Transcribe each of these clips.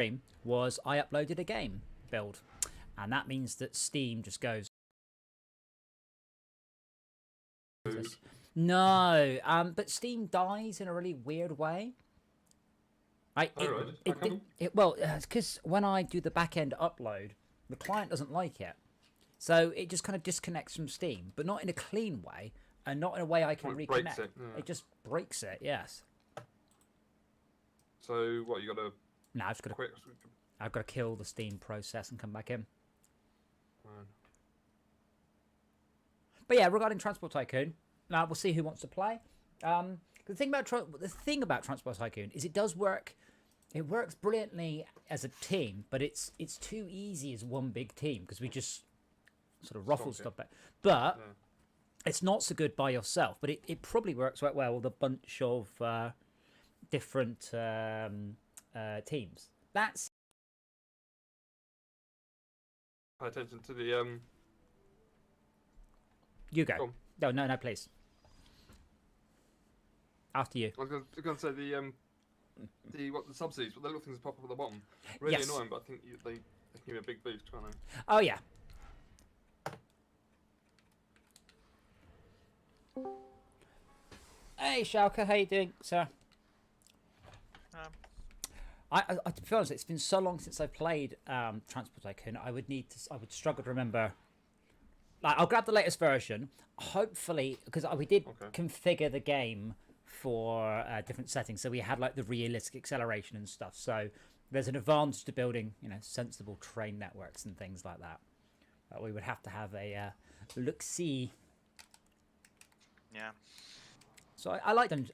stream was I uploaded a game build, and that means that Steam just goes. No, but Steam dies in a really weird way. Well, it's because when I do the back end upload, the client doesn't like it, so it just kind of disconnects from Steam, but not in a clean way, and not in a way I can reconnect. It just breaks it. Yes. So what, you got to? No, I've got to kill the Steam process and come back in. Man. But yeah, regarding Transport Tycoon, now we'll see who wants to play. The thing about Transport Tycoon is it does work. It works brilliantly as a team, but it's too easy as one big team because we just sort of ruffle stuff back. But it's not so good by yourself. But it probably works quite well with a bunch of different teams. That's. Pay attention to the You go. No, please. After you. I was going to say the subsidies, but the little things that pop up at the bottom, really annoying. But I think they give you a big boost, can't they? Oh yeah. Hey Schalke, how you doing, sir? To be honest, it's been so long since I played Transport Tycoon. I would struggle to remember. Like, I'll grab the latest version, hopefully, because we did configure the game for different settings. So we had like the realistic acceleration and stuff. So there's an advantage to building, sensible train networks and things like that. But we would have to have a look-see. Yeah. So I like them.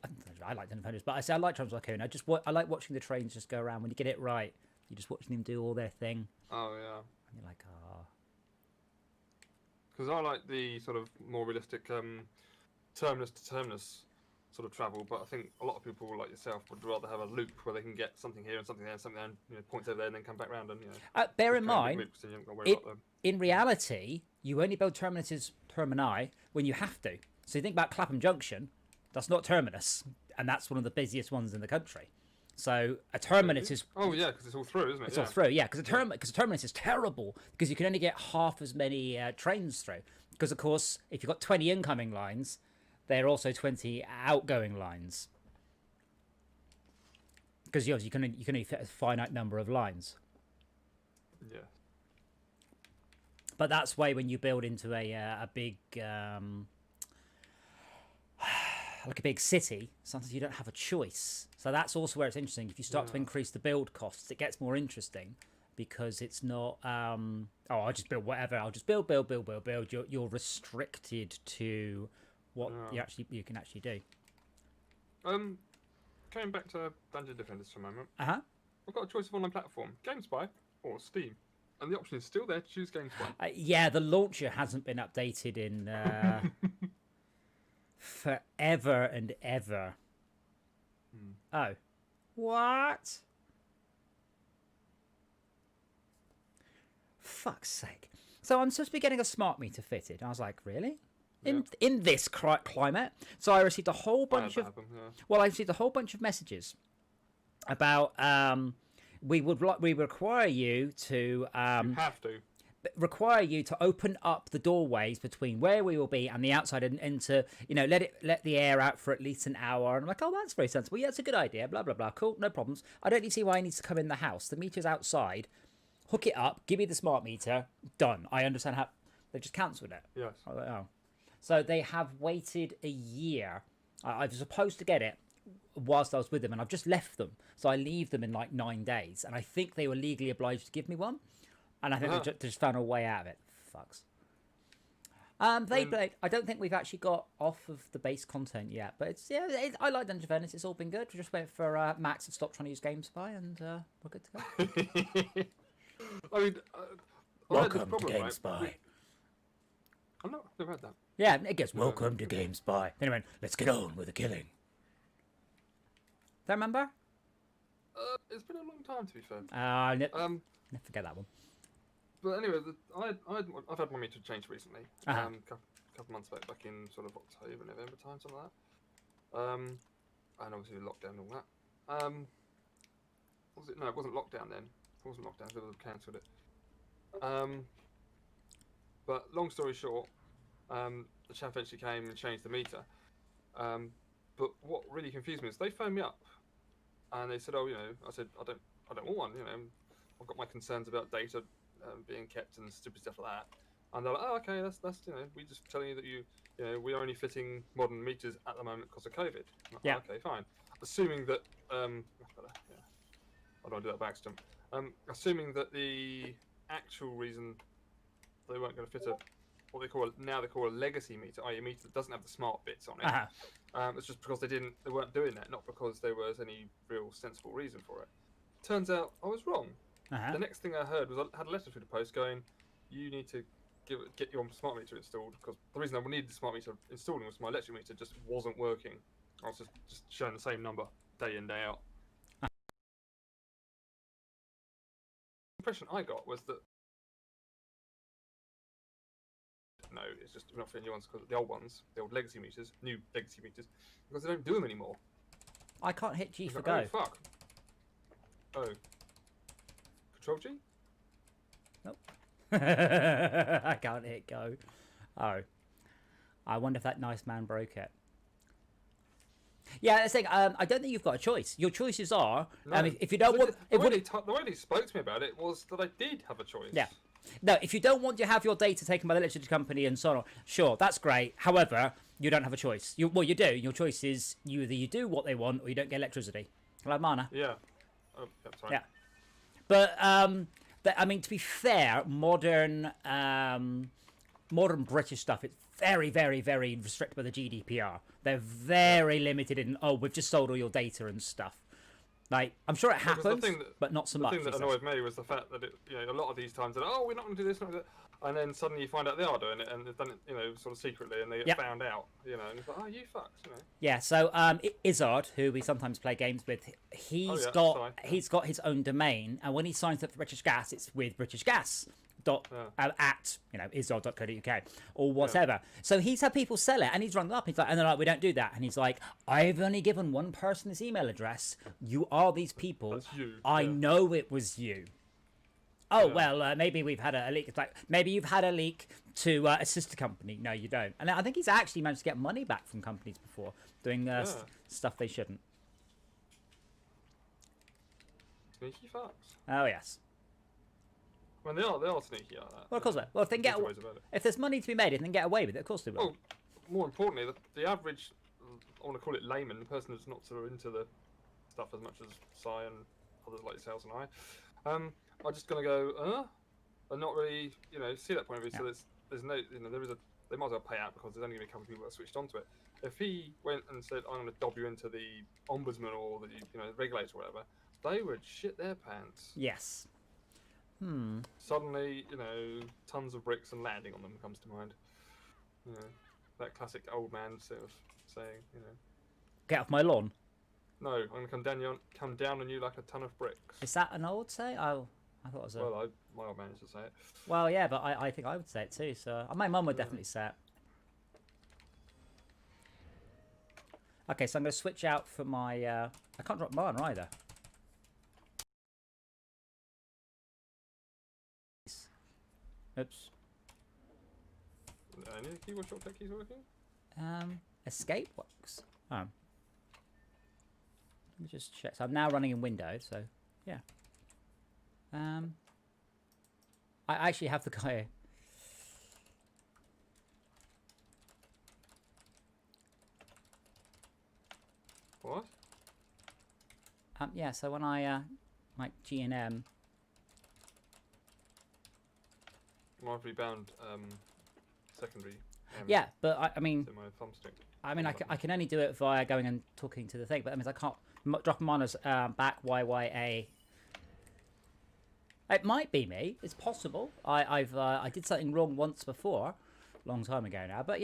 I like them, but I say I like Transport Tycoon. I like watching the trains just go around. When you get it right, you're just watching them do all their thing. Oh yeah. And you're like, ah. Because I like the sort of more realistic terminus to terminus sort of travel, but I think a lot of people like yourself would rather have a loop where they can get something here and something there and something there, and points over there and then come back round and bear in mind, in reality, you only build termini when you have to. So you think about Clapham Junction. That's not terminus, and that's one of the busiest ones in the country. So a terminus is. Oh yeah, because it's all through, isn't it? It's all through, yeah. Because a terminus is terrible because you can only get half as many trains through. Because of course, if you've got 20 incoming lines, there are also 20 outgoing lines. Because you can only fit a finite number of lines. Yeah. But that's why when you build into a big. Like a big city, sometimes you don't have a choice. So that's also where it's interesting. If you start to increase the build costs, it gets more interesting because it's not, I'll just build whatever. I'll just build. You're restricted to what you can actually do. Coming back to Dungeon Defenders for a moment. I've got a choice of online platform, GameSpy or Steam. And the option is still there to choose GameSpy. Yeah, the launcher hasn't been updated in... forever and ever. Oh. What? Fuck's sake. So I'm supposed to be getting a smart meter fitted. I was like, really? In this climate? So I received a whole bunch of... Well, I received a whole bunch of messages about... we require you to... you have to. Require you to open up the doorways between where we will be and the outside and to let the air out for at least an hour. And I'm like, oh, that's very sensible. Yeah, it's a good idea. Blah blah blah. Cool, no problems. I don't see why I need to come in the house. The meter's outside. Hook it up. Give me the smart meter. Done. I understand how they just cancelled it. Yes. I was like, oh. So they have waited a year. I was supposed to get it whilst I was with them, and I've just left them. So I leave them in like 9 days, and I think they were legally obliged to give me one. And I think they just found a way out of it. Fucks. I don't think we've actually got off of the base content yet, but I like Dungeon Defenders. It's all been good. We just wait for Max to stop trying to use GameSpy, and we're good to go. I mean, welcome to GameSpy. Right? I've never had that. Yeah, it gets welcome to GameSpy. Anyway, let's get on with the killing. That remember? It's been a long time, to be fair. Never forget that one. But anyway, I've had my meter changed recently. Couple months back in sort of October, November time, something like that. And obviously the lockdown and all that. was it? No, it wasn't lockdown then. It wasn't lockdown. They would have cancelled it. But long story short, the chap eventually came and changed the meter. But what really confused me is they phoned me up and they said, "Oh, you know," I said, "I don't want one. You know, I've got my concerns about data being kept and stupid stuff like that." And they're like, "Oh, okay, that's you know, we just telling you that you know, we're only fitting modern meters at the moment because of COVID." Like, Yeah. "Oh, okay, fine." Assuming that I don't want to do that by accident. Assuming that the actual reason they weren't going to fit what they call a legacy meter, i.e. a meter that doesn't have the smart bits on it. It's just because they weren't doing that, not because there was any real sensible reason for it. Turns out I was wrong. The next thing I heard was I had a letter through the post going, "You need to get your smart meter installed," because the reason I needed the smart meter installed was my electric meter just wasn't working. I was just showing the same number day in, day out. The impression I got was that no, it's just not fitting new ones because the old legacy meters, new legacy meters, because they don't do them anymore. I can't hit G for Like, go. oh, fuck. Oh. Control G? Nope. I can't hit go. Oh. I wonder if that nice man broke it. Yeah, that's the thing. I don't think you've got a choice. Your choices are, No. if you don't want... The way they spoke to me about it was that I did have a choice. Yeah. No, if you don't want to have your data taken by the electricity company and so on, sure, that's great. However, you don't have a choice. You do. Your choice is either you do what they want or you don't get electricity. Like Mana. Yeah. Oh, yeah, sorry. Yeah. But, I mean, to be fair, modern British stuff, it's very, very, very restricted by the GDPR. They're very limited in, we've just sold all your data and stuff. Like, I'm sure it happens, but not so much. The thing that annoyed me was the fact that a lot of these times they're like, "Oh, we're not going to do this, not gonna do that," and then suddenly you find out they are doing it, and they've done it, sort of secretly, and they get found out, and it's like, "Oh, you fucks," Yeah. So, Izzard, who we sometimes play games with, he's got his own domain, and when he signs up for British Gas, it's with British Gas. At izzard.co.uk or whatever. Yeah. So he's had people sell it and he's rung them up. He's like, and they're like, "We don't do that." And he's like, "I've only given one person this email address. You are these people. That's you. I know it was you." Oh, well, maybe we've had a leak. It's like, maybe you've had a leak to a sister company. No, you don't. And I think he's actually managed to get money back from companies before doing stuff they shouldn't. Sneaky fucks. Oh yes. Well, they are sneaky like that. Well, of course they are. Well, if there's money to be made, if they can get away with it, of course they will. Well, more importantly, the average, I want to call it layman, the person who's not sort of into the stuff as much as Si and others like yourselves and I, are just going to go, and not really, see that point of view. Yeah. So there's no, they might as well pay out because there's only going to be a couple of people that are switched onto it. If he went and said, "I'm going to dob you into the ombudsman or the regulator or whatever," they would shit their pants. Yes. Suddenly, tons of bricks and landing on them comes to mind. That classic old man sort of saying, "Get off my lawn." "No, I'm going to come down on you like a ton of bricks." Is that an old say? Oh, I thought it was a... Well, my old man used to say it. Well, yeah, but I think I would say it too. So my mum would definitely say it. Okay, so I'm going to switch out for my... I can't drop mine either. Oops. Any of the keyboard shortcut keys working? Escape works. Oh. Let me just check. So I'm now running in Windows, so yeah. I actually have the guy. What? Yeah, so when I like G and M. I've rebound secondary. Yeah, but I mean, to my thumbstick. I mean, I can only do it via going and talking to the thing, but that means I can't drop them on as back YYA. It might be me. It's possible. I did something wrong once before, a long time ago now. But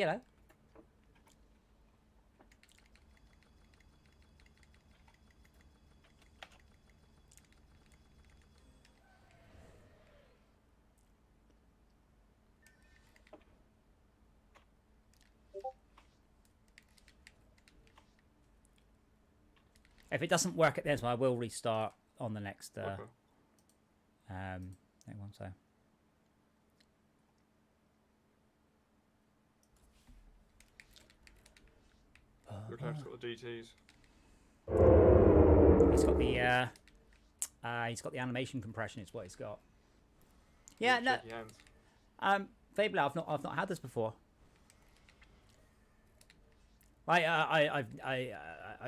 if it doesn't work at the end, I will restart on the next Okay. next one. So Your character's got the DTs. he's got the animation compression. It's what he's got. Yeah, no. Shaky hands. Fable, I've not had this before. I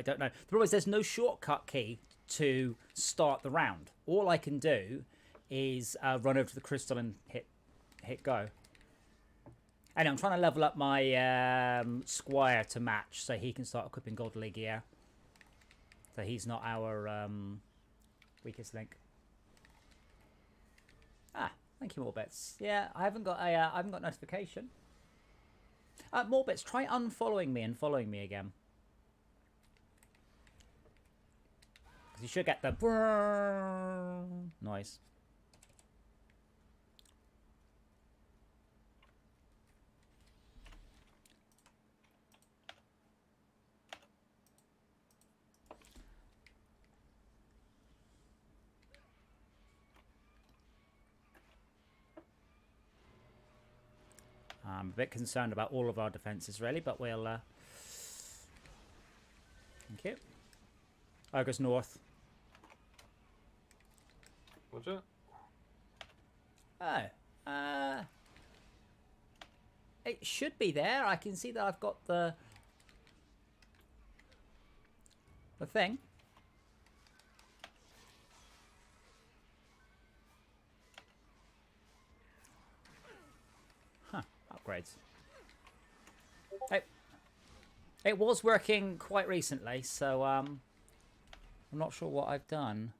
don't know. The problem is there's no shortcut key to start the round. All I can do is run over to the crystal and hit go. And I'm trying to level up my squire to match so he can start equipping godly gear. So he's not our weakest link. Ah, thank you, Morbits. Yeah, I haven't got notification. Morbits, try unfollowing me and following me again. Because you should get the noise. I'm a bit concerned about all of our defences, really, but we'll... Thank you. Ogre's north. Roger. Oh. It should be there. I can see that I've got the thing. Upgrades. It was working quite recently, so I'm not sure what I've done.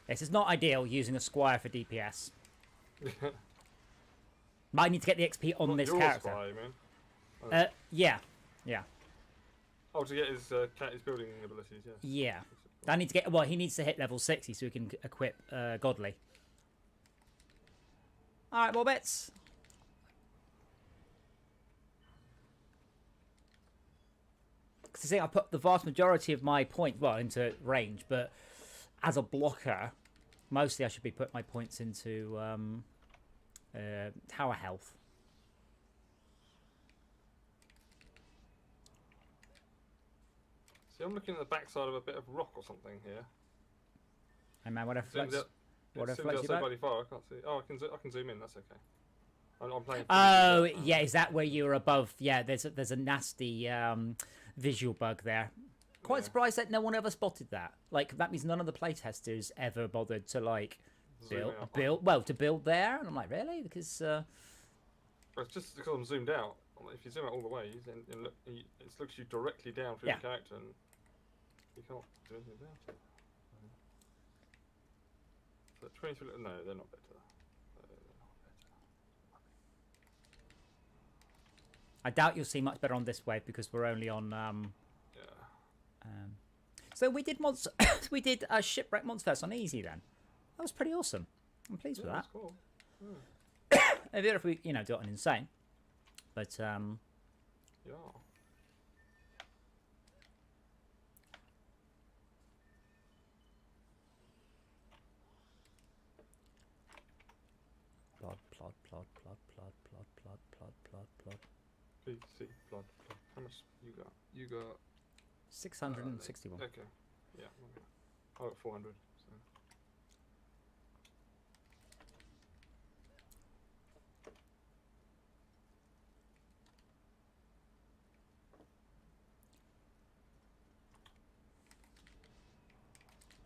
This is not ideal using a squire for DPS. Might need to get the XP on Not this your character. Spy, man. Yeah. Oh, to get his building abilities, yes. Yeah. I need to get. Well, he needs to hit level 60 so he can equip Godly. All right, more bets. Because I think I put the vast majority of my points into range, but as a blocker, mostly I should be putting my points into tower health. See, I'm looking at the backside of a bit of rock or something here. Hey man, whatever floats. Whatever It floats zooms your out so boat. bloody far. I can't see. Oh, I can zoom in. That's okay. I'm playing. Oh yeah, is that where you're above? Yeah, there's a nasty visual bug there. Quite surprised that no one ever spotted that. Like that means none of the playtesters ever bothered to like Zoom out. build there. And I'm like, really? Because It's just because I'm zoomed out. If you zoom out all the way, then it looks you directly down through Yeah. the character, and you can't do anything about it. So 23. No, they're not better. I doubt you'll see much better on this wave because we're only on. Yeah. So we did we did a shipwreck monsters on easy then. That was pretty awesome. I'm pleased with that. That's cool. Even if we do it on insane, but Yeah. plod. PC blood. How much you got? You got 661. Okay. Yeah. Okay. I got 400. So.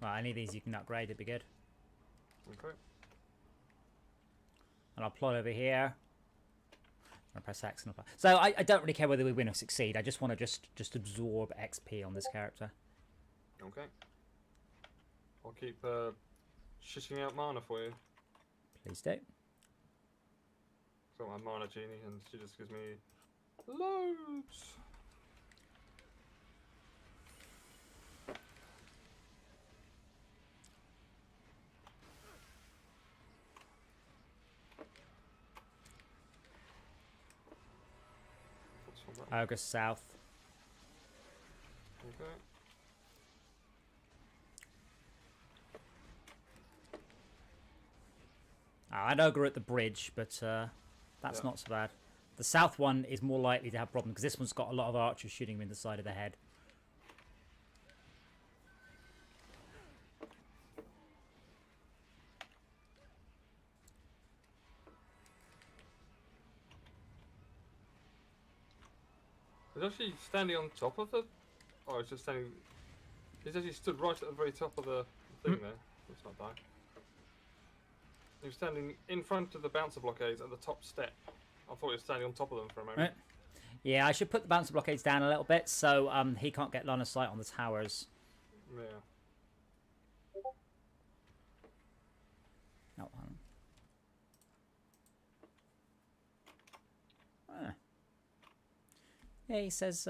Well, any of these you can upgrade, it'd be good. Okay. And I'll plot over here. I'll press X and apply. So I don't really care whether we win or succeed. I just want to just absorb XP on this character. Okay. I'll keep shitting out mana for you. Please do. So my mana genie, and she just gives me loads. Ogre south. Okay. I'd ogre at the bridge, but that's not so bad. The south one is more likely to have problems because this one's got a lot of archers shooting him in the side of the head. He's actually standing on top of the. Oh, he's just standing. He's actually stood right at the very top of the thing there. Let's not die. He was standing in front of the bouncer blockades at the top step. I thought he was standing on top of them for a moment. Yeah, I should put the bouncer blockades down a little bit so he can't get line of sight on the towers. Yeah. Oh, yeah, he says.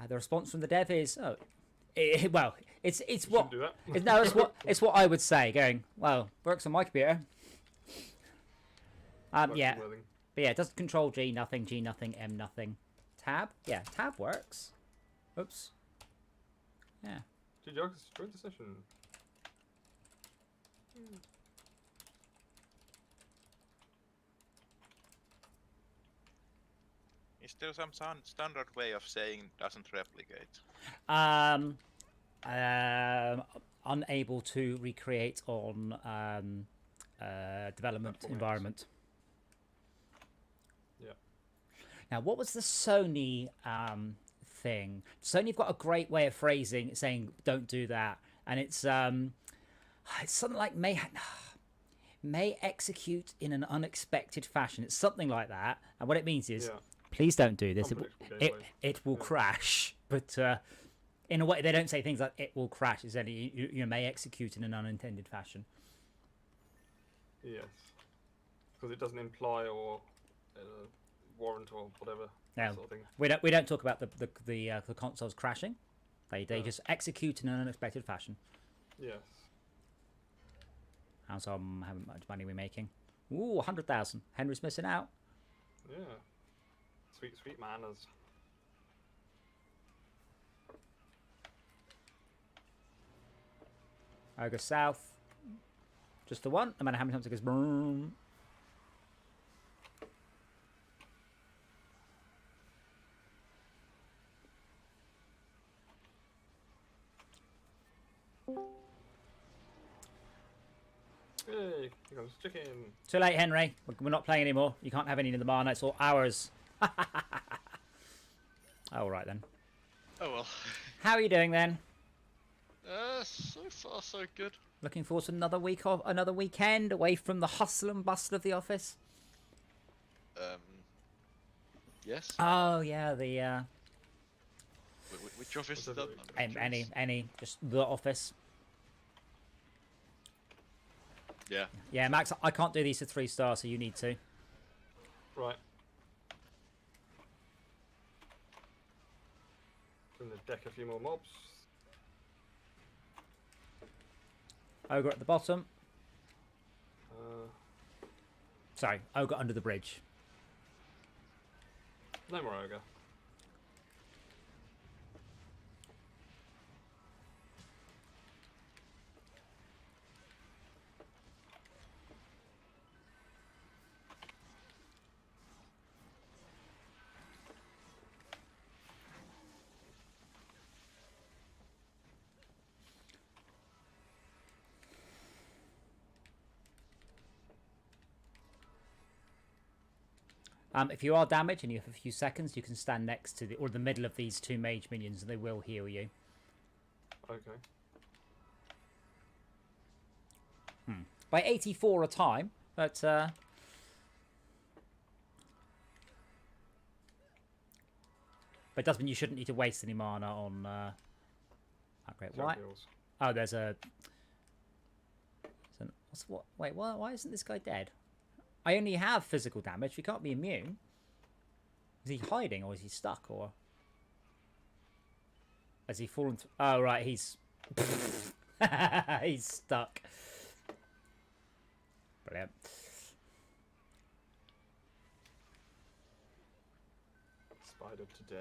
The response from the dev is, well, it's what Do that. no, it's what I would say. Going, well, works on my computer. Yeah, Worthing. but yeah, it doesn't control G nothing, G nothing, M nothing. Tab, yeah, tab works. Oops. Yeah. Did you join the session? Is there some standard way of saying doesn't replicate? Unable to recreate on development environment. Yeah. Now, what was the Sony thing? Sony've got a great way of phrasing saying "don't do that," and it's something like may execute in an unexpected fashion. It's something like that, and what it means is, please don't do this. It will crash. But in a way, they don't say things like "it will crash." It's only you may execute in an unintended fashion. Yes. Because it doesn't imply or warrant or whatever. No, sort of thing. we don't talk about the consoles crashing. They just execute in an unexpected fashion. Yes. How's how much money we're making? Ooh, 100,000. Henry's missing out. Yeah. Sweet, sweet manners. I go south. Just the one. No matter how many times it goes boom. Hey, here comes chicken. Too late, Henry. We're not playing anymore. You can't have any in the mana. It's all ours. All right then. Oh well. How are you doing then? So far so good. Looking forward to another week of another weekend away from the hustle and bustle of the office. Yes. Oh yeah, the Which office is that? any just the office. Yeah. Yeah, Max, I can't do these to 3 stars, so you need to. Right. Gonna deck a few more mobs. Ogre at the bottom. Uh, Sorry, Ogre under the bridge. no more ogre. If you are damaged and you have a few seconds, you can stand next to the middle of these 2 mage minions, and they will heal you. Okay. By 84 a time, but it does mean you shouldn't need to waste any mana on upgrade. Why? Heals. Oh, there's a. Wait, why isn't this guy dead? I only have physical damage. We can't be immune. Is he hiding or is he stuck or has he fallen? Oh right, he's. He's stuck. Brilliant. Spider to death.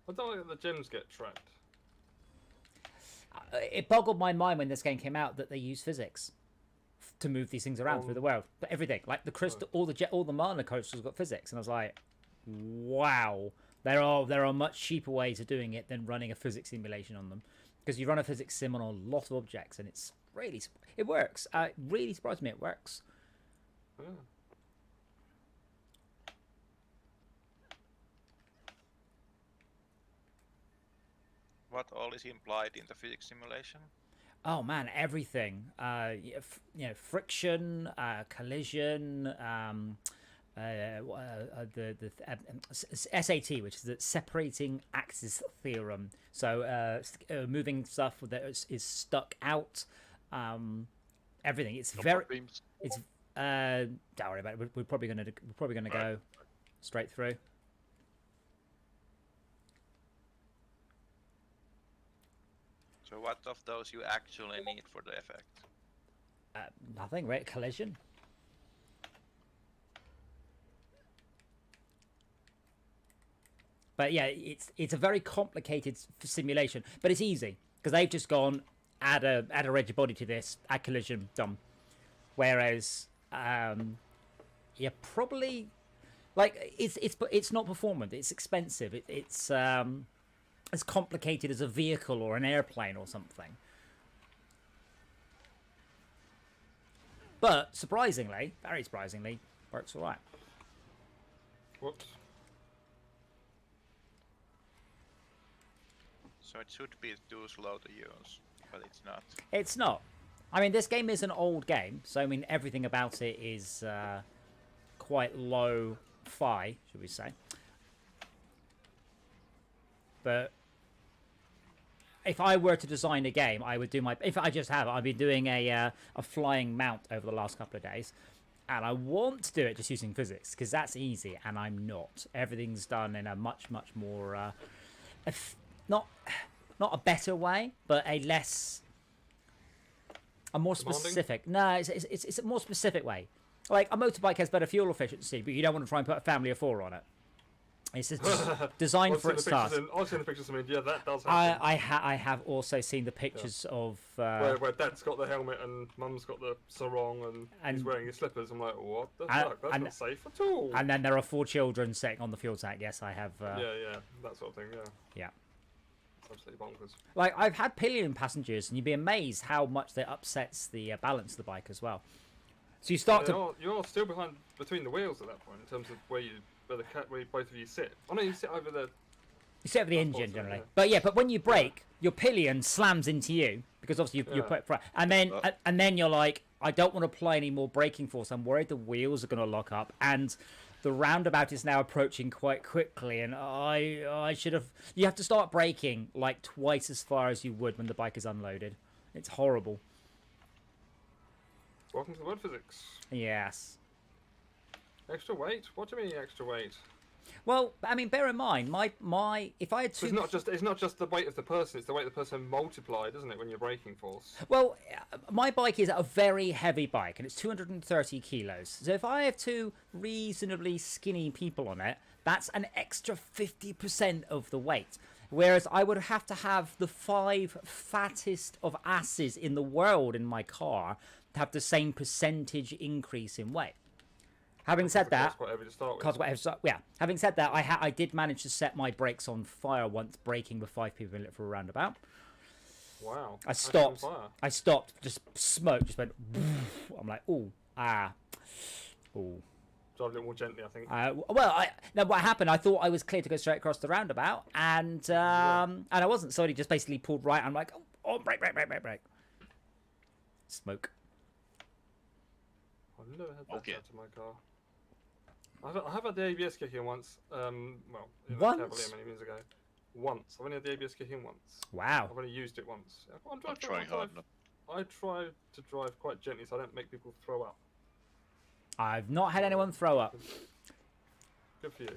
I don't like that the gems get trapped. It boggled my mind when this game came out that they use physics to move these things around through the world. But everything, like the crystal, all the mana crystals got physics, and I was like, wow, there are much cheaper ways of doing it than running a physics simulation on them, because you run a physics sim on a lot of objects, and it works. It really surprised me. It works. Yeah. What all is implied in the physics simulation? Oh man, everything. Friction, collision, SAT, which is the separating axis theorem. So moving stuff that is stuck out. Everything. It's No very. beams. It's don't worry about it. We're probably gonna go straight through. So what of those you actually need for the effect? Nothing, right? Collision. But yeah, it's a very complicated simulation, but it's easy because they've just gone add a rigid body to this, add collision, done. Whereas, probably like it's not performant. It's expensive. It's as complicated as a vehicle or an airplane or something. But surprisingly, very surprisingly, works all right. Whoops. So it should be too slow to use, but it's not. It's not. I mean, this game is an old game, so I mean everything about it is quite low-fi, should we say? But if I were to design a game, I would do my. If I just have, I've been doing a flying mount over the last couple of days, and I want to do it just using physics because that's easy, and I'm not. Everything's done in a much more, not a better way, but a more specific. No, it's a more specific way. Like a motorbike has better fuel efficiency, but you don't want to try and put a family of 4 on it. It's just designed for its task. I've seen the pictures. I mean, yeah, that does happen. I have also seen the pictures of where Dad's got the helmet and Mum's got the sarong and he's wearing his slippers. I'm like, what the fuck? That's not safe at all. And then there are 4 children sitting on the fuel tank. Yes, I have. Yeah, that sort of thing. Yeah. It's absolutely bonkers. Like I've had pillion passengers, and you'd be amazed how much that upsets the balance of the bike as well. So you start You're still between the wheels at that point in terms of where both of you sit. I know you sit over the. You sit over the engine generally, yeah. but when you brake, your pillion slams into you because obviously you're put front, and then you're like, I don't want to apply any more braking force. I'm worried the wheels are going to lock up, and the roundabout is now approaching quite quickly, and I should have. You have to start braking like twice as far as you would when the bike is unloaded. It's horrible. Welcome to the word physics. Yes. Extra weight? What do you mean extra weight? Well, I mean, bear in mind, my if I had So it's not just the weight of the person; it's the weight of the person multiplied, isn't it? When you're braking force. Well, my bike is a very heavy bike, and it's 230 kilos. So if I have 2 reasonably skinny people on it, that's an extra 50% of the weight. Whereas I would have to have the 5 fattest of asses in the world in my car to have the same percentage increase in weight. Having said that, having said that, I did manage to set my brakes on fire once braking with 5 people in it for a roundabout. Wow. I stopped, just smoke, just went. I'm like, ooh. Drive a little more gently, I think. What happened? I thought I was clear to go straight across the roundabout, and I wasn't. So he just basically pulled right. I'm like, brake. Smoke. I've never had that out of my car. I have had the ABS kick in once. In Once? Cavalier many years ago. Once. I've only had the ABS kick in once. Wow. I've only used it once. I'm trying hard enough. I try to drive quite gently so I don't make people throw up. I've not had anyone throw up. Good for you.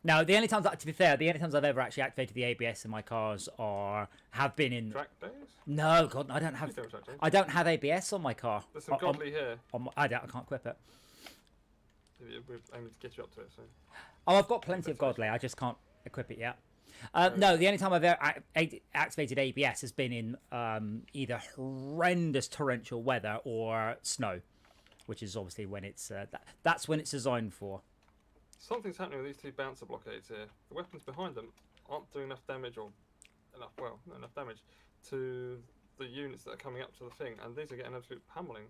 No, the only times, to be fair, the only times I've ever actually activated the ABS in my cars have been in. Track days? No, God, I don't have. You don't track days. I don't have ABS on my car. There's some godly here. I can't equip it. We're aiming to get you up to it soon. Oh, I've got plenty of godly. I just can't equip it yet. No, the only time I've ever activated ABS has been in either horrendous torrential weather or snow, which is obviously when it's that's when it's designed for. Something's happening with these two bouncer blockades here. The weapons behind them aren't doing enough damage, or not enough damage to the units that are coming up to the thing, and these are getting absolute pummeling.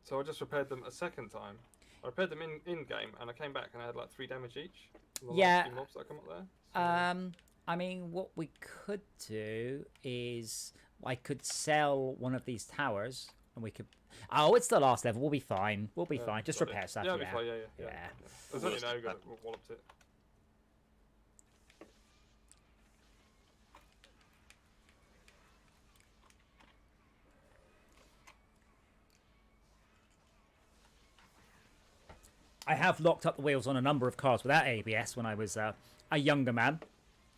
So I just repaired them a second time. I repaired them in game, and I came back and I had like 3 damage each. From the last few mobs that come up there. So, I mean, what we could do is I could sell one of these towers, and we could. Oh, it's the last level. We'll be fine. We'll be fine. Just repair stuff. Yeah, Yeah, it'll be fine. Yeah. There's only now got walloped it. I have locked up the wheels on a number of cars without ABS when I was a younger man,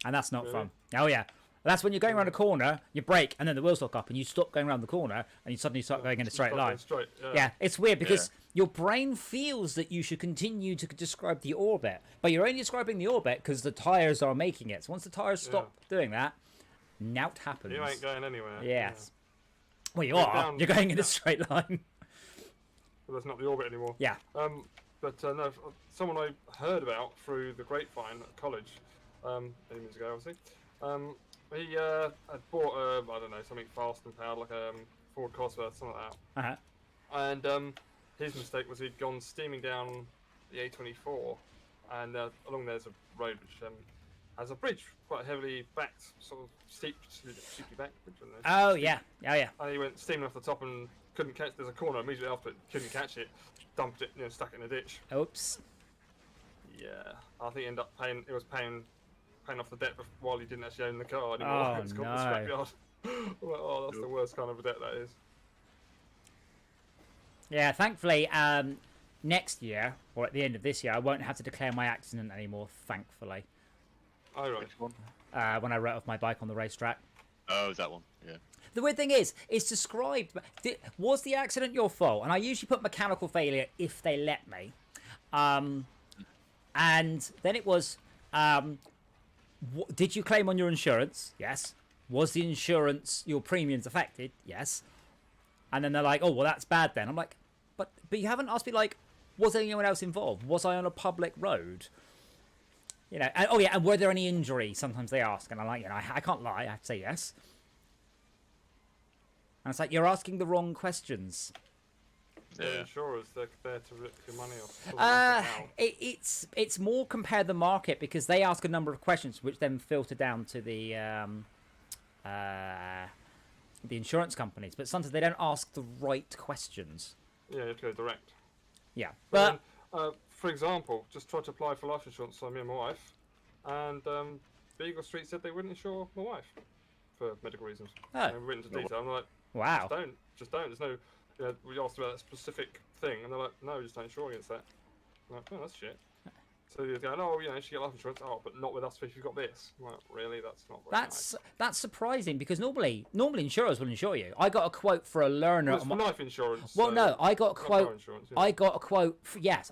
and that's not fun. Oh yeah, that's when you're going around a corner, you brake, and then the wheels lock up, and you stop going around the corner, and you suddenly start going in a straight line. Yeah, it's weird because your brain feels that you should continue to describe the orbit, but you're only describing the orbit because the tires are making it. So once the tires stop doing that, nout happens. You ain't going anywhere. Yes. Well, you are. You're going in a straight line. But that's not the orbit anymore. Yeah. But no, someone I heard about through the grapevine at college, many years ago, obviously. He had bought I don't know, something fast and powered, like a Ford Cosworth, something like that. And his mistake was he'd gone steaming down the A24, and along there's a road which has a bridge, quite heavily backed, sort of steeply backed bridge. Oh yeah, yeah. And he went steaming off the top and couldn't catch. There's a corner immediately after it, couldn't catch it. Dumped it, stuck it in a ditch. Oops. Yeah, I think he ended up paying. It was paying off the debt while he didn't actually own the car anymore. Oh, It's gone to the scrapyard. Well, that's the worst kind of a debt that is. Yeah, thankfully, next year or at the end of this year, I won't have to declare my accident anymore. Thankfully. Oh right. Which one? When I wrote off my bike on the racetrack. Oh, that one. Yeah. The weird thing is, it's described. Was the accident your fault? And I usually put mechanical failure if they let me. And then it was, did you claim on your insurance? Yes. Was the insurance, your premiums affected? Yes. And then they're like, oh, well, that's bad then. I'm like, but you haven't asked me, like, was anyone else involved? Was I on a public road? And, oh yeah, and were there any injuries? Sometimes they ask, and I'm like, I can't lie. I have to say yes. And it's like, you're asking the wrong questions. The insurers, they're there to rip your money off. It's more compare the market, because they ask a number of questions which then filter down to the insurance companies. But sometimes they don't ask the right questions. Yeah, you have to go direct. Yeah, but then, for example, just tried to apply for life insurance on me and my wife, and Beagle Street said they wouldn't insure my wife for medical reasons. Oh. And written to detail. I'm like, wow. Just don't. There's no. We asked about that specific thing, and they're like, no, just don't insure against that. I'm like, oh, that's shit. So you're going, oh, you should get life insurance. Oh, but not with us if you've got this. I'm like, really? That's not very nice. That's surprising, because normally insurers will insure you. I got a quote for a learner. Well, it's for life insurance. Well, no, I got a quote. Yeah. I got a quote.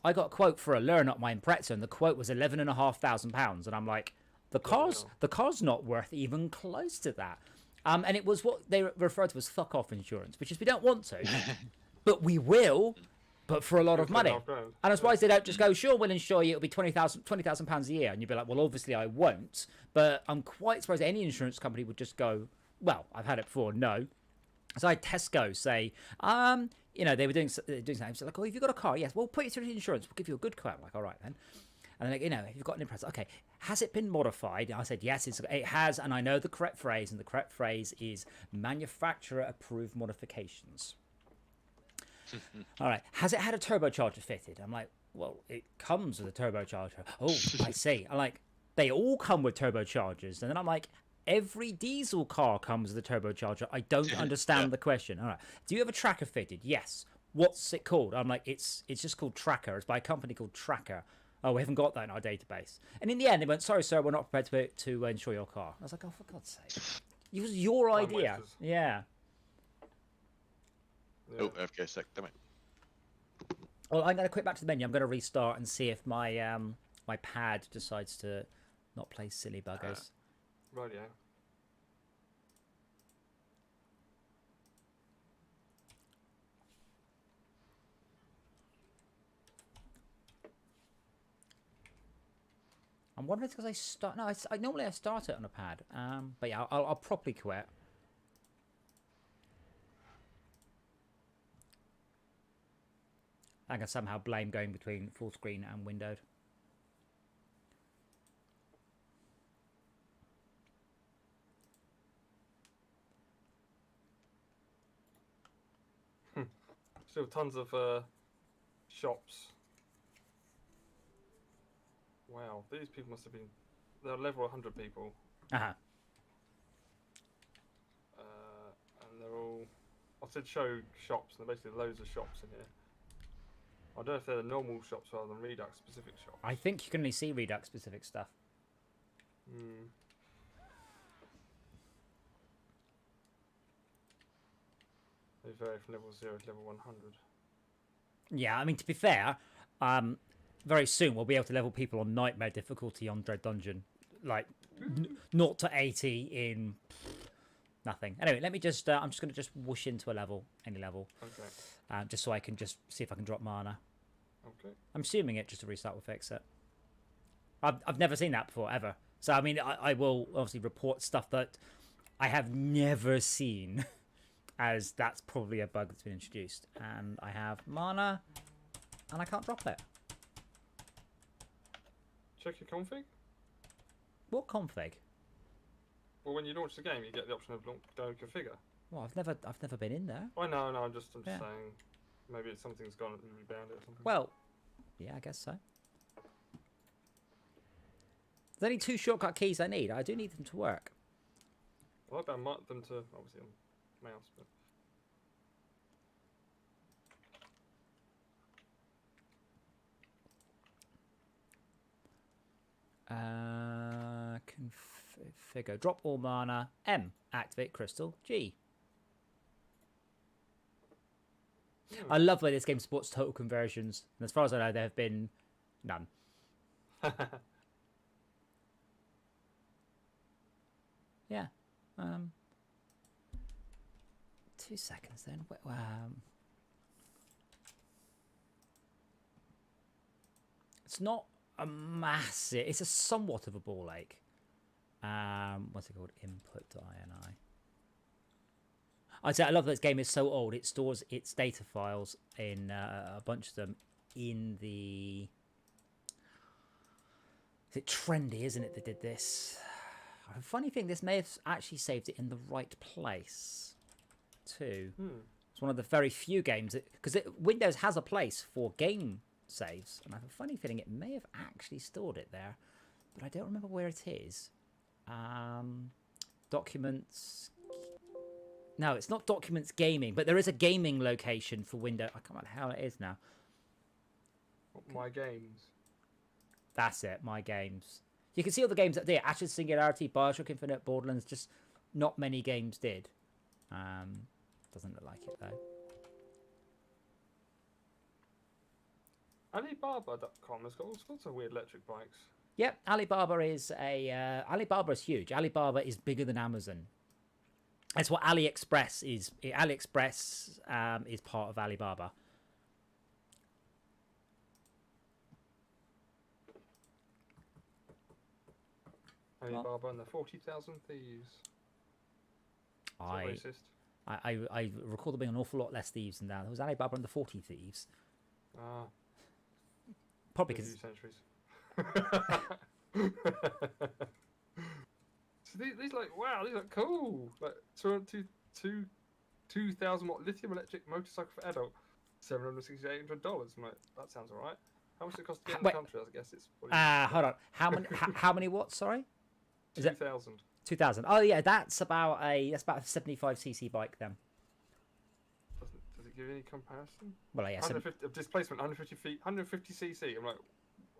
I got a quote for a learner at my Impreza, and the quote was £11,500, and I'm like, the car's not worth even close to that. And it was what they referred to as fuck off insurance, which is we don't want to, but we will. But for a lot of money. And I'm surprised they don't just go, sure, we'll insure you, it'll be £20,000 a year. And you'd be like, well, obviously I won't. But I'm quite surprised any insurance company would just go, well, I've had it before, no. So I had Tesco say, they were doing something. So like, oh, if you've got a car, yes, we'll put you through the insurance. We'll give you a good quote. I'm like, all right, then. And then, if you've got an Impreza, okay, has it been modified? I said, yes, it has. And I know the correct phrase. And the correct phrase is manufacturer-approved modifications. All right. Has it had a turbocharger fitted? I'm like, well, it comes with a turbocharger. Oh, I see. I'm like, they all come with turbochargers. And then I'm like, every diesel car comes with a turbocharger. I don't understand the question. All right. Do you have a tracker fitted? Yes. What's it called? I'm like, it's just called Tracker. It's by a company called Tracker. Oh, we haven't got that in our database. And in the end, they went, sorry, sir, we're not prepared to insure your car. I was like, oh, for God's sake. It was your Time idea. wasters. Yeah. Yeah. Oh, FK sec, damn it. Well, I'm going to quit back to the menu. I'm going to restart and see if my my pad decides to not play silly buggers. Right, yeah. I'm wondering if it's because I start. No, I normally I start it on a pad. But yeah, I'll properly quit. I can somehow blame going between full screen and windowed. Still tons of shops. Wow, these people must have been. They're level 100 people, Uh-huh. and they're all. I said show shops, and there are basically loads of shops in here. I don't know if they're the normal shops rather than Redux specific shops. I think you can only see Redux specific stuff. Hmm. They vary from level 0 to level 100. Yeah, I mean, to be fair, very soon we'll be able to level people on Nightmare difficulty on Dread Dungeon. Like, 0 to 80 in nothing. Anyway, let me just, I'm just going to just whoosh into a level, any level. Okay. Just so I can just see if I can drop mana. Okay. I'm assuming it just to restart will fix it. I've never seen that before, ever. So, I mean, I will obviously report stuff that I have never seen, as that's probably a bug that's been introduced. And I have mana, and I can't drop it. Check your config. What config? Well, when you launch the game, you get the option of go configure. Well, I've never been in there. I know, I'm just Yeah. saying. Maybe it's something's gone and rebounded or something. Well, yeah, I guess so. There's only 2 shortcut keys I need. I do need them to work. I like them to obviously on mouse, but Configure. Drop all mana. M. Activate crystal. G. I love where this game supports total conversions. And as far as I know, there have been none. Yeah. 2 seconds then. It's not a massive. It's a somewhat of a ball ache. What's it called? Input.ini. I'd say I love that this game is so old. It stores its data files in a bunch of them in the. Is it Trendy, isn't it, that did this? I have a funny thing. This may have actually saved it in the right place, too. It's one of the very few games that because Windows has a place for game saves, and I have a funny feeling it may have actually stored it there, but I don't remember where it is. Documents. No, it's not Documents Gaming, but there is a gaming location for Windows. I can't remember how it is now. My games. That's it, My Games. You can see all the games that did. Ashes Singularity, Bioshock Infinite, Borderlands. Just not many games did. Doesn't look like it though. Alibaba.com has got all sorts of weird electric bikes. Yep, Alibaba is Alibaba is huge. Alibaba is bigger than Amazon. That's what AliExpress is. AliExpress is part of Alibaba. Alibaba and the 40,000 thieves. Is that racist? I recall there being an awful lot less thieves than that. There was Alibaba and the 40 Thieves. Ah. Probably a because few centuries. So these like wow, these are cool. Like 2,000 watt lithium electric motorcycle for adult, $768. I'm like, that sounds alright. How much does it cost to get in the country? I guess it's hold on. How many watts? Sorry, is it 2,000? 2,000. Oh yeah, that's about a 75cc bike then. Does it give any comparison? Well, yeah, 150 displacement, 150 feet, 150 cc. I'm like,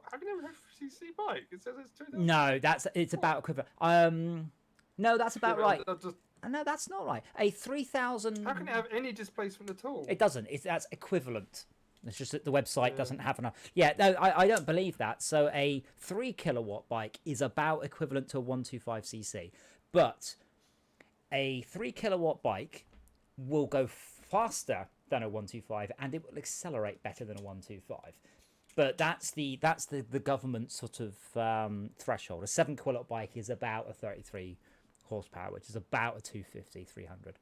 how can you have a 150 cc bike? It says it's 2,000. no, it's about equivalent. No, that's about right. No, that's not right. A 3,000. How can it have any displacement at all? It doesn't. That's equivalent. It's just that the website doesn't have enough. Yeah, no, I don't believe that. So a 3 kilowatt bike is about equivalent to a 125cc, but a 3 kilowatt bike will go faster than a 125, and it will accelerate better than a 125. But that's the government sort of threshold. A 7 kilowatt bike is about a 33 horsepower, which is about a 250, 300.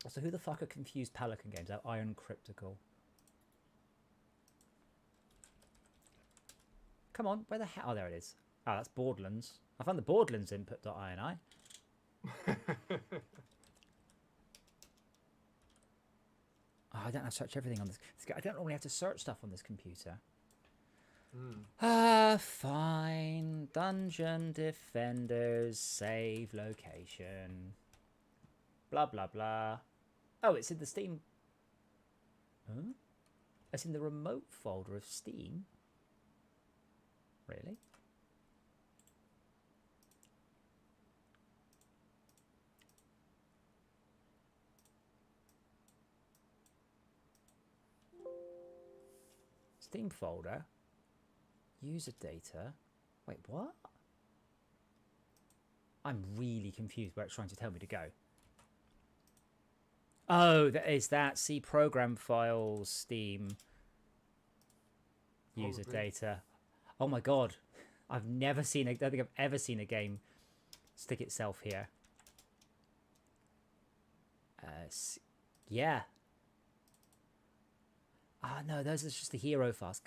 So who the fuck are confused Pelican games? Oh, Iron Cryptical. Come on, where the hell? Oh, there it is. Oh, that's Borderlands. I found the Borderlands input.ini. Oh, I don't have to search everything on this. I don't normally have to search stuff on this computer. Fine. Dungeon Defenders, save location. Blah, blah, blah. Oh, it's in the Steam. Huh? It's in the remote folder of Steam. Really? Steam folder. User data. Wait, what? I'm really confused where it's trying to tell me to go. Oh, that is that. See program files, Steam. User data. Oh my god. I've never seen I don't think I've ever seen a game stick itself here. Yeah. Ah, no, those are just the hero files.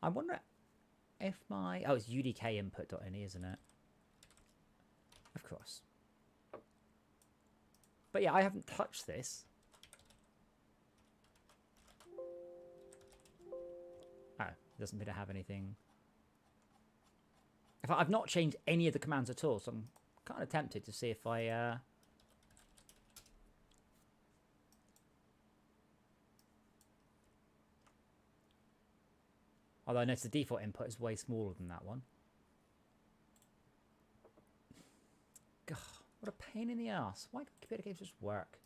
I wonder if my... Oh, it's UDK input.ini, isn't it? Of course. But yeah, I haven't touched this. Oh, it doesn't appear to have anything. In fact, I've not changed any of the commands at all, so I'm kind of tempted to see if I... Although I notice the default input is way smaller than that one. God, what a pain in the ass. Why don't computer games just work?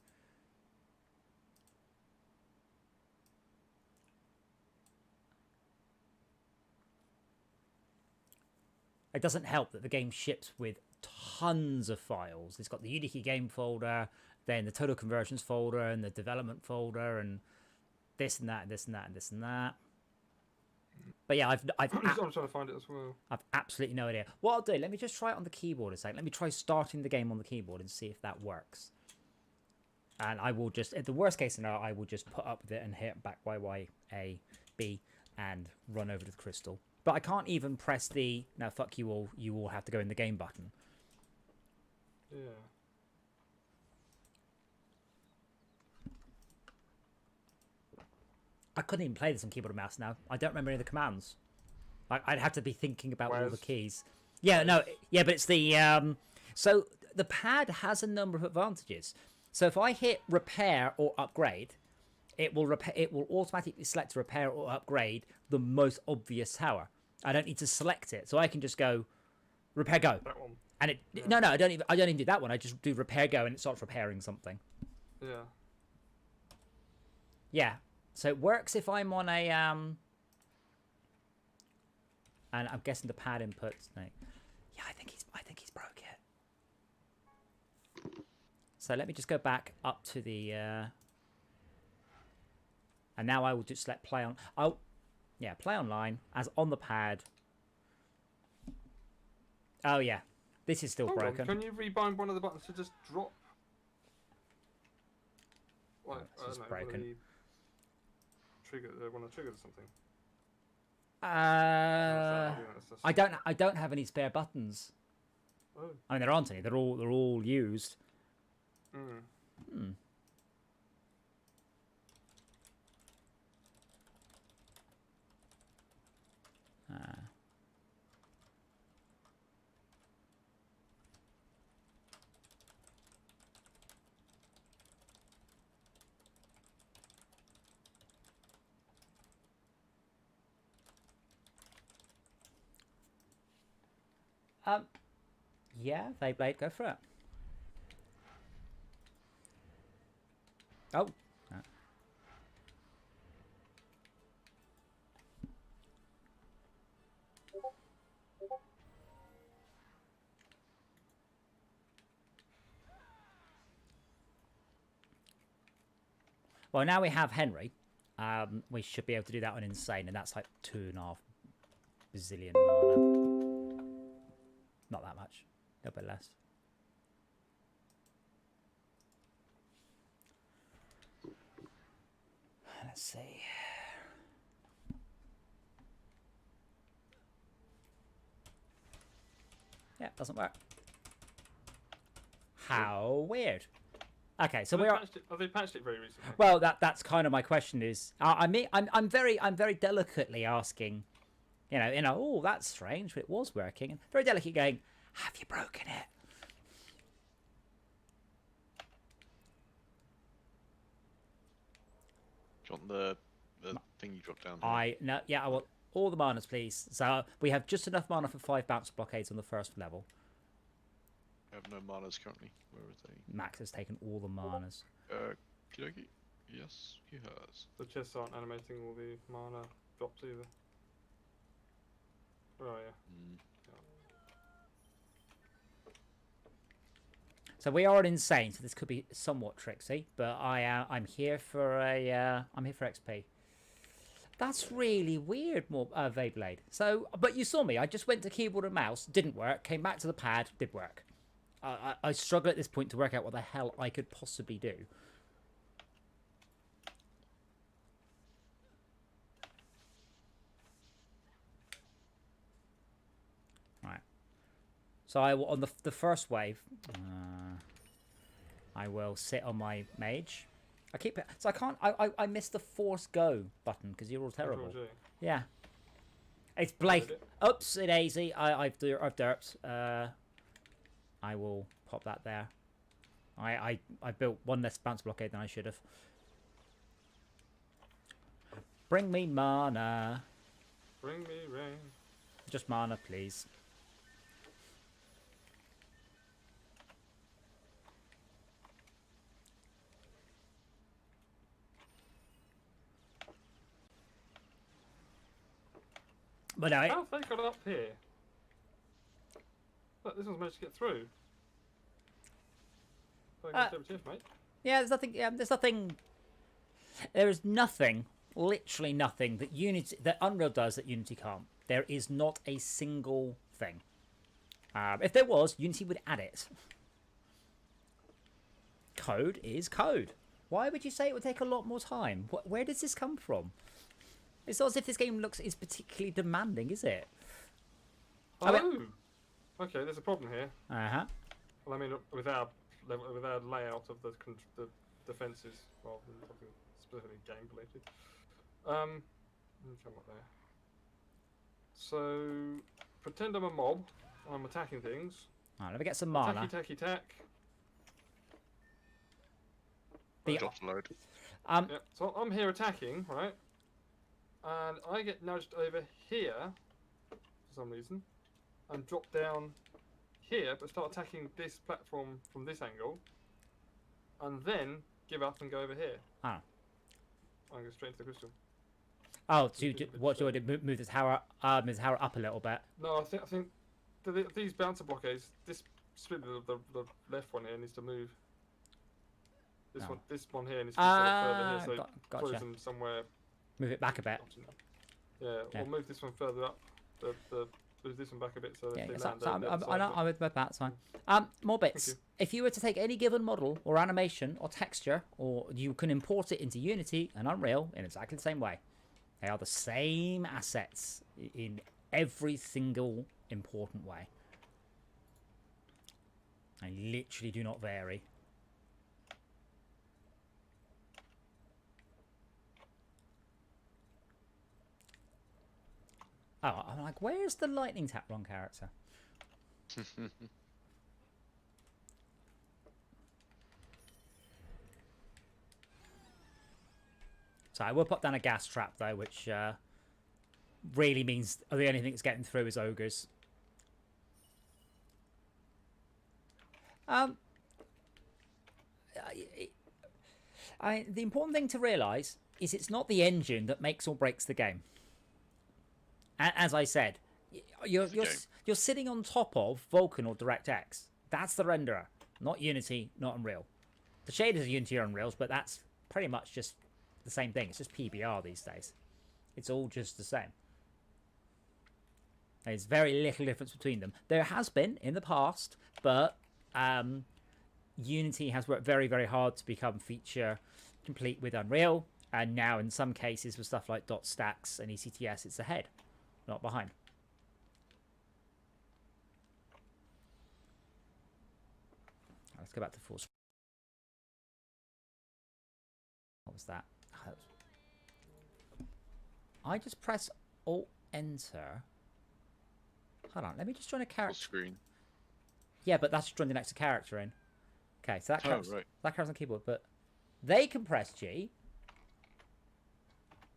It doesn't help that the game ships with tons of files. It's got the UDK game folder, then the total conversions folder, and the development folder, and this and that, and this and that, and this and that. But yeah, I'm trying to find it as well. I've absolutely no idea. What I'll do, let me just try it on the keyboard a second. Let me try starting the game on the keyboard and see if that works. And I will just, at the worst case scenario, I will just put up with it and hit back YY, A, B, and run over to the crystal. But I can't even press the, no, fuck you all have to go in the game button. Yeah. I couldn't even play this on keyboard and mouse now. I don't remember any of the commands. I'd have to be thinking about all the keys. Yeah, no, yeah, but it's the... So the pad has a number of advantages. So if I hit repair or upgrade, it will automatically select to repair or upgrade the most obvious tower. I don't need to select it, so I can just go repair go. That one. And it no, I don't even do that one. I just do repair go and it starts repairing something. Yeah. Yeah. So it works if I'm on a and I'm guessing the pad inputs. No. Yeah, I think he's broke it. So let me just go back up to the and now I will just select play on. Oh, yeah, play online as on the pad. Oh yeah, this is still broken. Can you rebind one of the buttons to just drop? Like, this is broken. Trigger when I triggered something. I don't have any spare buttons. Oh. I mean, there aren't any. They're all used. Yeah, Vayblade, go for it. Oh. No. Well, now we have Henry. We should be able to do that on Insane, and that's like 2.5 bazillion mana. Not that much. A little bit less. Let's see. Yeah, doesn't work. How weird. Okay, so we're. Have they patched it very recently? Well, that's kind of my question. Is I mean I'm very delicately asking, oh, that's strange, but it was working, and very delicately going, have you broken it? Do you want the thing you dropped down? I want all the manas, please. So we have just enough mana for 5 bounce blockades on the first level. I have no manas currently. Where are they? Max has taken all the manas. Kidoki? Yes, he has. The chests aren't animating all the mana drops either. Oh yeah. So we are insane. So this could be somewhat tricksy, but I'm here for XP. That's really weird, Vayblade. So, but you saw me. I just went to keyboard and mouse, didn't work. Came back to the pad, did work. I struggle at this point to work out what the hell I could possibly do. Right. So I will, on the first wave, I will sit on my mage. I keep it. So I can't. I missed the force go button because you're all terrible. Yeah. It's Blake. Oops, it easy. I've derped. I will pop that there. I built one less bounce blockade than I should have. Bring me mana. Bring me rain. Just mana, please. But no, how have they got up here? Look, this one's managed to get through. Mate. Yeah, there's nothing. Yeah, there's nothing. There is nothing, literally nothing that Unreal does that Unity can't. There is not a single thing. If there was, Unity would add it. Code is code. Why would you say it would take a lot more time? Where does this come from? It's not as if this game is particularly demanding, is it? Oh, okay. There's a problem here. Uh-huh. Well, I mean, with our layout of the defenses, rather than something specifically game related. Let me come up there. So, pretend I'm a mob. I'm attacking things. Alright, let me get some mana. Tacky. Dropped a load. Yep. So I'm here attacking, right? And I get nudged over here for some reason, and drop down here, but start attacking this platform from this angle, and then give up and go over here. Ah. I go straight into the crystal. Oh, so what do I do? Move the tower up a little bit. No, I think these bouncer blockades, this split the left one here needs to move. This one here needs to be further here, so gotcha. close them somewhere. Move it back a bit. Yeah, or move this one further up. Move this one back a bit so Yeah, they so land. I'm with that. It's fine. More bits. If you were to take any given model or animation or texture, or you can import it into Unity and Unreal in exactly the same way. They are the same assets in every single important way. They literally do not vary. Oh, I'm like, where's the lightning tap wrong character? So I will put down a gas trap though, which really means the only thing that's getting through is ogres. The important thing to realise is it's not the engine that makes or breaks the game. As I said, you're sitting on top of Vulkan or DirectX. That's the renderer, not Unity, not Unreal. The shaders are Unity or Unreal's, but that's pretty much just the same thing. It's just PBR these days. It's all just the same. There's very little difference between them. There has been in the past, but Unity has worked very, very hard to become feature complete with Unreal, and now in some cases with stuff like dot stacks and ECTS, it's ahead, not behind. Let's go back to full screen. What was that? I just press Alt Enter. Hold on, let me just join a character. Screen. Yeah, but that's just joining the next character in. Okay, so that counts. Right. That counts on keyboard, but they can press G.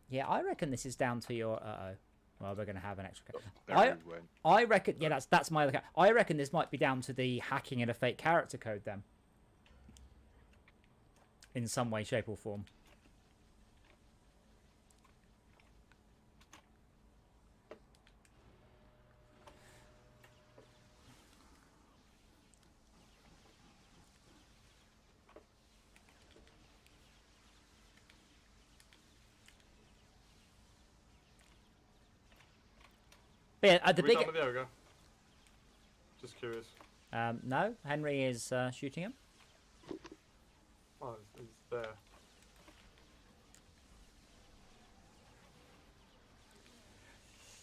Yeah, I reckon this is down to your. Well, we're gonna have an extra. I reckon. Yeah, that's my other. I reckon this might be down to the hacking in a fake character code then. In some way, shape, or form. But yeah, the big. There we go. Just curious. No, Henry is shooting him. Oh, it's there.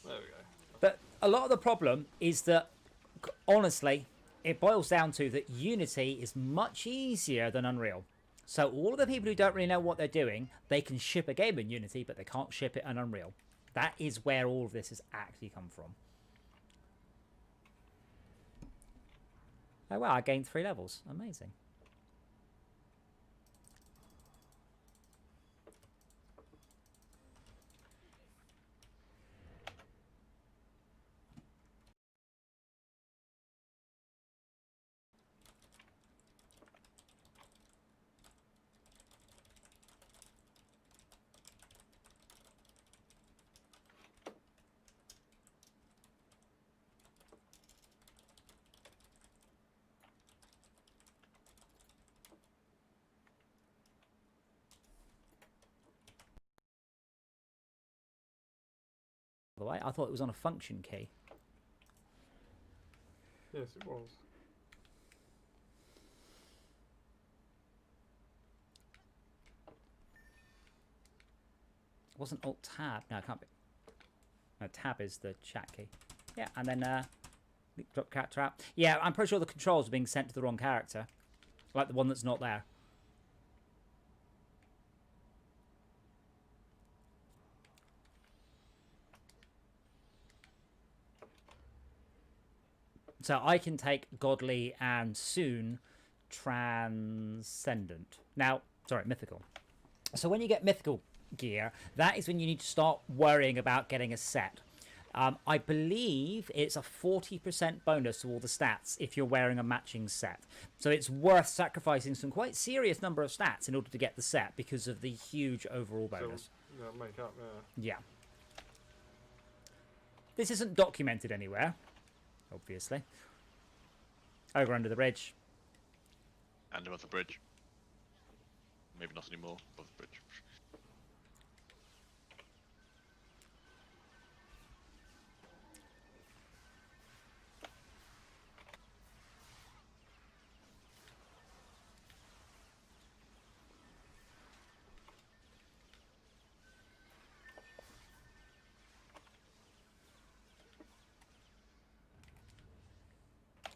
There we go. But a lot of the problem is that, honestly, it boils down to that Unity is much easier than Unreal. So all of the people who don't really know what they're doing, they can ship a game in Unity, but they can't ship it in Unreal. That is where all of this has actually come from. Oh wow, I gained 3 levels. Amazing. By the way, I thought it was on a function key. Yes, it was. It wasn't Alt Tab. No, it can't be. No, Tab is the chat key. Yeah, and then drop character out. Yeah, I'm pretty sure the controls are being sent to the wrong character, like the one that's not there. So I can take Godly and soon Transcendent. Now, sorry, Mythical. So when you get Mythical gear, that is when you need to start worrying about getting a set. I believe it's a 40% bonus to all the stats if you're wearing a matching set. So it's worth sacrificing some quite serious number of stats in order to get the set because of the huge overall bonus. So, yeah, make up, Yeah. This isn't documented anywhere, obviously. Over under the bridge. And above the bridge. Maybe not anymore, above the bridge.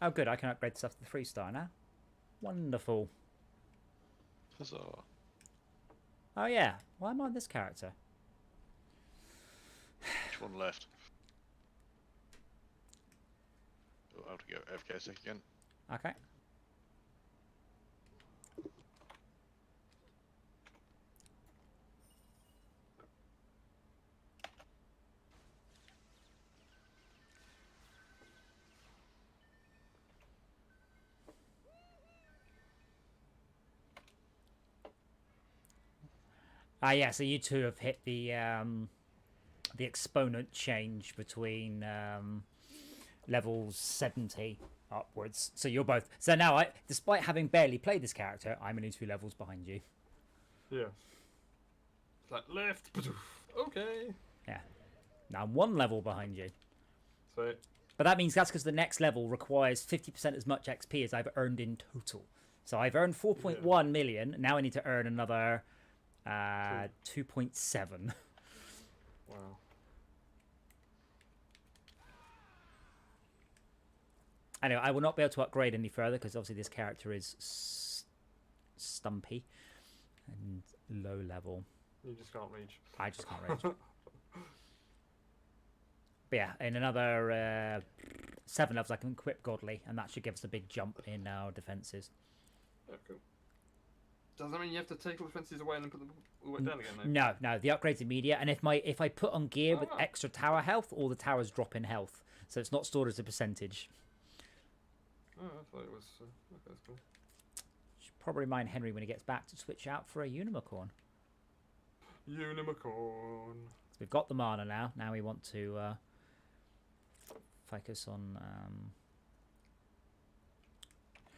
Oh good, I can upgrade stuff to the 3-star now. Wonderful. Huzzah. Oh yeah, why am I on this character? Which one left? Oh, I have to go AFK a sec again. Okay. Yeah, so you two have hit the exponent change between levels 70 upwards. So you're both. So now, despite having barely played this character, I'm only 2 levels behind you. Yeah. It's like left. Okay. Yeah. Now I'm 1 level behind you. So But that means that's because the next level requires 50% as much XP as I've earned in total. So I've earned 4.1 million. Now I need to earn another 2.7. wow. Anyway, I will not be able to upgrade any further because obviously this character is stumpy and low level. You just can't reach. I just can't reach. But yeah, in another 7 levels I can equip Godly, and that should give us a big jump in our defences. Yeah, cool. Does that mean you have to take all the fences away and then put them all the way down again? Though? No, the upgrade's immediate, and if I put on gear with extra tower health, all the towers drop in health, so it's not stored as a percentage. Oh, I thought it was. Okay, that's cool. Should probably remind Henry when he gets back to switch out for a Unicorn. Unicorn. So we've got the mana now. Now we want to focus on.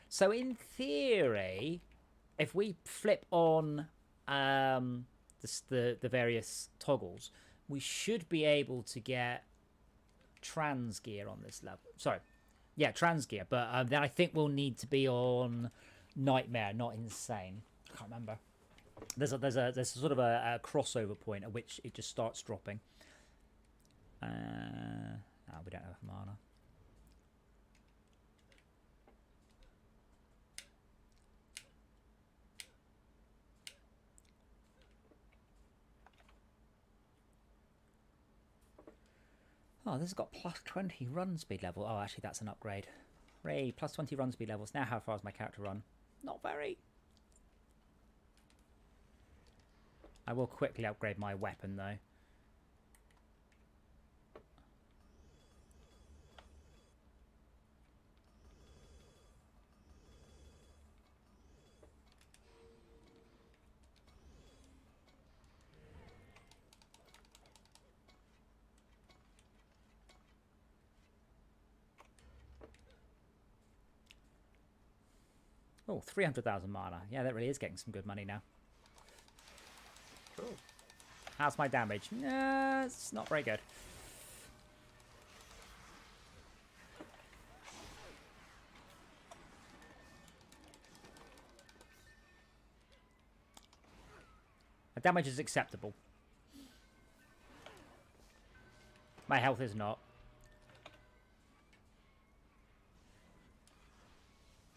So in theory, if we flip on the various toggles, we should be able to get trans gear on this level. Sorry, yeah, trans gear. But then I think we'll need to be on Nightmare, not Insane. I can't remember. There's sort of a crossover point at which it just starts dropping. We don't have mana. Oh, this has got plus 20 run speed level. Oh, actually, that's an upgrade. Hooray, plus 20 run speed levels. Now, how far has my character run? Not very. I will quickly upgrade my weapon, though. Oh, 300,000 mana. Yeah, that really is getting some good money now. Cool. How's my damage? Nah, it's not very good. My damage is acceptable. My health is not.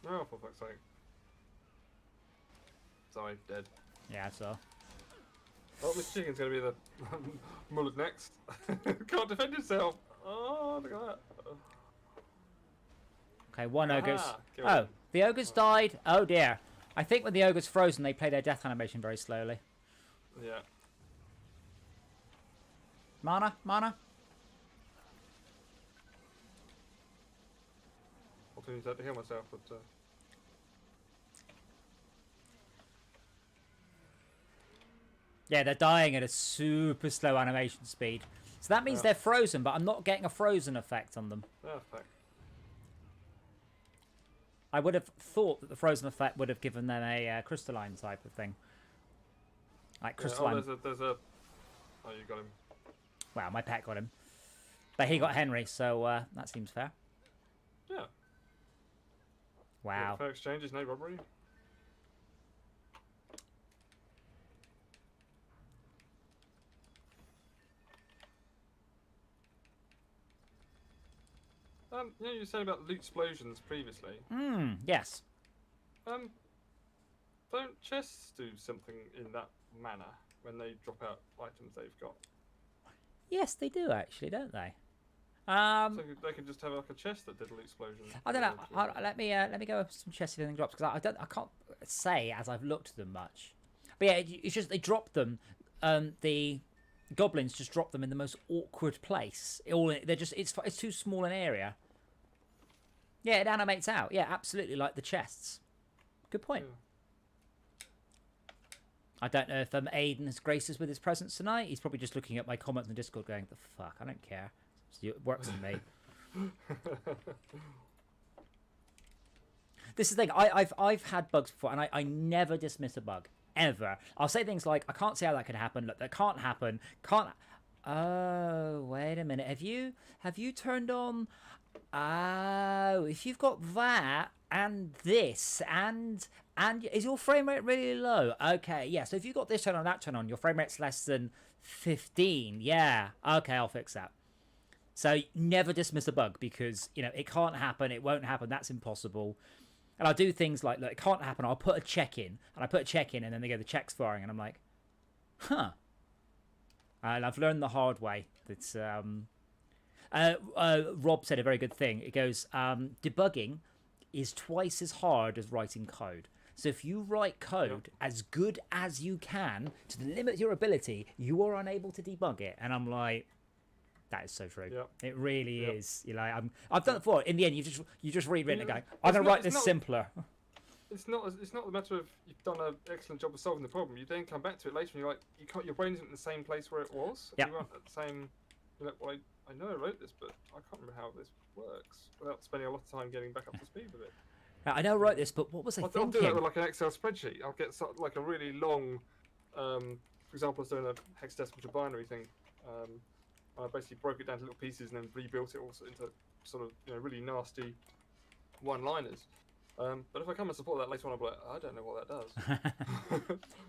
Oh, for fuck's sake. Sorry, dead. Yeah, so. Oh, this chicken's gonna be the mullet next. Can't defend himself. Oh, look at that. Okay, one ogre's. Kill Oh, him. the ogre's died. Oh dear. I think when the ogre's frozen, they play their death animation very slowly. Yeah. Mana, mana. Opportunity to heal myself, but. Yeah, they're dying at a super slow animation speed. So that means they're frozen, but I'm not getting a frozen effect on them. Oh, fuck. I would have thought that the frozen effect would have given them a crystalline type of thing. Like crystalline. Yeah, there's a. Oh, you got him. Wow, my pet got him. But he got Henry, so that seems fair. Yeah. Wow. Fair exchanges, no robbery. You know, you were saying about loot explosions previously. Yes. Don't chests do something in that manner when they drop out items they've got? Yes, they do actually, don't they? So they can just have like a chest that did a loot explosion. I don't know. Let me go with some chests if anything drops, because I can't say as I've looked at them much. But yeah, it's just they drop them. The goblins just drop them in the most awkward place. It's too small an area. Yeah, it animates out. Yeah, absolutely, like the chests. Good point. I don't know if Aiden has graced us with his presence tonight. He's probably just looking at my comments on Discord going, the fuck, I don't care. It works on me. This is the thing. I've had bugs before, and I never dismiss a bug. Ever. I'll say things like, I can't see how that could happen. Look, that can't happen. Can't... Oh, wait a minute. Have you turned on... Oh, if you've got that and this and is your frame rate really low? Okay, yeah. So if you've got this turn on, that turn on, your frame rate's less than 15. Yeah. Okay, I'll fix that. So never dismiss a bug because, you know, it can't happen. It won't happen. That's impossible. And I'll do things like, look, it can't happen. I'll put a check in. And I put a check in and then they go, the check's firing. And I'm like, huh. And I've learned the hard way. That's, Rob said a very good thing. It goes, debugging is twice as hard as writing code. So if you write code as good as you can to the limit of your ability, you are unable to debug it. And I'm like, that is so true. Yep. It really is. You know, I've done it before. In the end, you just rewritten it, going, I'm gonna write this simpler. It's not the matter of you've done an excellent job of solving the problem. You then come back to it later and you're like, your brain isn't in the same place where it was. Yeah. You aren't at the same. You're like, well, I know I wrote this, but I can't remember how this works without spending a lot of time getting back up to speed with it. Now, I know I wrote this, but what was I thinking? I'll do that with like an Excel spreadsheet. I'll get like a really long, for example, I was doing a hexadecimal to binary thing. I basically broke it down to little pieces and then rebuilt it also into sort of really nasty one-liners. But if I come and support that later on, I'll be like, I don't know what that does.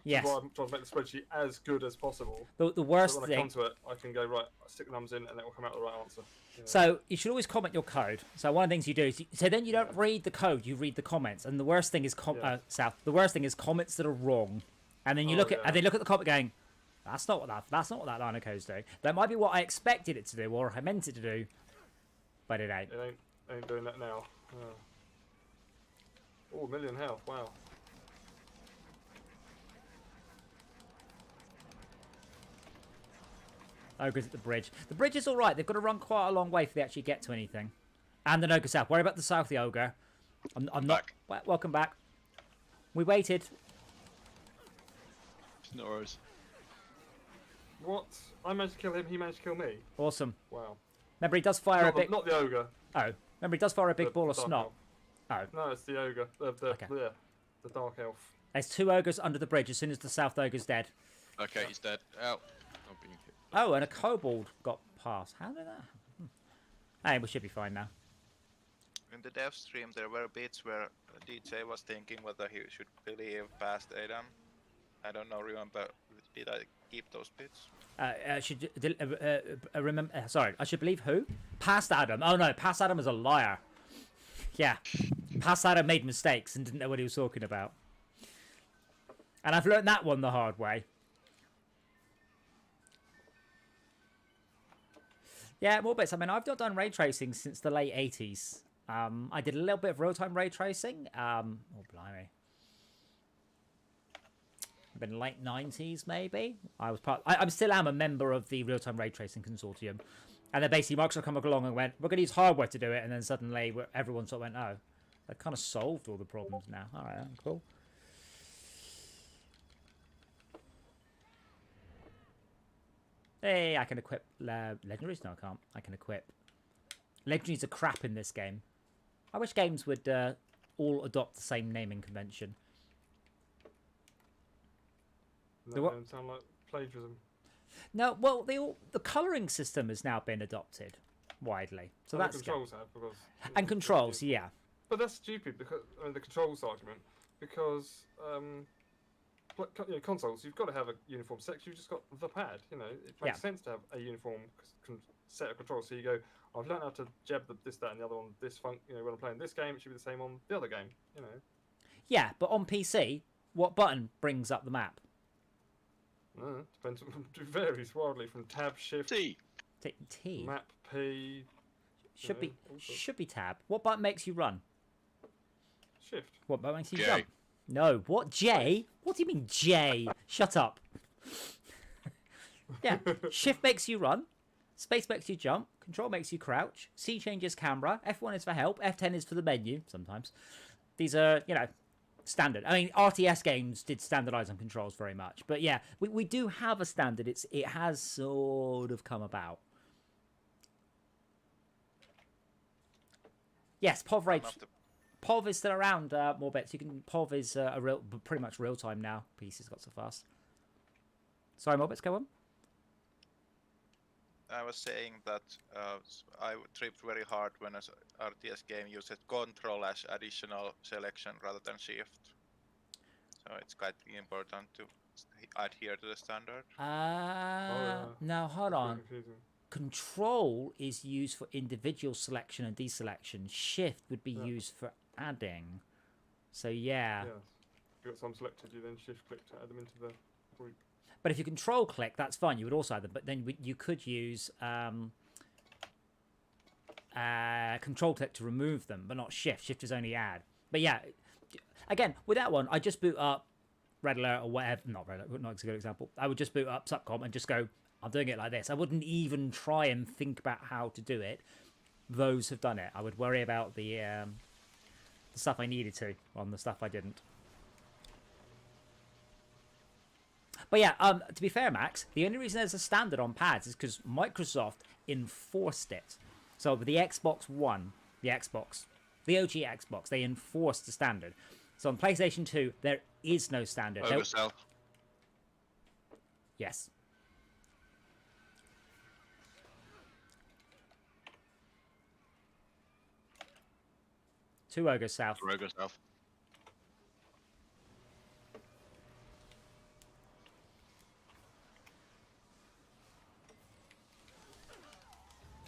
Yes. So I'm trying to make the spreadsheet as good as possible. The worst so when thing. I come to it, I can go right, stick the numbers in, and it will come out the right answer. So you should always comment your code. So one of the things you do is, so then you don't read the code, you read the comments. And the worst thing is South. The worst thing is comments that are wrong. And then you look at the comment going, that's not what that line of code's doing. That might be what I expected it to do or I meant it to do, but it ain't. It ain't doing that now. Oh, 1 million health! Wow. Ogres at the bridge. The bridge is all right. They've got to run quite a long way for they actually get to anything. And an ogre south. Worry about the south, the ogre. I'm not. Welcome back. We waited. No worries. What? I managed to kill him. He managed to kill me. Awesome. Wow. Remember, he does fire a big. Not the ogre. Oh, remember, he does fire a big ball of snot. Oh. No, it's the ogre. The dark elf. There's 2 ogres under the bridge. As soon as the south ogre's dead. Okay, he's dead. Ow. Not being hit. Oh, and a kobold got past. How did that happen? Hey, we should be fine now. In the dev stream, there were bits where DJ was thinking whether he should believe past Adam. I don't know. Remember? Did I keep those bits? Remember? Sorry, I should believe who? Past Adam. Oh no, Past Adam is a liar. Yeah, Past Adam made mistakes and didn't know what he was talking about. And I've learned that one the hard way. Yeah, more bits. I mean, I've not done ray tracing since the late 80s. I did a little bit of real-time ray tracing. Oh, blimey. Been late 90s, maybe. I still am a member of the real-time ray tracing consortium. And then basically Microsoft come along and went, we're going to use hardware to do it. And then suddenly everyone sort of went, oh, that kind of solved all the problems now. All right, cool. Hey, I can equip legendaries. No, I can't. I can equip. Legendaries are crap in this game. I wish games would all adopt the same naming convention. That don't sound like plagiarism. No, well, the colouring system has now been adopted widely, so that's controls have because and controls, yeah. But that's stupid because the controls argument because consoles you've got to have a uniform sex. You've just got the pad. It makes sense to have a uniform set of controls. So you go, I've learned how to jab this, that, and the other on this when I'm playing this game, it should be the same on the other game. Yeah, but on PC, what button brings up the map? Depends. It varies wildly from tab, shift, T, map, P. Should be tab. What button makes you run? Shift. What button makes you J. jump? No. What J? What do you mean J? Shut up. Yeah. Shift makes you run. Space makes you jump. Control makes you crouch. C changes camera. F1 is for help. F10 is for the menu. Sometimes. These are standard. I mean, RTS games did standardize on controls very much, but yeah, we do have a standard. It has sort of come about. Yes, POV Rage. POV is still around. More bits. You can. POV is pretty much real time now. PC's got so fast. Sorry, more bits. Go on. I was saying that I tripped very hard when an RTS game used control as additional selection rather than shift. So it's quite important to adhere to the standard. No, hold That's on. pretty confusing. Control is used for individual selection and deselection. Shift would be used for adding. So yeah. Yes. If you've got some selected, you then shift click to add them into the group. But if you control click, that's fine. You would also add them. But then you could use control click to remove them, but not shift. Shift is only add. But yeah, again, with that one, I just boot up Red Alert or whatever. Not Red Alert, not a good example. I would just boot up Subcom and just go, I'm doing it like this. I wouldn't even try and think about how to do it. Those have done it. I would worry about the stuff I needed to on the stuff I didn't. But yeah, to be fair, Max, the only reason there's a standard on pads is because Microsoft enforced it. So with the Xbox One, the OG Xbox, they enforced the standard. So on PlayStation 2, there is no standard. South. Yes. Two Ogres South. Ogre South.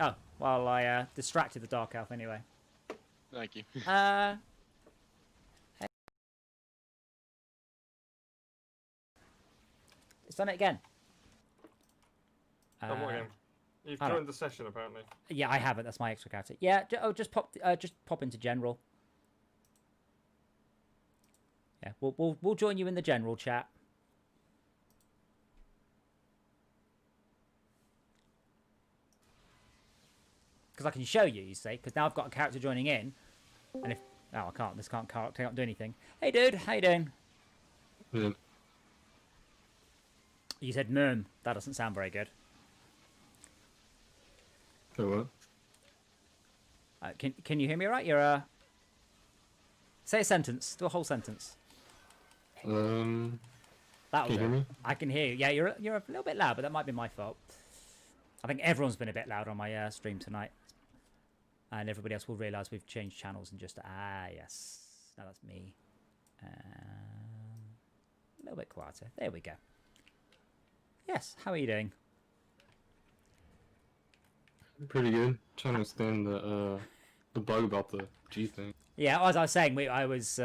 Oh, well, I distracted the Dark Elf anyway. Thank you. It's done it again. Done what again? You've joined the session apparently. Yeah, I haven't. That's my extra character. Yeah. Just pop into general. Yeah, we'll join you in the general chat. Because I can show you, you see. Because now I've got a character joining in, and if I can't. This can't do anything. Hey, dude, how you doing? Yeah. You said "mmm." That doesn't sound very good. So what? Can you hear me? All right, you're say a sentence. Do a whole sentence. That'll That'll Can you hear do. me? I can hear you. Yeah, you're a little bit loud, but that might be my fault. I think everyone's been a bit loud on my stream tonight, and everybody else will realise we've changed channels and just yes, now that's me. A little bit quieter. There we go. Yes, how are you doing? Pretty good. Trying to understand the bug about the G thing. Yeah, as I was saying, I was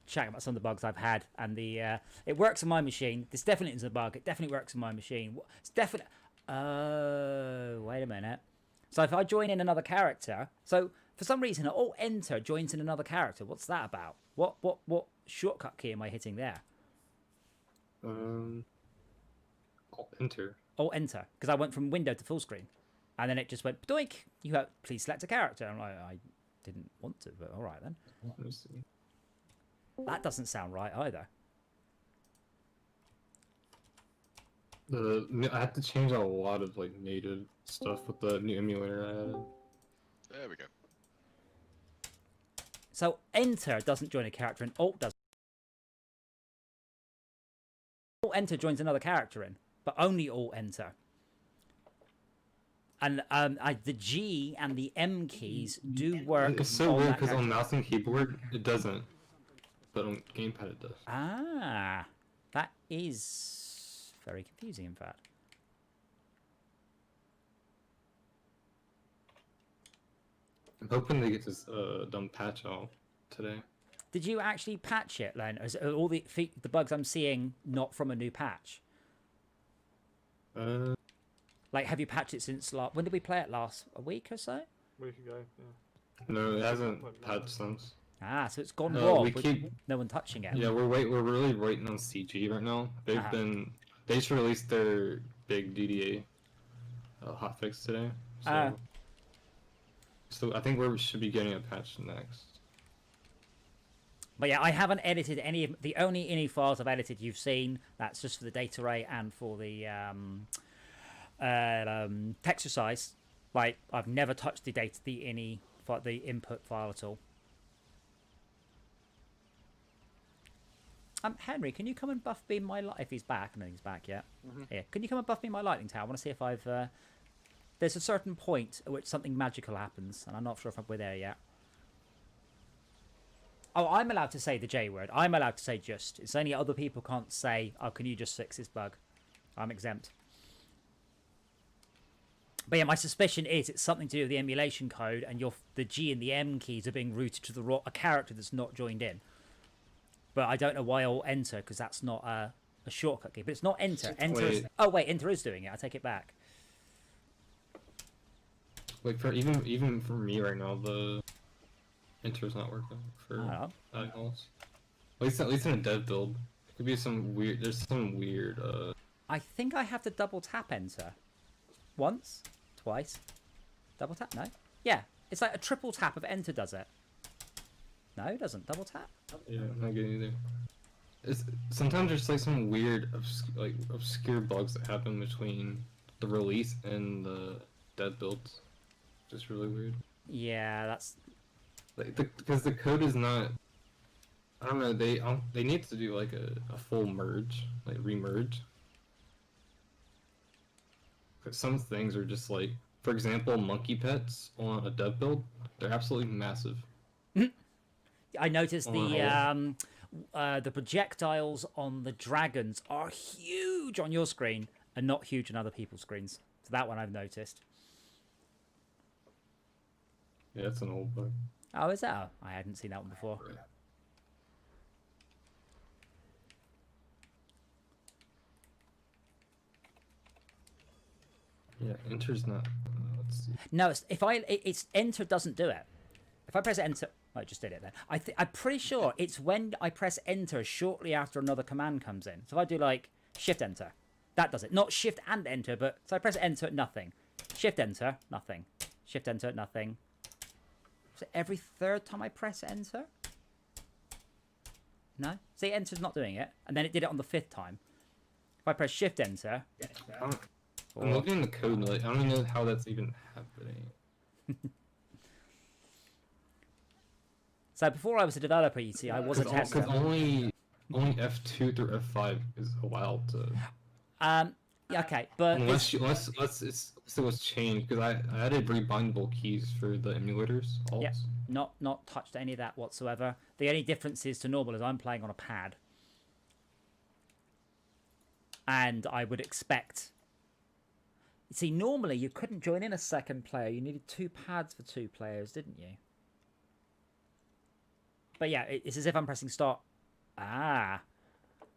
chatting about some of the bugs I've had, and it works on my machine. This definitely isn't a bug. It definitely works on my machine. It's definitely. Oh, wait a minute. So if I join in another character, so for some reason, Alt Enter joins in another character. What's that about? What shortcut key am I hitting there? Alt Enter. Alt Enter, because I went from window to full screen, and then it just went doink. You have please select a character. I'm like, I didn't want to, but all right then. Let me see. That doesn't sound right either. I had to change a lot of like native stuff with the new emulator I added. There we go. So Enter doesn't join a character, and Alt does. Alt Enter joins another character in, but only Alt Enter. And the G and the M keys do work. It's so on weird that because on character. mouse and keyboard it doesn't, but on gamepad it does. Ah, that is very confusing, in fact. I'm hoping they get this dumb patch out today. Did you actually patch it, Len? Is all the bugs I'm seeing not from a new patch? Like, have you patched it since when did we play it last? A week or so? Week ago, yeah. No, it hasn't patched since. Ah, so it's gone raw. We with keep no one touching it. Yeah, we're really waiting on CG right now. They just released their big DDA hotfix today. So I think we should be getting a patch next. But yeah, I haven't edited any of the only ini files I've edited you've seen. That's just for the data array and for the texture size. Like I've never touched the input file at all. Henry, can you come and buff beam my light if he's back? I don't think he's back yet. Yeah, can you come and buff me my lightning tower? I want to see if I've. There's a certain point at which something magical happens, and I'm not sure if we're there yet. Oh, I'm allowed to say the J word. I'm allowed to say just. It's only other people can't say, oh, can you just fix this bug? I'm exempt. But yeah, my suspicion is it's something to do with the emulation code, and the G and the M keys are being routed to a character that's not joined in. But I don't know why I'll enter, because that's not a shortcut key. But it's not enter. Oh, wait, enter is doing it. I take it back. Like, for even for me right now, the enter's not working for diagonals. At least in a dev build. Could be some weird... There's some weird... I think I have to double tap enter. Once? Twice? Double tap? No? Yeah. It's like a triple tap of enter does it. No, it doesn't. Double tap? Yeah, I'm not getting either. Sometimes there's like some weird, obscure bugs that happen between the release and the dev builds. Just really weird. Yeah, that's... Because the code is not... I don't know, they need to do like a full merge, like remerge. Because some things are just like, for example, monkey pets on a dev build, they're absolutely massive. I noticed the projectiles on the dragons are huge on your screen and not huge on other people's screens. So that one I've noticed. Yeah, it's an old bug. Oh, is that? Oh, I hadn't seen that one before. Yeah, enter's not. Let's see. No, it's enter doesn't do it. If I press enter, I just did it then. I'm pretty sure it's when I press enter shortly after another command comes in. So if I do like shift enter, that does it. Not shift and enter, but so I press enter, nothing. Shift enter, nothing. Shift enter, nothing. So every third time I press enter? No? See, enter's not doing it. And then it did it on the 5th time. If I press shift enter... I'm looking in the code, like, I don't even know how that's even happening. So before I was a developer, you see, I was a tester. Because only F2 through F5 is allowed to... Yeah, okay, but... Unless it was changed, because I added rebindable keys for the emulators. Yeah, not touched any of that whatsoever. The only difference is to normal is I'm playing on a pad. And I would expect... See, normally you couldn't join in a second player. You needed 2 pads for 2 players, didn't you? But yeah, it's as if I'm pressing start. Ah.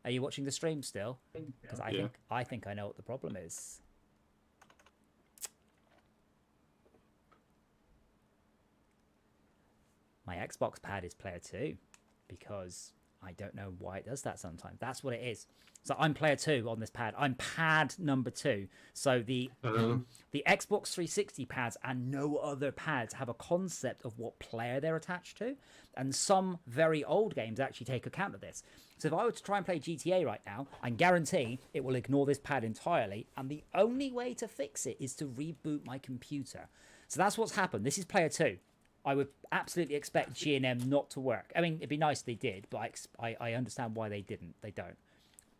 Are you watching the stream still? Because I think I know what the problem is. My Xbox pad is player 2 because I don't know why it does that sometimes. That's what it is. So I'm player 2 on this pad. I'm pad number 2. So the Xbox 360 pads and no other pads have a concept of what player they're attached to. And some very old games actually take account of this. So if I were to try and play GTA right now, I guarantee it will ignore this pad entirely. And the only way to fix it is to reboot my computer. So that's what's happened. This is player 2. I would absolutely expect G&M not to work. I mean, it'd be nice if they did, but I understand why they didn't. They don't.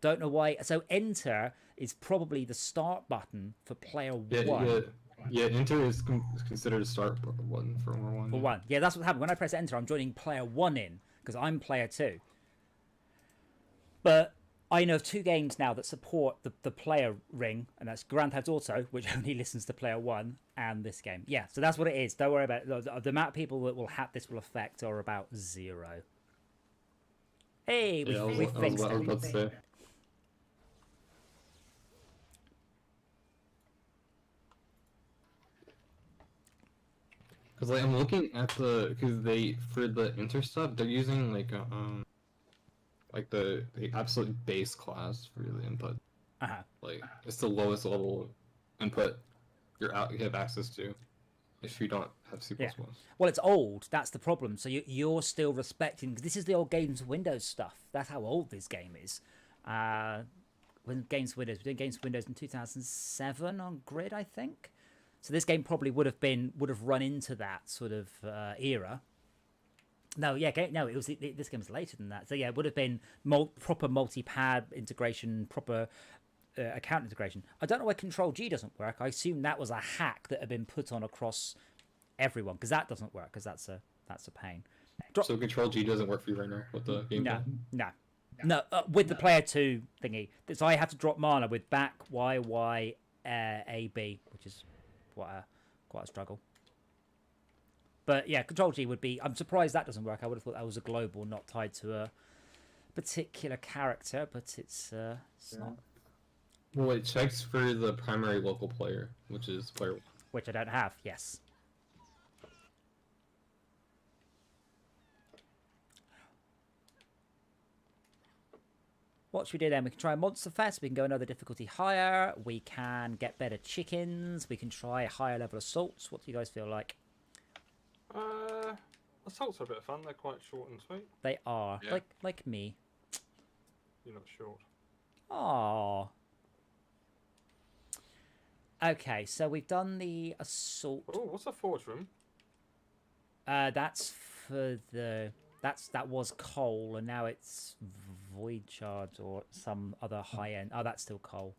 Don't know why. So enter is probably the start button for player 1. Yeah, enter is considered a start button for 1. For 1. Yeah, that's what happened. When I press enter, I'm joining player 1 in, because I'm player 2. But I know of 2 games now that support the player ring, and that's Grand Theft Auto, which only listens to player 1, and this game. Yeah, so that's what it is. Don't worry about it. The amount of people that this will affect are about 0. Hey, we fixed it. Let's say. Because like I'm looking at because for the enter stuff they're using like the absolute base class for the input. Uh-huh. Like it's the lowest level input you have access to. if you don't have C++. Yeah. Well, it's old. That's the problem. So you're still respecting. This is the old Games Windows stuff. That's how old this game is. When Games Windows, we did Games Windows in 2007 on Grid, I think. So this game probably would have run into that sort of era. No, yeah, no, this game was later than that. So yeah, it would have been proper multi-pad integration, proper account integration. I don't know why Control G doesn't work. I assume that was a hack that had been put on across everyone, because that doesn't work, because that's a pain. So Control G doesn't work for you right now with the game. No, with the player 2 thingy. So I have to drop mana with back Y A B, which is quite a struggle. But yeah, Control G would be. I'm surprised that doesn't work. I would have thought that was a global, not tied to a particular character, but it's not. Well, it checks for the primary local player, which is player 1. Which I don't have. Yes. What should we do then? We can try Monster Fest. We can go another difficulty higher. We can get better chickens. We can try higher level assaults. What do you guys feel like? Assaults are a bit of fun. They're quite short and sweet. They are. Yeah. Like me. You're not short. Aww. Okay, so we've done the assault. Oh, what's a forge room? That's for the... That was coal, and now it's void shards or some other high end. Oh, that's still coal.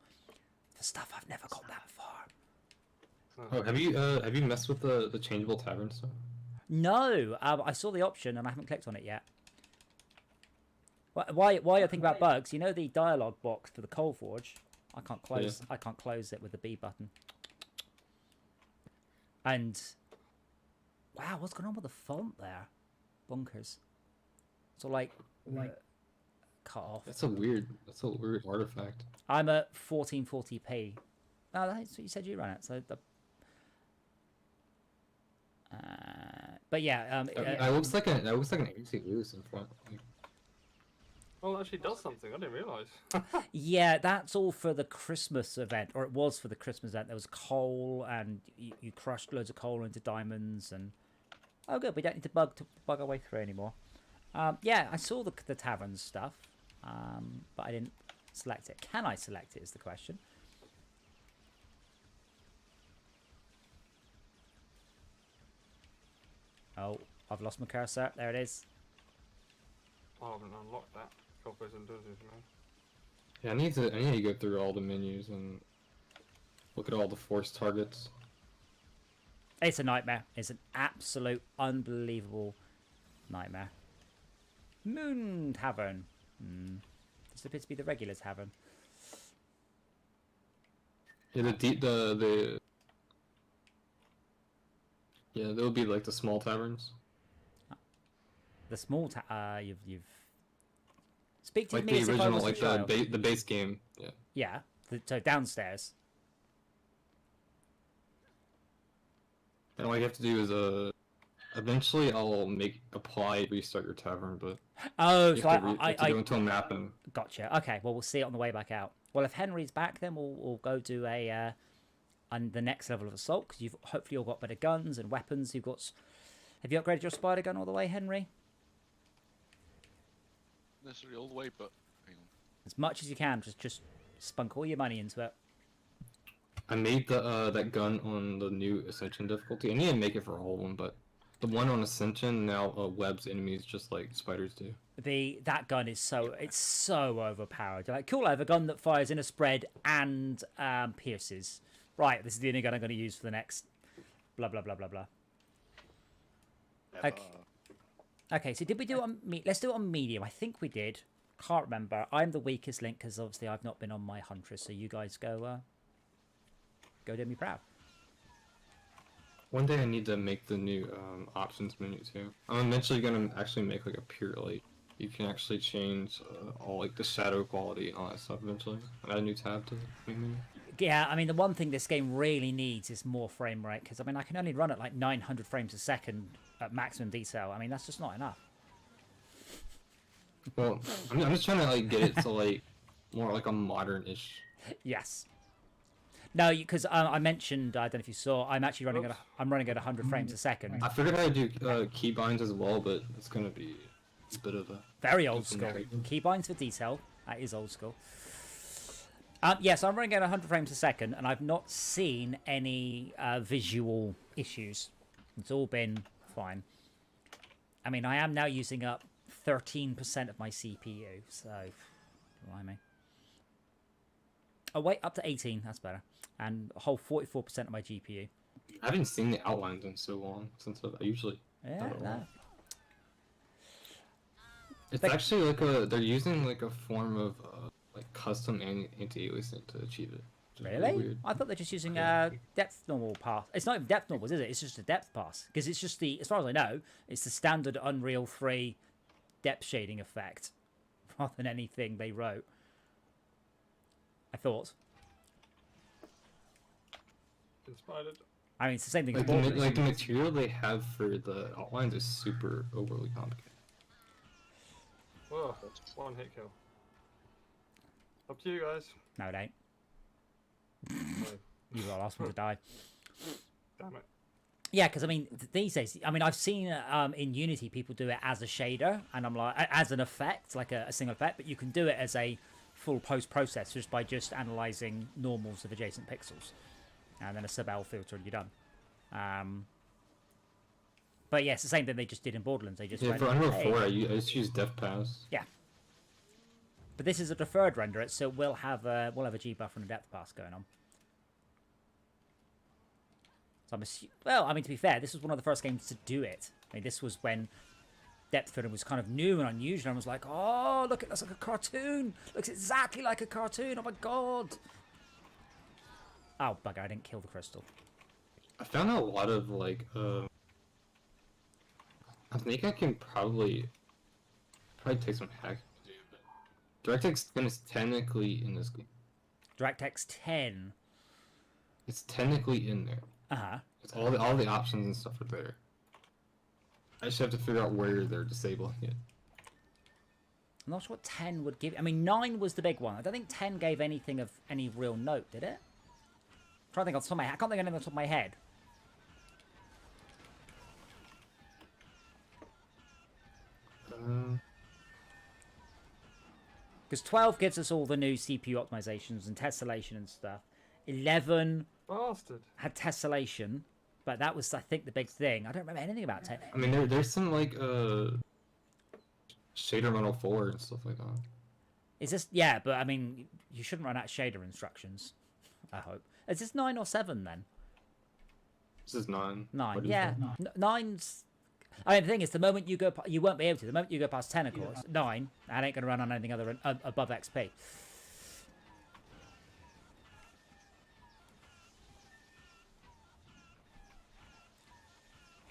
For stuff I've never got that far. Oh, have you messed with the changeable tavern stuff? No, I saw the option and I haven't clicked on it yet. Why I think about bugs? You know the dialogue box for the coal forge. I can't close. Yeah. I can't close it with the B button. And wow, what's going on with the font there? Bonkers. So like cut off. That's a weird artifact. I'm at 1440p. Oh, that's what you said you ran at. So the. But yeah, that looks like an AC loose in front. Oh, it actually does something. I didn't realise. yeah, that's all for the Christmas event, or it was for the Christmas event. There was coal, and you crushed loads of coal into diamonds, and oh, good, we don't need to bug our way through anymore. Yeah, I saw the tavern stuff, but I didn't select it. Can I select it? Is the question. Oh, I've lost my cursor. There it is. I haven't unlocked that. Coffees and does man. Yeah, I need to go through all the menus and look at all the forced targets. It's a nightmare. It's an absolute unbelievable nightmare. Moon Tavern. This appears to be the regular tavern. Yeah, yeah, they'll be like the small taverns. The small you've speak to Like me the as if I original, was a like child. the base game. Yeah. Yeah, so downstairs. And all you have to do is eventually I'll apply restart your tavern, but Oh, you so have to I go into a map and gotcha. Okay, well we'll see it on the way back out. Well, if Henry's back, then we'll go do a on the next level of assault, because you've hopefully all got better guns and weapons. Have you upgraded your spider gun all the way, Henry? Necessarily all the way, but hang on. As much as you can. Just spunk all your money into it. I made that gun on the new Ascension difficulty. I need to make it for all of them, but the one on Ascension now webs enemies just like spiders do. That gun is so overpowered. Like, cool, I have a gun that fires in a spread and pierces. Right, this is the only gun I'm going to use for the next blah blah blah blah blah. Okay, so did we do it on let's do it on medium. I think we did. Can't remember. I'm the weakest link because obviously I've not been on my Huntress, so you guys go do me proud. One day I need to make the new options menu too. I'm eventually gonna actually make like a pure light. You can actually change all like the shadow quality and all that stuff eventually. Add a new tab to the main menu. Yeah, I mean the one thing this game really needs is more frame rate, because I mean I can only run at like 900 frames a second at maximum detail. I mean that's just not enough. Well, I'm just trying to like get it to like more like a modern-ish. Yes. No, because I mentioned, I don't know if you saw, I'm actually running at I'm running at 100 frames a second. I figured I'd do keybinds as well, but it's gonna be a bit of a Very old school. Keybinds for detail. That is old school. Yes, I'm running at 100 frames a second, and I've not seen any visual issues. It's all been fine. I mean, I am now using up 13% of my CPU, so blimey. Oh wait, up to 18. That's better. And a whole 44% of my GPU. I haven't seen the outlines in so long since I usually. Yeah, no. It's actually like they're using like a form of like custom anti-aliasing to achieve it. Really? Weird. I thought they're just using depth normal pass. It's not even depth normals, is it? It's just a depth pass. Because it's just the, as far as I know, it's the standard Unreal 3 depth shading effect rather than anything they wrote. I thought. Inspired. I mean, it's the same thing as Like the material they have for the outlines is super overly complicated. Whoa, one hit kill. Up to you guys. No, it ain't. No, You were the last one to die. damn it. Yeah, because I mean, these days, I mean, I've seen in Unity people do it as a shader, and I'm like, as an effect, like a single effect, but you can do it as a full post-process just by just analyzing normals of adjacent pixels, and then a sub-L filter, and you're done. But yeah, it's the same thing they just did in Borderlands. They just Yeah, went, for Unreal hey. 4, I just use depth pass. Yeah. But this is a deferred render, so we'll have a G buffer and a depth pass going on. So well, I mean, to be fair, this was one of the first games to do it. I mean, this was when depth filtering was kind of new and unusual. And I was like, oh, look, it looks like a cartoon. Looks exactly like a cartoon. Oh my god. Oh, bugger, I didn't kill the crystal. I found out a lot of like I think I can probably take some hacking to do, but DirectX 10 is technically in this game. DirectX 10. It's technically in there. Uh-huh. It's all the options and stuff are there. I just have to figure out where they're disabling it. I'm not sure what 10 would give. I mean, 9 was the big one. I don't think 10 gave anything of any real note, did it? I'm trying to think off the top of my head. I can't think of anything off the top of my head. Because 12 gives us all the new CPU optimizations and tessellation and stuff. 11 Bastard. had tessellation, but that was, I think, the big thing. I don't remember anything about 10. I mean, there's some like shader model 4 and stuff like that. Is this? Yeah, but I mean, you shouldn't run out shader instructions. I hope. Is this 9 or 7 then? This is 9. 9. What is Yeah, that? 9's. I mean, the thing is, the moment you go, you won't be able to. The moment you go past 10, of course, 9, I ain't gonna run on anything other than above XP.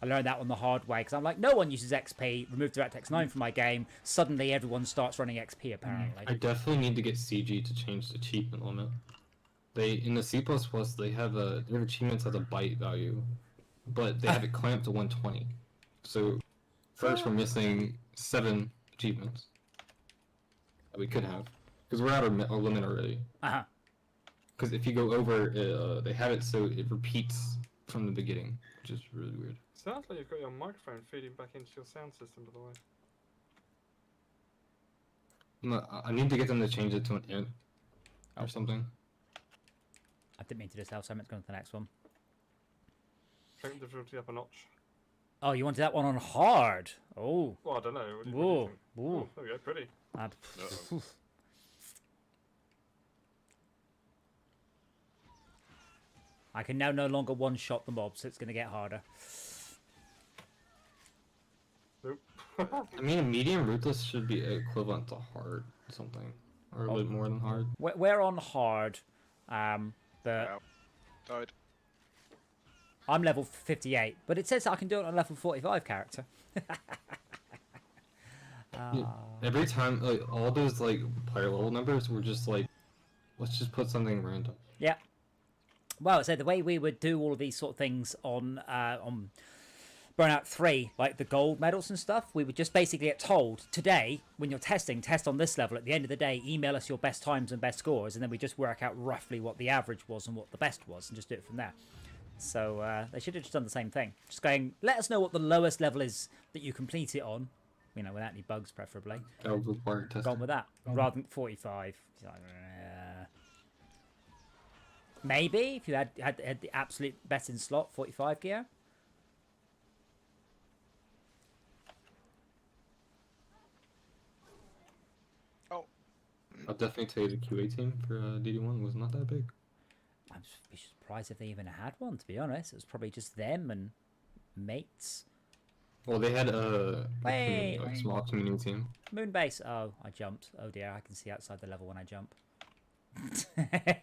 I learned that on the hard way because I'm like, no one uses XP. Remove DirectX 9 from my game. Suddenly, everyone starts running XP. Apparently, I definitely need to get CG to change the achievement limit. They in the C++ they have their achievements has a byte value, but they have it clamped to 120. So first we're missing 7 achievements that we could have because we're out of our limit already. Because if you go over, they have it so it repeats from the beginning, which is really weird. Sounds like you've got your microphone feeding back into your sound system, by the way. No, I need to get them to change it to an int or something. I didn't mean to do this, so I meant to go on to the next one. Crank the difficulty up a notch. Oh, you wanted that one on hard? Oh. Well, I don't know. What do you Whoa. think? Whoa. Oh, there we go. Pretty. I can now no longer one-shot the mob, so it's going to get harder. Nope. I mean, medium ruthless should be equivalent to hard something, or a bit more than hard. We're on hard, but Yeah. Died. I'm level 58. But it says I can do it on a level 45 character. Yeah, every time, like all those like player level numbers were just like, let's just put something random. Yeah. Well, so the way we would do all of these sort of things on Burnout 3, like the gold medals and stuff, we would just basically get told, today, when you're testing, test on this level. At the end of the day, email us your best times and best scores, and then we just work out roughly what the average was and what the best was, and just do it from there. So they should have just done the same thing. Just going, let us know what the lowest level is that you complete it on, you know, without any bugs, preferably. That would require testing. Gone with that, rather than 45. Maybe, if you had the absolute best in slot, 45 gear. I'll definitely tell you the QA team for DD1 was not that big. I'm surprised if they even had one, to be honest. It was probably just them and mates. Well, they had a Wait. small community team. Moonbase. Oh, I jumped. Oh dear, I can see outside the level when I jump.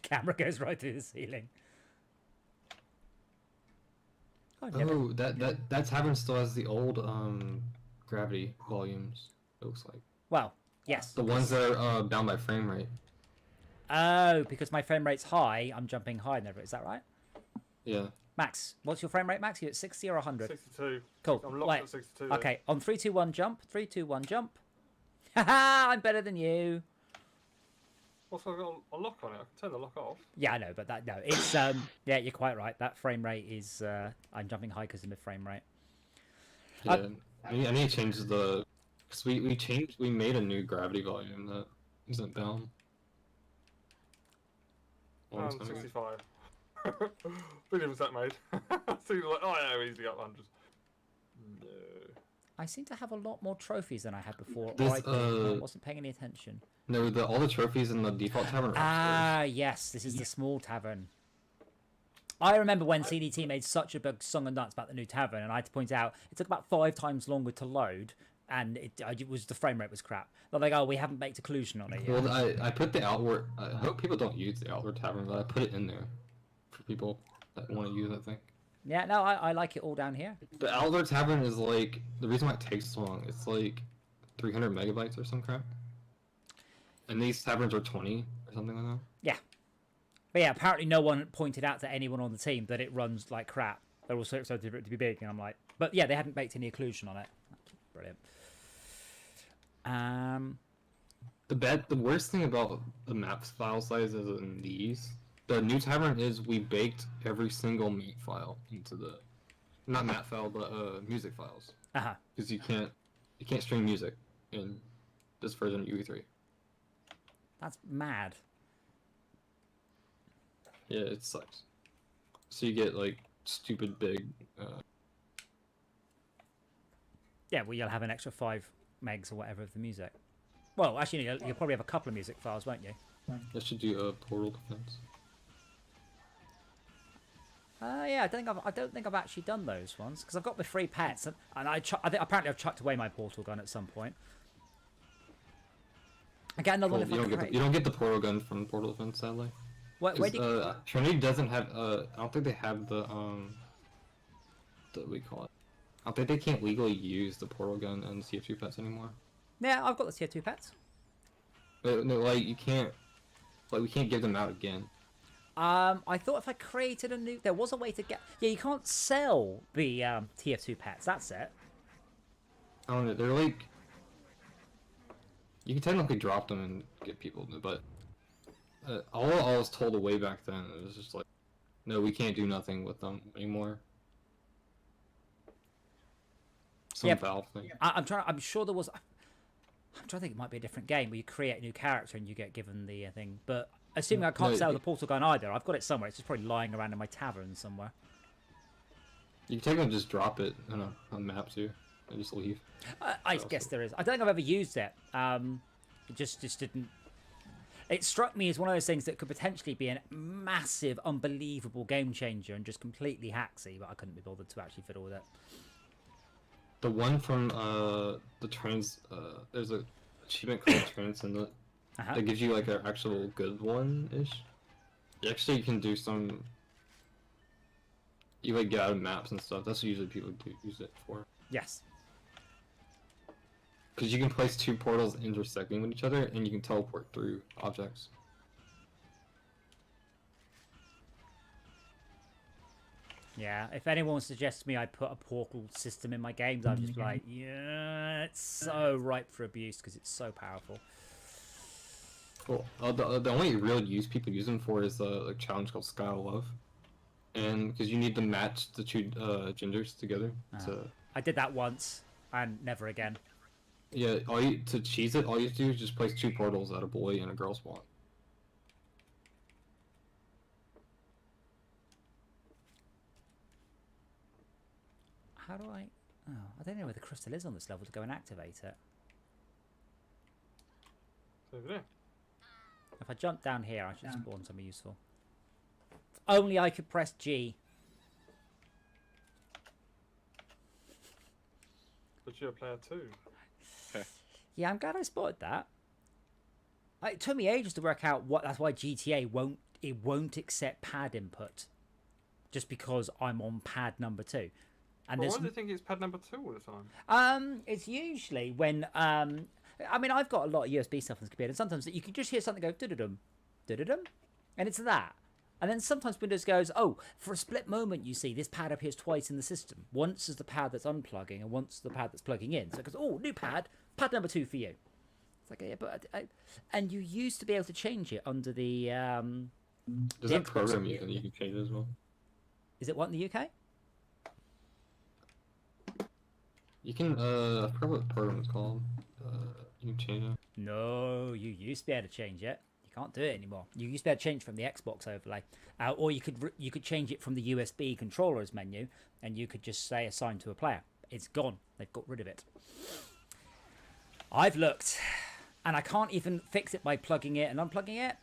Camera goes right through the ceiling. Oh, that tavern still has the old gravity volumes. It looks like. Well, yes. The ones that are bound by frame rate. Oh, because my frame rate's high, I'm jumping high never. Is that right? Yeah. Max, what's your frame rate, Max? You at 60 or 100? 62. Cool. I'm locked at 62. Okay, on 3, 2, 1, jump. 3, 2, 1, jump. Haha, I'm better than you. Also, I've got a lock on it. I can turn the lock off. Yeah, I know, but no, it's yeah, you're quite right. That frame rate is I'm jumping high because of the frame rate. Yeah. I need to change the, because we made a new gravity volume that isn't bound. 65. Big difference that made. So you're like, oh yeah, we easily got 100. No. I seem to have a lot more trophies than I had before. This, I wasn't paying any attention. No, all the trophies in the default tavern are upstairs. Yes, this is the small tavern. I remember when CDT made such a big song and dance about the new tavern, and I had to point out it took about 5 times longer to load, and it was the frame rate was crap. They're like, oh, we haven't baked occlusion on it yet. Well, I put the outward. I hope people don't use the outward tavern, but I put it in there for people that want to use it, I think. Yeah, no, I like it all down here. The outward tavern is like, the reason why it takes so long, it's like 300 megabytes or some crap. And these taverns are 20 or something like that. Yeah. But yeah, apparently no one pointed out to anyone on the team that it runs like crap. They're all so excited for it to be big, and I'm like, but yeah, they hadn't baked any occlusion on it. Brilliant. The worst thing about the map file sizes in these, the new tavern is we baked every single map file into the, not map file, but music files. Because you can't stream music in this version of UE3. That's mad. Yeah, it sucks. So you get like stupid big. Yeah, well, you'll have an extra 5 megs or whatever of the music. Well, actually, you'll probably have a couple of music files, won't you? I should do a portal defense. Yeah, I don't think I've actually done those ones because I've got the free pets, and I think apparently I've chucked away my portal gun at some point. I get another one if you don't get the portal gun from portal defense, sadly. Where do you... Trinity doesn't have. I don't think they have the what we call it. I don't think they can't legally use the portal gun and CF2 pets anymore. Yeah, I've got the CF2 pets. No, like you can't. Like we can't give them out again. I thought if I created a new, there was a way to get. Yeah, you can't sell the TF2 pets. That's it. I don't know. They're like. You can technically drop them and get people, but all I was told way back then, it was just like, no, we can't do nothing with them anymore. Some Valve thing. I'm sure there was. I'm trying to think. It might be a different game where you create a new character and you get given the thing. But assuming I can't sell the portal gun either, I've got it somewhere. It's just probably lying around in my tavern somewhere. You can technically just drop it on map too, and just leave. I guess there is. I don't think I've ever used it. It just didn't. It struck me as one of those things that could potentially be a massive, unbelievable game changer and just completely hacksy, but I couldn't be bothered to actually fiddle with it. The one from the trans, there's a achievement called Transcendent that gives you like an actual good one-ish. Actually, you can do some. You like get out of maps and stuff. That's what usually people do use it for. Yes. Because you can place 2 portals intersecting with each other, and you can teleport through objects. Yeah, if anyone suggests to me I put a portal system in my games, I'm just like, yeah, it's so ripe for abuse because it's so powerful. Well, the only real use people use them for is a challenge called Sky of Love, and because you need to match the two genders together to. I did that once and never again. Yeah, to cheese it, all you have to do is just place 2 portals at a boy and a girl spawn. How do I... Oh, I don't know where the crystal is on this level to go and activate it. It's over there. If I jump down here, I should spawn something useful. If only I could press G. But you're a player too. Yeah, I'm glad I spotted that. It took me ages to work out what. That's why GTA won't accept pad input, just because I'm on pad number 2. And Well, why do you think it's pad number 2 all the time? It's usually when I mean, I've got a lot of USB stuff on this computer, and sometimes you can just hear something go dum dum, and it's that. And then sometimes Windows goes, oh, for a split moment, you see this pad appears twice in the system. Once as the pad that's unplugging, and once the pad that's plugging in. So it goes, oh, new pad number 2 for you. It's like, yeah, but and you used to be able to change it under the. Does that program you can change it as well? Is it what in the UK? You can I forgot what the program is called. You can change it. No, you used to be able to change it. You can't do it anymore. You used to be able to change from the Xbox overlay, or you could change it from the USB controllers menu, and you could just say assign to a player. It's gone. They've got rid of it. I've looked, and I can't even fix it by plugging it and unplugging it.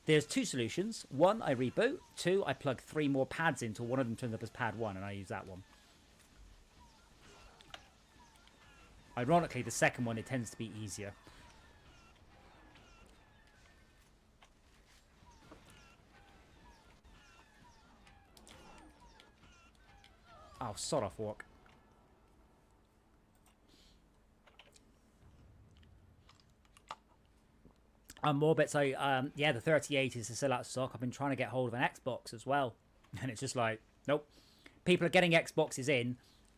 There's 2 solutions. 1, I reboot. 2, I plug 3 more pads into. One of them turns up as pad 1, and I use that one. Ironically, the second one, it tends to be easier. Oh, sod off, walk. More bits. So, yeah, the 3080 is still out of stock. I've been trying to get hold of an Xbox as well. And it's just like, nope. People are getting Xboxes in,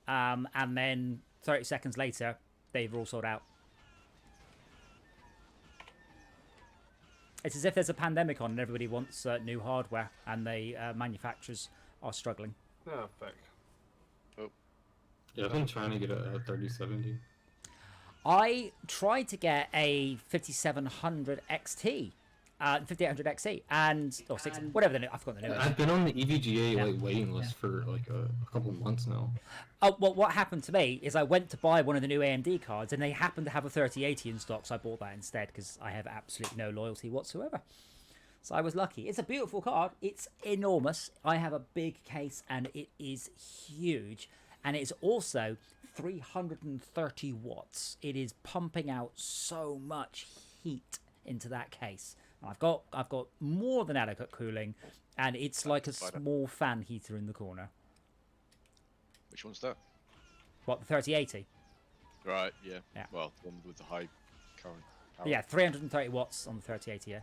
and then 30 seconds later, they've all sold out. It's as if there's a pandemic on and everybody wants new hardware, and the manufacturers are struggling. Yeah, feck. Yeah, I've been trying to get a 3070. I tried to get a 5700 XT, 5800 XT, and or 6, whatever the new. I forgot the new. I've been on the EVGA waiting list for like a couple months now. Oh well, what happened to me is I went to buy one of the new AMD cards, and they happened to have a 3080 in stock, so I bought that instead because I have absolutely no loyalty whatsoever. So I was lucky. It's a beautiful card. It's enormous. I have a big case, and it is huge, and it's also 330 watts. It is pumping out so much heat into that case. I've got more than adequate cooling, and it's like a small fan heater in the corner. Which one's that? What, the 3080? Right, yeah. Yeah. Well, the one with the high current power. Yeah, 330 watts on the 3080, yeah.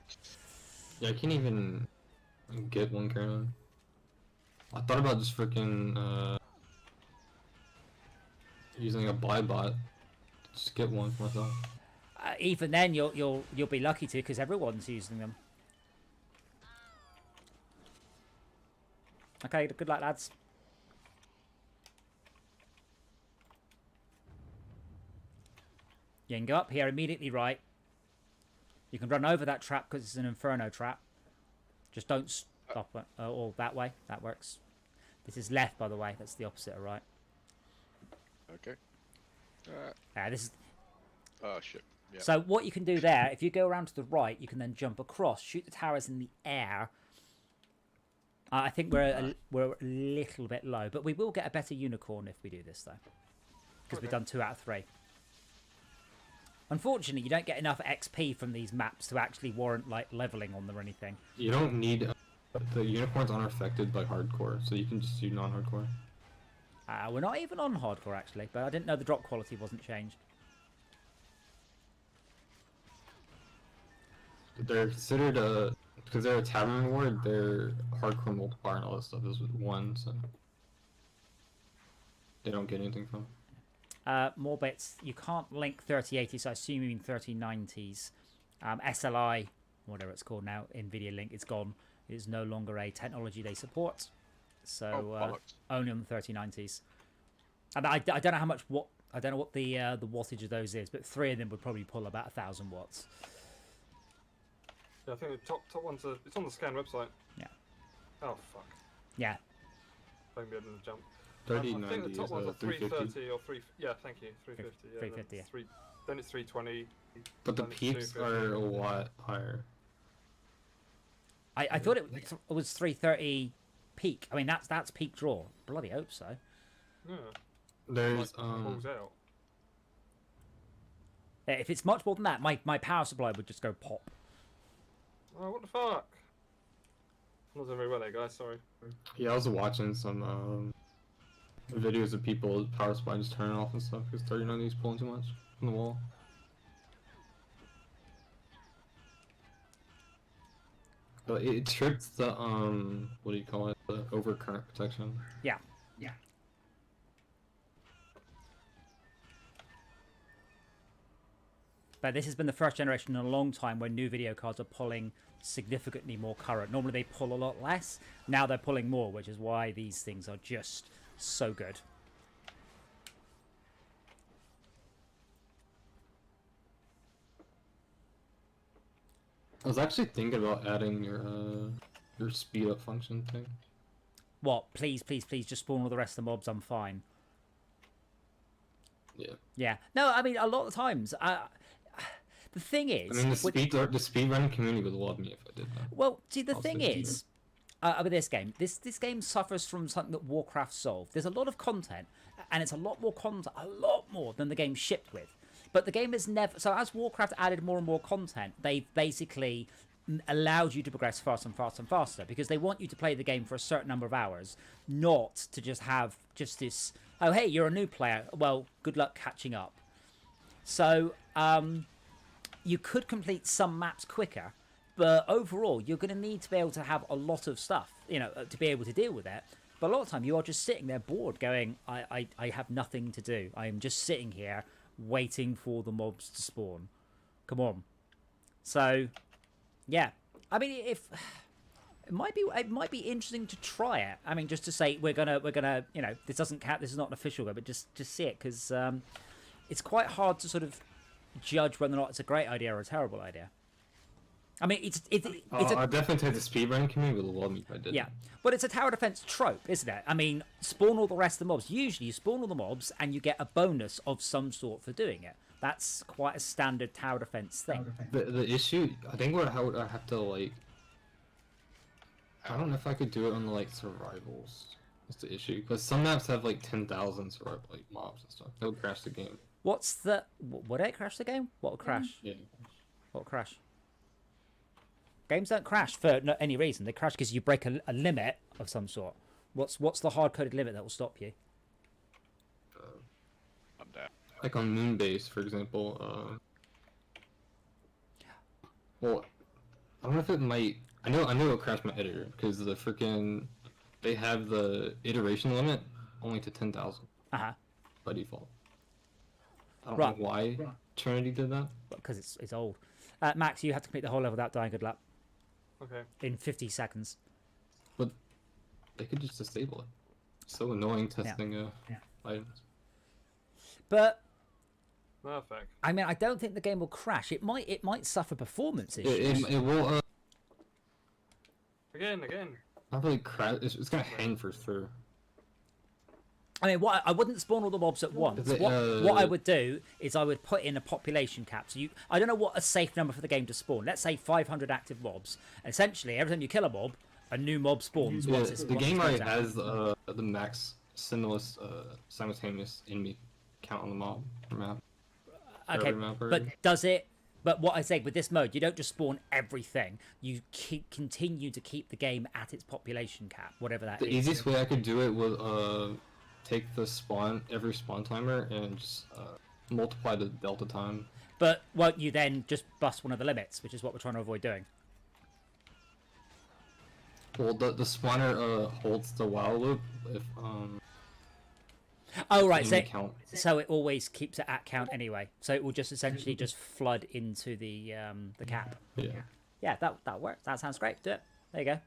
Yeah, I can't even get one currently. I thought about just freaking using a buy bot. Just get one for myself. Even then, you'll be lucky to, because everyone's using them. Okay, good luck, lads. You can go up here immediately right. You can run over that trap because it's an inferno trap. Just don't stop it. All that way. That works. This is left, by the way. That's the opposite of right. Okay. This is. Oh shit. Yeah. So what you can do there, if you go around to the right, you can then jump across, shoot the towers in the air. I think we're a little bit low, but we will get a better unicorn if we do this though, because we've done 2 out of 3. Unfortunately, you don't get enough XP from these maps to actually warrant like leveling on them or anything. You don't need the unicorns aren't affected by hardcore, so you can just do non-hardcore. We're not even on hardcore actually, but I didn't know the drop quality wasn't changed. They're considered because they're a tavern reward. Their hardcore multiplier and all that stuff is 1. So they don't get anything from. More bits. You can't link 3080s, so I assume you mean 3090s. SLI, whatever it's called now, NVIDIA Link, it's gone. It is no longer a technology they support. So bollocks. only on the 3090s. And I don't know how much I don't know what the wattage of those is, but 3 of them would probably pull about 1,000 watts. Yeah, I think the top one's it's on the scan website. Yeah. Oh fuck. Yeah. I can be able to jump. I 3090 think the top is one's a 350. 330 or 3. Yeah, thank you. 350. Yeah, 350, yeah. Then it's 320. But the then it's peaks 250. are a lot higher. I thought it was 330 peak. I mean, that's peak draw. Bloody hope so. Yeah. There's Pulls out. Yeah, if it's much more than that, my power supply would just go pop. Oh, what the fuck? I'm not doing very well there, guys. Sorry. yeah, I was watching some videos of people power supply just turning off and stuff because 3090 is pulling too much from the wall. But it trips the what do you call it? The overcurrent protection. Yeah. But this has been the first generation in a long time where new video cards are pulling significantly more current. Normally they pull a lot less. Now they're pulling more, which is why these things are just so good. I was actually thinking about adding your speed up function thing. What? Please, please, please, just spawn all the rest of the mobs. I'm fine. Yeah. Yeah. No, I mean, a lot of times... the thing is... I mean, the speedrunning community would love me if I did that. Well, see, the I'll thing switch to is... with this game, this game suffers from something that Warcraft solved. There's a lot of content, and it's a lot more than the game shipped with. But the game has never... So as Warcraft added more and more content, they've basically allowed you to progress faster and faster and faster, because they want you to play the game for a certain number of hours, not to just have just this, oh, hey, you're a new player. Well, good luck catching up. So you could complete some maps quicker, but overall, you're going to need to be able to have a lot of stuff, to be able to deal with it. But a lot of time, you are just sitting there bored going, I have nothing to do. I am just sitting here waiting for the mobs to spawn. Come on. So, yeah. I mean, it might be interesting to try it. I mean, just to say we're gonna, this doesn't count. This is not an official go, but just see it, because it's quite hard to sort of judge whether or not it's a great idea or a terrible idea. I mean, it's I definitely take the speedrunning community would love me if I did. Yeah, but it's a tower defense trope, isn't it? I mean, spawn all the rest of the mobs. Usually, you spawn all the mobs and you get a bonus of some sort for doing it. That's quite a standard tower defense thing. The issue, I think, how would I have to like. I don't know if I could do it on like survivals. That's the issue, because some maps have like 10,000 like mobs and stuff. They'll crash the game. What's the? Would it crash the game? What will crash? Yeah. What will crash? Games don't crash for any reason. They crash because you break a limit of some sort. What's the hard-coded limit that will stop you? I'm down. Like on Moonbase, for example. Well, I don't know if it might. I know it'll crash my editor because the freaking they have the iteration limit only to 10,000 by default. I don't know why Trinity did that. Because it's old. Max, you have to complete the whole level without dying. Good luck. Okay. In 50 seconds. But they could just disable it. It's so annoying testing items. But Perfect. I mean, I don't think the game will crash. It might suffer performance issues. It will. Again. Not really crash. It's gonna hang for sure. I mean, I wouldn't spawn all the mobs at once. What I would do is I would put in a population cap. So I don't know what a safe number for the game to spawn. Let's say 500 active mobs. And essentially, every time you kill a mob, a new mob spawns. Yeah, the game already has the max simultaneous enemy count on the mob map. Okay, but does it? But what I say with this mode, you don't just spawn everything. You continue to keep the game at its population cap, whatever that is. The easiest way I could do it would take the every spawn timer and just multiply the delta time. But won't you then just bust one of the limits, which is what we're trying to avoid doing? Well, the spawner holds the while loop if Oh right, in so the count. so it always keeps it at count anyway. So it will just essentially just flood into the cap. Yeah. Yeah, that works. That sounds great. Do it. There you go.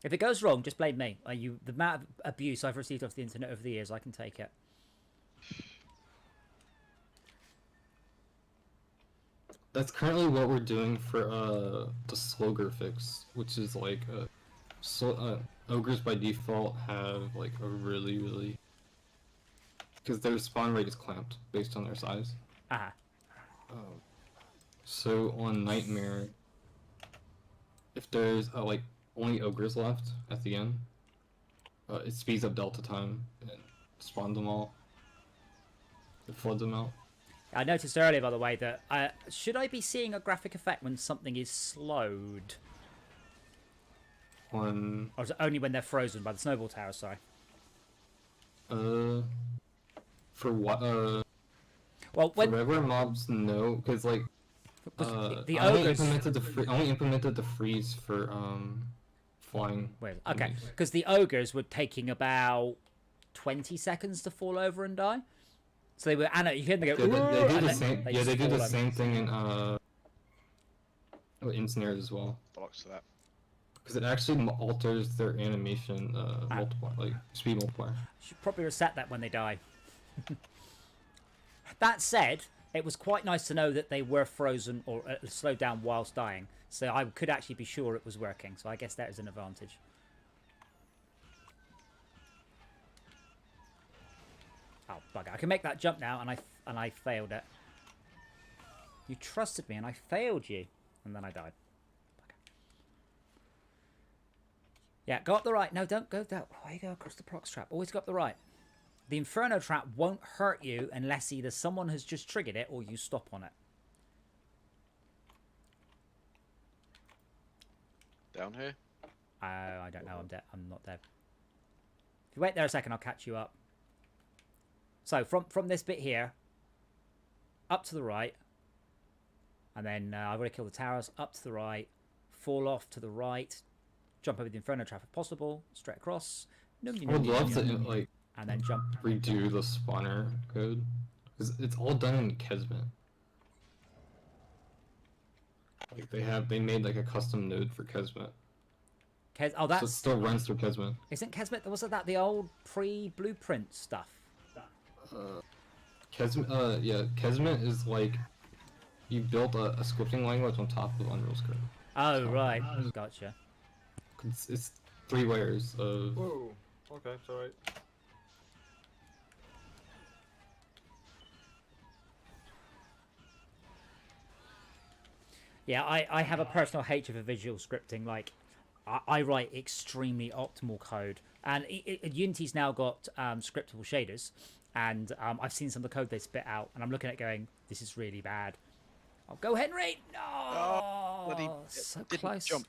If it goes wrong, just blame me. The amount of abuse I've received off the internet over the years, I can take it. That's currently what we're doing for the Slogger fix, which is like ogres by default have like a really because their spawn rate is clamped based on their size. Ah. So on Nightmare, if there's like only ogres left at the end, it speeds up delta time and spawns them all. It floods them out. I noticed earlier, by the way, that should I be seeing a graphic effect when something is slowed? Or is it only when they're frozen by the snowball tower? Sorry. For what? Well, when for regular mobs, no, because like the I only ogres. implemented the freeze for flying. Wait, okay, enemies. because the ogres were taking about 20 seconds to fall over and die. So they were, and you hear them go. Yeah, they do and the then same. they Yeah, just they do fall the over. same thing in snares as well. Bollocks to that. Because it actually alters their animation multiplier, like speed multiplier. Should probably reset that when they die. That said, it was quite nice to know that they were frozen or slowed down whilst dying, so I could actually be sure it was working. So I guess that is an advantage. Oh bugger! I can make that jump now, and I failed it. You trusted me, and I failed you, and then I died. Bugger. Yeah, go up the right. No, don't go that. Why you go across the prox trap? Always go up the right. The Inferno trap won't hurt you unless either someone has just triggered it or you stop on it. Down here? I don't know. I'm dead. I'm not dead. If you wait there a second, I'll catch you up. So from this bit here, up to the right, and then I've already killed the towers. Up to the right, fall off to the right, jump over the Inferno trap if possible, straight across. I would love to like and then jump. redo the spawner code because it's all done in Kesmet. Like they made like a custom node for Kesmet. Oh, So it that's still runs through Kesmet. isn't Kesmet? Was that the old pre-blueprint stuff? Kesmet, yeah, Kesmet is like you built a scripting language on top of Unreal Script. Oh right, gotcha. It's 3 layers of. Whoa. Okay, sorry. Yeah, I have a personal hatred for visual scripting. Like, I write extremely optimal code, and Unity's now got scriptable shaders, and I've seen some of the code they spit out, and I'm looking at it going, this is really bad. Oh, go Henry! No, bloody so didn't close. jump.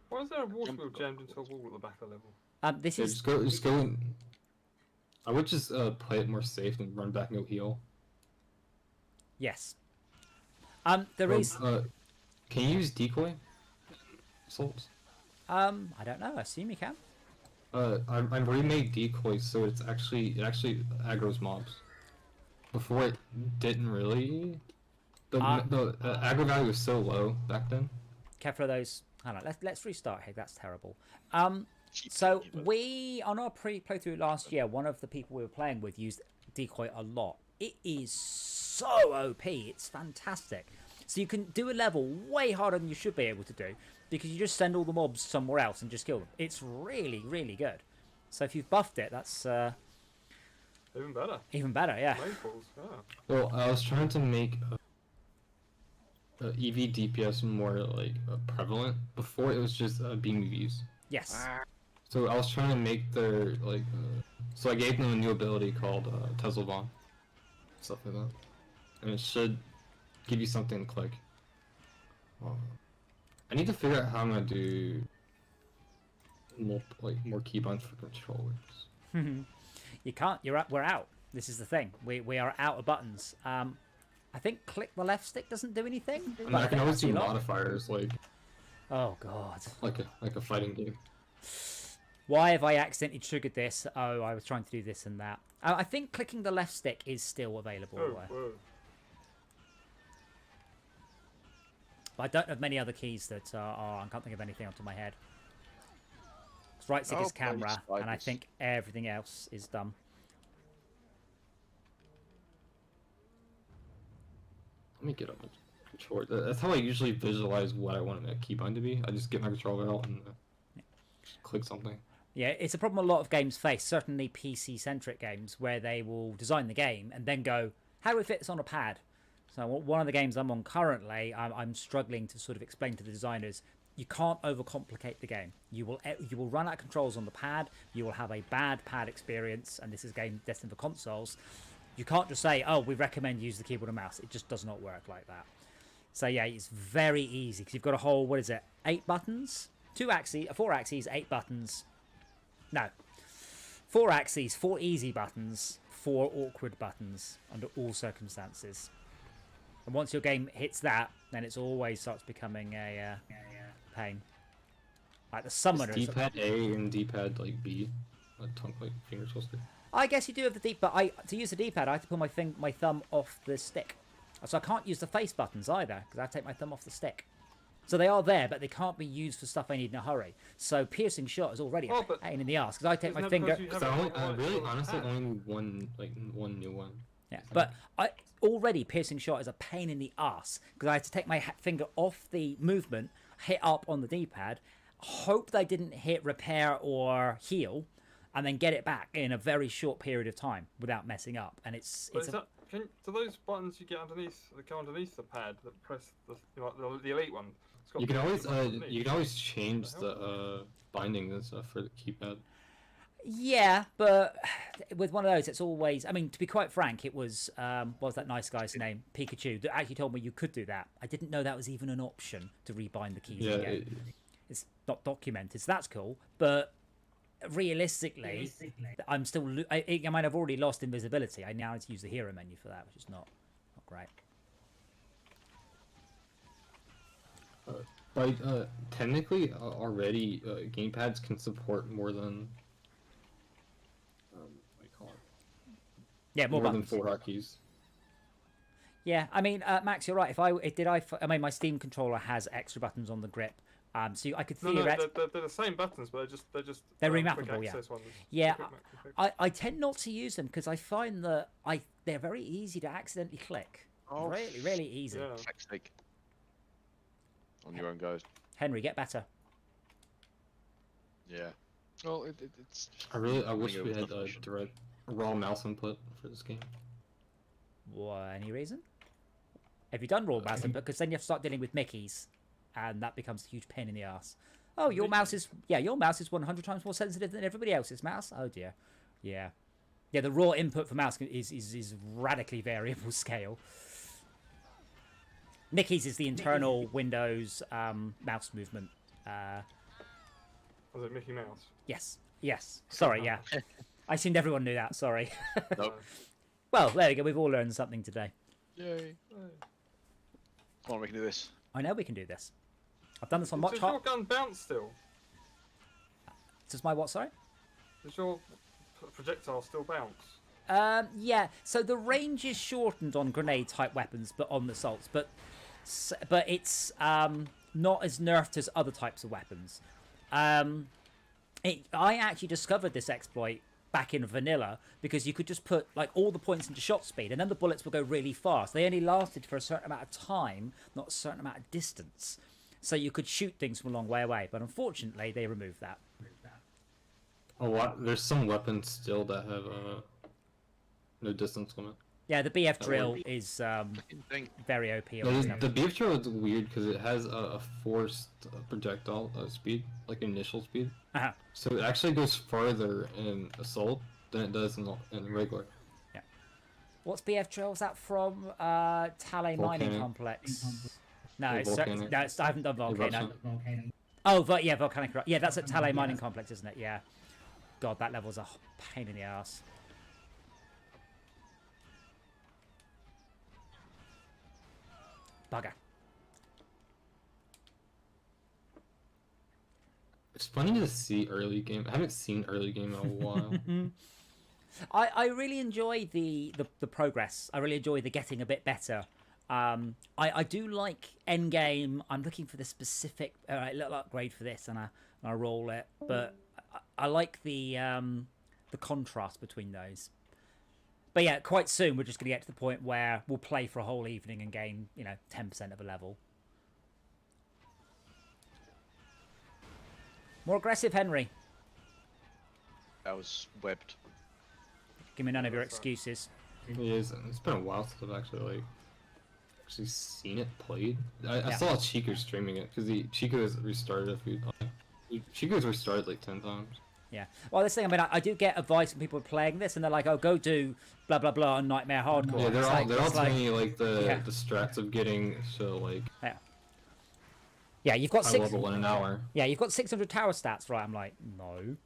Why is there a water wheel jammed into a wall at the back of the level? This Yeah, is just go. I would just play it more safe and run back no heal. yes. There is. Can you use decoy? Assaults? I don't know. I assume you can. I remade decoy so it actually aggroes mobs. Before it didn't really. The aggro value was so low back then. Careful of those. Hold on. Let's restart here. That's terrible. So we on our playthrough last year, one of the people we were playing with used decoy a lot. It is so OP. It's fantastic. So you can do a level way harder than you should be able to do because you just send all the mobs somewhere else and just kill them. It's really, really good. So if you've buffed it, that's Even better. even better. Yeah. Rainfalls, yeah. Well, I was trying to make EV DPS more like prevalent. Before it was just beam UVs. Yes. So I was trying to make their like. So I gave them a new ability called Tesla Bomb. Stuff like that, and it should give you something to click. I need to figure out how I'm gonna do more keybinds for controllers. You can't. We're out. This is the thing. We are out of buttons. I think click the left stick doesn't do anything. I mean, but I can think always that's do a lot. modifiers like Oh god. a fighting game. Why have I accidentally triggered this? Oh, I was trying to do this and that. I think clicking the left stick is still available. Oh, whoa. But I don't have many other keys that are. I can't think of anything off the top of my head. Right stick is camera, and I think everything else is done. Let me get up my controller. That's how I usually visualize what I want my keybind to be. I just get my controller out and just click something. Yeah, it's a problem a lot of games face, certainly PC-centric games, where they will design the game and then go, how do we fit this on a pad? So one of the games I'm on currently, I'm struggling to sort of explain to the designers, you can't overcomplicate the game. You will run out of controls on the pad, you will have a bad pad experience, and this is a game destined for consoles. You can't just say, oh, we recommend use the keyboard and mouse. It just does not work like that. So yeah, it's very easy, because you've got a whole, what is it, 8 buttons? 4 axes, 8 buttons. No, 4 axes, 4 easy buttons, 4 awkward buttons under all circumstances. And once your game hits that, then it's always starts becoming a pain. Like the summoner. D-pad A and D-pad like B, like finger twister. I guess you do have the D-pad. To use the D-pad, I have to pull my thumb off the stick, so I can't use the face buttons either because I have to take my thumb off the stick. So they are there, but they can't be used for stuff I need in a hurry. So piercing shot is already a pain in the ass because I take my finger. Really, honestly, only one new one. Yeah, but already piercing shot is a pain in the ass because I had to take my finger off the movement, hit up on the D-pad, hope they didn't hit repair or heal, and then get it back in a very short period of time without messing up. And do those buttons you get underneath, that go underneath the pad that press the elite one? You can always change the binding and stuff for the keypad. Yeah, but with one of those, it's always... I mean, to be quite frank, it was... what was that nice guy's name? Pikachu, that actually told me you could do that. I didn't know that was even an option to rebind the keys again. It's not documented, so that's cool. But realistically, I'm still... I mean, I've already lost invisibility. I now need to use the hero menu for that, which is not great. But technically, already, gamepads can support more than... Yeah, more than 4 hotkeys. Yeah, I mean, Max, you're right. I mean, my Steam controller has extra buttons on the grip, so I could theoretically. No, they're the same buttons, but they're remappable. Yeah, ones. Yeah. I tend not to use them because I find that they're very easy to accidentally click. Oh, really easy. Yeah. On your own, guys. Henry, get better. Yeah. Well, it's. I wish we had direct raw mouse input for this game. What? Any reason? Have you done raw mouse input? Because then you have to start dealing with Mickeys, and that becomes a huge pain in the ass. Oh, your mouse is 100 times more sensitive than everybody else's mouse. Oh dear. Yeah. Yeah, the raw input for mouse is radically variable scale. Mickey's is the internal Windows mouse movement. Was it Mickey Mouse? Yes. Sorry, yeah. I assumed everyone knew that, sorry. Nope. Well, there we go. We've all learned something today. Yay. Come on, we can do this. I know we can do this. I've done this on much Does your gun bounce still? Does my what, sorry? Does your projectile still bounce? Yeah. So the range is shortened on grenade-type weapons, but on the assaults. But it's not as nerfed as other types of weapons. I actually discovered this exploit back in vanilla because you could just put like all the points into shot speed and then the bullets will go really fast. They only lasted for a certain amount of time, not a certain amount of distance. So you could shoot things from a long way away, but unfortunately they removed that. There's some weapons still that have no distance limit. Yeah, the BF drill is very OP. The BF drill is weird because it has a forced projectile speed, like initial speed. Uh-huh. So it actually goes farther in assault than it does in regular. Yeah. What's BF drill? Is that from Tale Mining Complex? No, I haven't done Volcano. Oh, yeah, Volcanic. Yeah, that's at Tale Mining Complex, isn't it? Yeah. God, that level's a pain in the ass. Bugger. It's funny to see early game. I haven't seen early game in a while. I really enjoy the progress. I really enjoy the getting a bit better. I do like end game. I'm looking for the specific little upgrade for this, and I roll it. But I like the contrast between those. But yeah, quite soon we're just going to get to the point where we'll play for a whole evening and gain 10% of a level. More aggressive, Henry. That was webbed. Give me none of your excuses. It's been a while since I've actually seen it played. I saw Chico streaming it because Chico has restarted Chico's restarted like 10 times. Yeah. Well, this thing, I mean, I do get advice when people are playing this, and they're like, "Oh, go do blah blah blah on Nightmare Hardcore." Yeah, they're all telling me like the strats of getting like. Yeah, you've got high level in an hour. Yeah, you've got 600 tower stats, right? I'm like, no.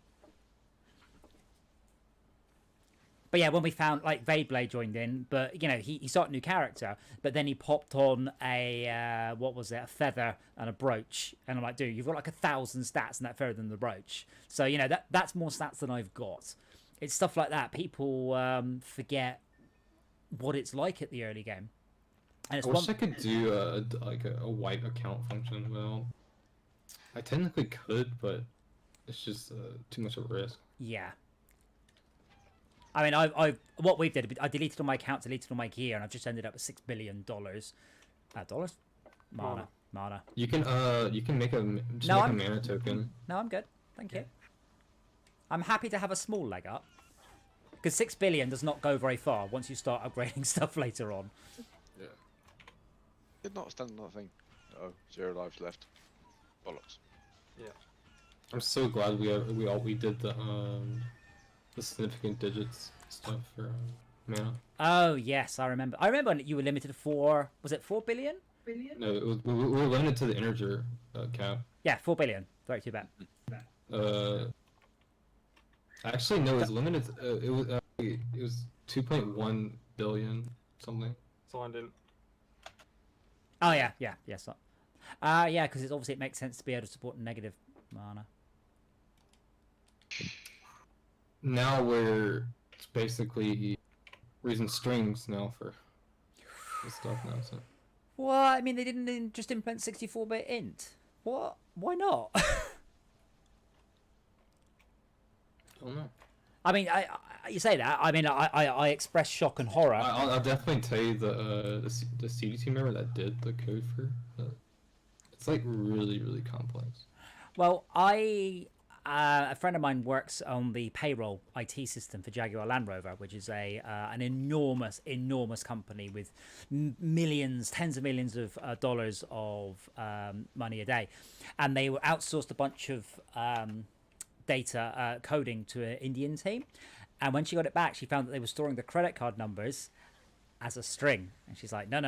But yeah, when we found like Vadeblade joined in, but he started a new character, but then he popped on a what was it, a feather and a brooch, and I'm like, dude, you've got like 1,000 stats in that feather and the brooch, so that's more stats than I've got. It's stuff like that. People forget what it's like at the early game. And it's I wish I could do a wipe account function. Well, I technically could, but it's just too much of a risk. Yeah. I mean, what we did, I deleted all my accounts, deleted all my gear, and I've just ended up with $6 billion. Dollars? Mana. You can make a mana token. No, I'm good. Thank you. I'm happy to have a small leg up. Because 6 billion does not go very far once you start upgrading stuff later on. Yeah. Did not stand on that thing. Oh, 0 lives left. Bollocks. Yeah. I'm so glad we did the significant digits stuff for mana. Oh yes, I remember. I remember when you were limited to 4. Was it 4 billion? No, we were limited to the integer cap. Yeah, 4 billion. Very too bad. Actually, no, it was limited. It was 2.1 billion something. Signed in. Oh yeah. Yeah, because it makes sense to be able to support negative mana. Now it's basically using strings now for this stuff now. So. Well, I mean, they didn't just implement 64-bit int. What? Why not? I don't know. I mean, you say that. I mean, I express shock and horror. I'll definitely tell you the CDT member that did the code for. It's like really complex. Well, a friend of mine works on the payroll IT system for Jaguar Land Rover, which is an enormous company with millions, tens of millions of dollars of money a day, and they outsourced a bunch of data coding to an Indian team, and when she got it back, she found that they were storing the credit card numbers as a string, and she's like, no,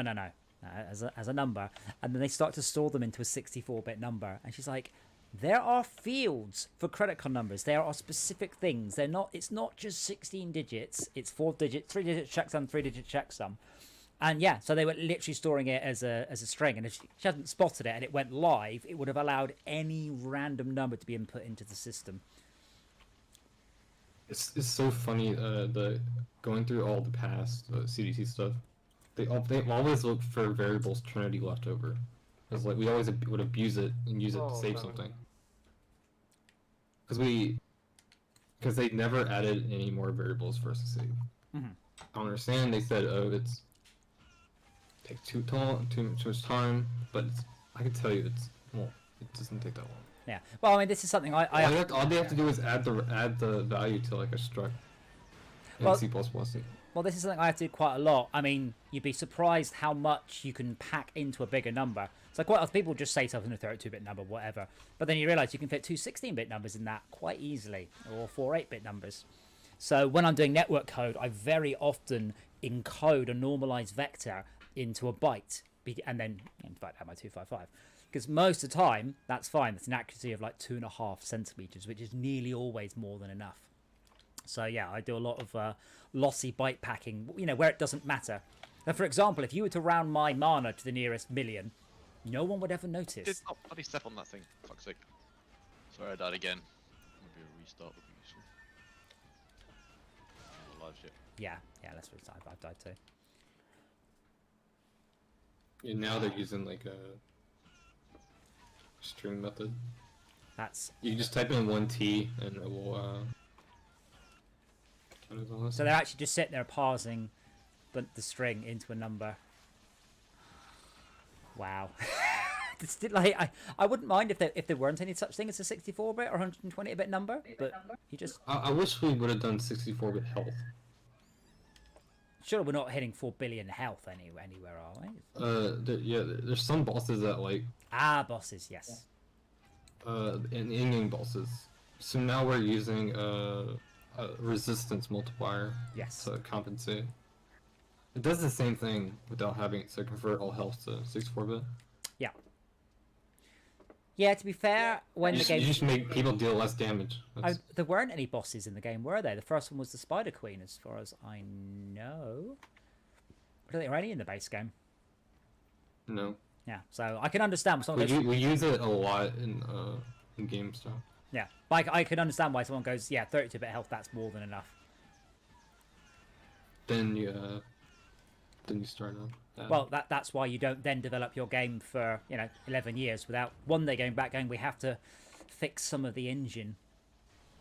as a number, and then they start to store them into a 64-bit number, and she's like, there are fields for credit card numbers. There are specific things. It's not just 16 digits. It's 4 digits, 3 digits checksum, 3 digit checksum. And yeah, so they were literally storing it as a string. And if she hadn't spotted it and it went live, it would have allowed any random number to be input into the system. It's so funny. The going through all the past CDC stuff. They always look for variables Trinity left over. Because like we always would abuse it and use it to save something. Because they never added any more variables for us to save. Mm-hmm. I don't understand. They said, it's take too much time, but I can tell you it doesn't take that long. Yeah. Well, I mean, this is something all they have to do is add the value to like a struct in C++. Well, this is something I have to do quite a lot. I mean, you'd be surprised how much you can pack into a bigger number. So quite often people just say stuff in a 32-bit number, whatever. But then you realise you can fit 2 16-bit numbers in that quite easily, or 4 8-bit numbers. So when I'm doing network code, I very often encode a normalized vector into a byte, and then divide that by 255. Because most of the time, that's fine. That's an accuracy of like 2.5 centimeters, which is nearly always more than enough. So yeah, I do a lot of lossy byte packing, where it doesn't matter. Now, for example, if you were to round my mana to the nearest million, no one would ever notice. Did not bloody step on that thing, for fuck's sake. Sorry, I died again. Maybe a restart would be useful. I'm not alive yet. Yeah, let's restart. I've died too. Yeah, now they're using like a string method. That's You can just type in 1T and it will count as a lesson. so they're actually just sitting there parsing the string into a number. Wow. It's like I wouldn't mind if there weren't any such thing as a 64-bit or 120-bit number, but you just I wish we would have done 64-bit health. sure we're not hitting 4 billion health anywhere, are we? There's some bosses that like Bosses, yes. in-game bosses. So now we're using a resistance multiplier Yes. to compensate. It does the same thing without having to convert all health to 64-bit. Yeah, to be fair, when You the just, game you just make people deal less damage. there weren't any bosses in the game, were there? The first one was the Spider Queen, as far as I know. I don't think there were any in the base game. No. Yeah, so I can understand when someone goes, We use it a lot in game stuff. yeah, like I can understand why someone goes, yeah, 32-bit health, that's more than enough. Then you start on. Well, that's why you don't then develop your game for 11 years without one day going back going, we have to fix some of the engine.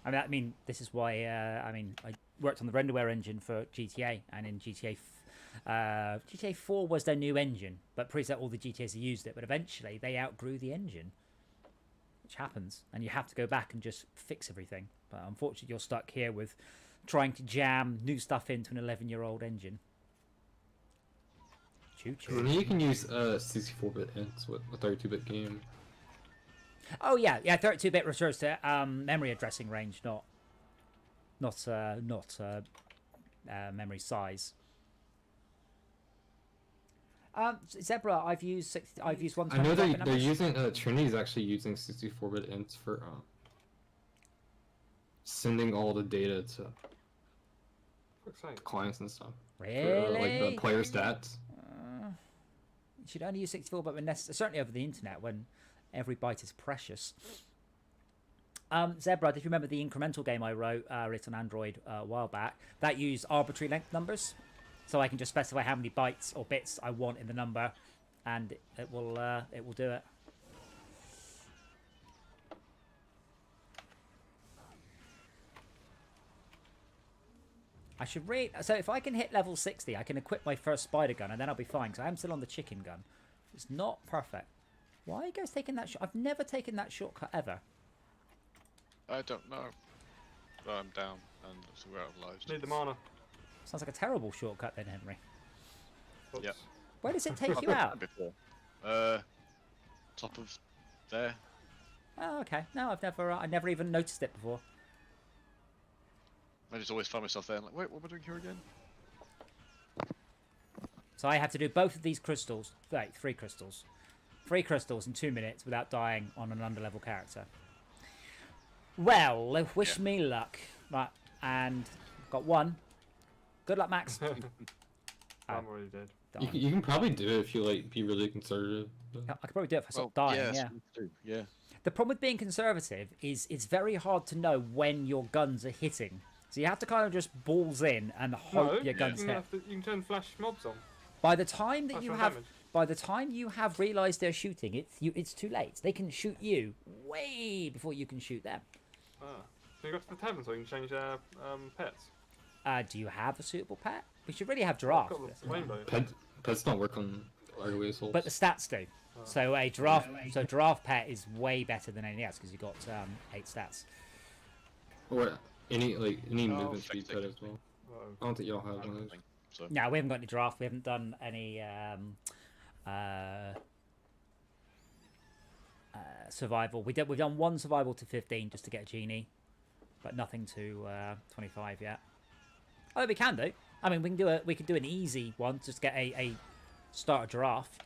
I mean this is why I worked on the renderware engine for GTA, and in GTA 4 was their new engine, but pretty much all the GTAs have used it, but eventually they outgrew the engine, which happens, and you have to go back and just fix everything. But unfortunately you're stuck here with trying to jam new stuff into an 11-year-old engine. I mean, you can use 64-bit hints with a 32-bit game. Oh yeah, 32-bit refers to memory addressing range, not memory size. Zebra, I've used 120. I know they're using Trinity's actually using 64-bit hints for sending all the data to clients and stuff. Really? For, like the player stats. You should only use 64-bit when necessary, certainly over the internet when every byte is precious. Zebra, did you remember the incremental game I wrote on Android a while back? That used arbitrary length numbers, so I can just specify how many bytes or bits I want in the number, and it will do it. I should read. So if I can hit level 60, I can equip my first spider gun, and then I'll be fine. Because I am still on the chicken gun. It's not perfect. Why are you guys taking that shot? I've never taken that shortcut ever. I don't know. But I'm down, and so we're out of lives. Need the mana. Sounds like a terrible shortcut then, Henry. Oops. Yep. Where does it take you out? Before. Top of there. Oh, okay. No, I never even noticed it before. I just always find myself there and like, wait, what am I doing here again? So I had to do both of these crystals. Wait, 3 crystals. 3 crystals in 2 minutes without dying on an underlevel character. Well, wish me luck. Right, and got 1. Good luck, Max. I'm already dead. You can probably do it if you be really conservative. I could probably do it if I stop dying, Yeah. The problem with being conservative is it's very hard to know when your guns are hitting. So you have to kind of just balls in and hope your guns hit. You can turn flash mobs on. By the time that you have, damage. by the time you have realised they're shooting, it's too late. They can shoot you way before you can shoot them. Ah. So you got to the tavern so you can change their pets. Do you have a suitable pet? We should really have giraffe. Got the rainbow. Pets don't work on ROE assaults. But the stats do. So a giraffe pet is way better than anything else because you've got 8 stats. Or any movement speed pet as well. Uh-oh. I don't think y'all have one of those. So No, we haven't got any giraffe. We haven't done any survival. We've done 1 survival to 15 just to get a genie, but nothing to 25 yet. Oh, we can do. I mean, we can do an easy one. Just get a start a giraffe.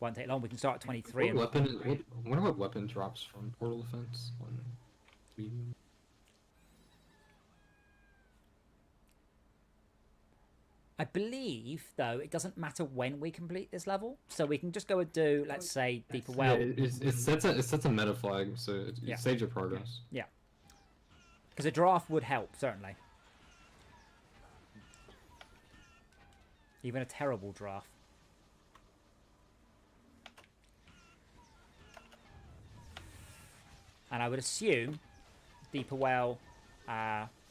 Won't take long. We can start at 23. I wonder what weapon drops from Portal Defense on medium. I believe, though, it doesn't matter when we complete this level, so we can just go and do, let's say, deeper well. Yeah, it sets a meta flag, so it saves your progress. Yeah. Because a draft would help, certainly. Even a terrible draft. And I would assume deeper well,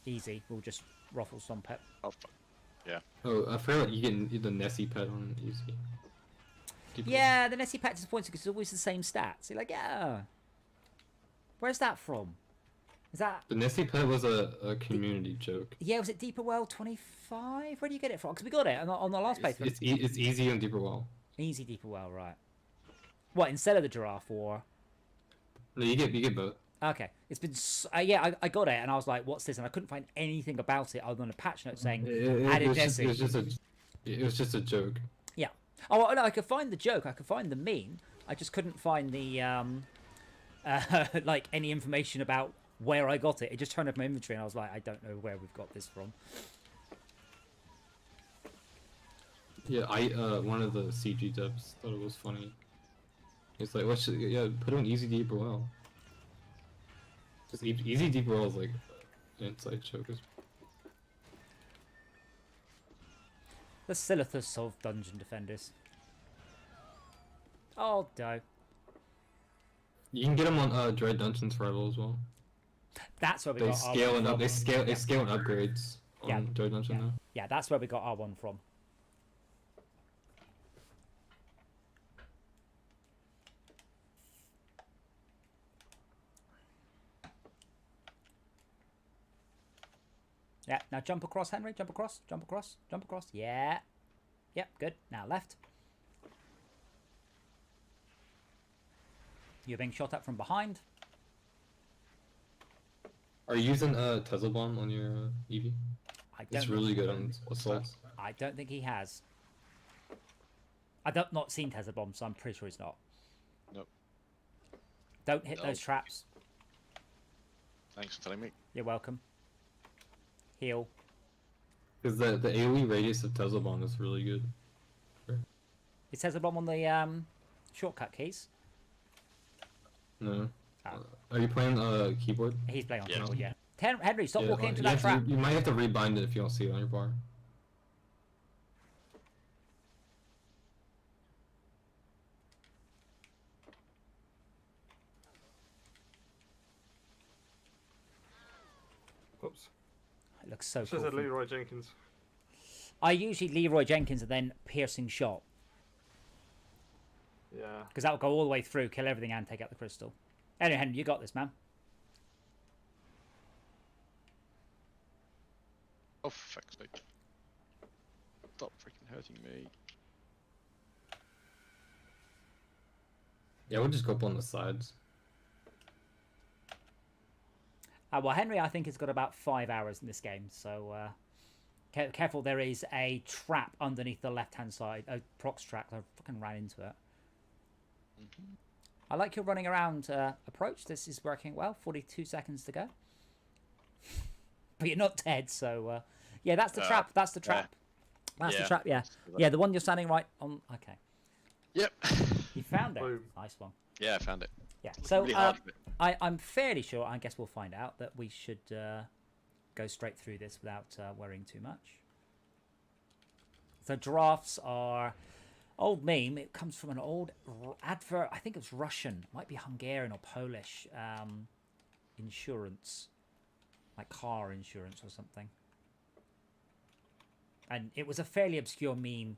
easy, will just ruffle some pet. Oh, fuck. Yeah. Oh, I forgot you get the Nessie pet on easy. Yeah, the Nessie pet disappointing because it's always the same stats. You're like, yeah. Where's that from? Is that... The Nessie pet was a community joke. Yeah, was it Deeper Well 25? Where do you get it from? Because we got it on the last playthrough. It's easy on Deeper Well. Easy Deeper Well, right. What, instead of the giraffe or... No, you get both. Okay, it's been yeah. I got it, and I was like, "What's this?" And I couldn't find anything about it other than a patch note saying added Nessie. It was just a joke. Yeah. Oh no, I could find the joke. I could find the meme. I just couldn't find the like any information about where I got it. It just turned up in my inventory, and I was like, I don't know where we've got this from. Yeah, one of the CG devs thought it was funny. It's like, put on easy deeper well. Just easy deeper well is like an inside joke. The Silithus of Dungeon Defenders. Oh, no. You can get them on Dread Dungeon Survival as well. That's where we They got scale our and one up. They from. scale and upgrades on Dread Dungeon now. Yeah, that's where we got our one from. Yeah, now jump across, Henry. Jump across, jump across, jump across. Yeah. Yep, good. Now left. You're being shot at from behind. Are you using Tesla Bomb on your Eevee? It's really good on assaults. I don't think he has. I've not seen Tesla Bomb, so I'm pretty sure he's not. Nope. Don't hit those traps. Thanks for telling me. You're welcome. Heal. Because the AoE radius of Tesla Bomb is really good. Is Tesla Bomb on the shortcut keys? No. Oh. Are you playing keyboard? He's playing on Yeah. keyboard, yeah. Henry, stop walking into you that have trap. you might have to rebind it if you don't see it on your bar. Oops. It looks so Should cool. have said Leroy Jenkins. I usually Leroy Jenkins and then piercing shot. Yeah. Because that will go all the way through, kill everything and take out the crystal. Anyway, Henry, you got this, man. Oh, fuck's sake. Stop freaking hurting me. Yeah, we'll just go up on the sides. Well, Henry, I think, has got about 5 hours in this game, so careful. There is a trap underneath the left-hand side, a prox trap. I fucking ran into it. I like your running around approach. This is working well. 42 seconds to go. But you're not dead, so... yeah, that's the trap. That's the trap. That's the trap, yeah. Yeah, the one you're standing right on... Okay. Yep. You found it. Boom. Nice one. Yeah, I found it. Yeah, so Really hard. I'm fairly sure, I guess we'll find out, that we should go straight through this without worrying too much. So drafts are... Old meme, it comes from an old advert, I think it was Russian, might be Hungarian or Polish, insurance, like car insurance or something. And it was a fairly obscure meme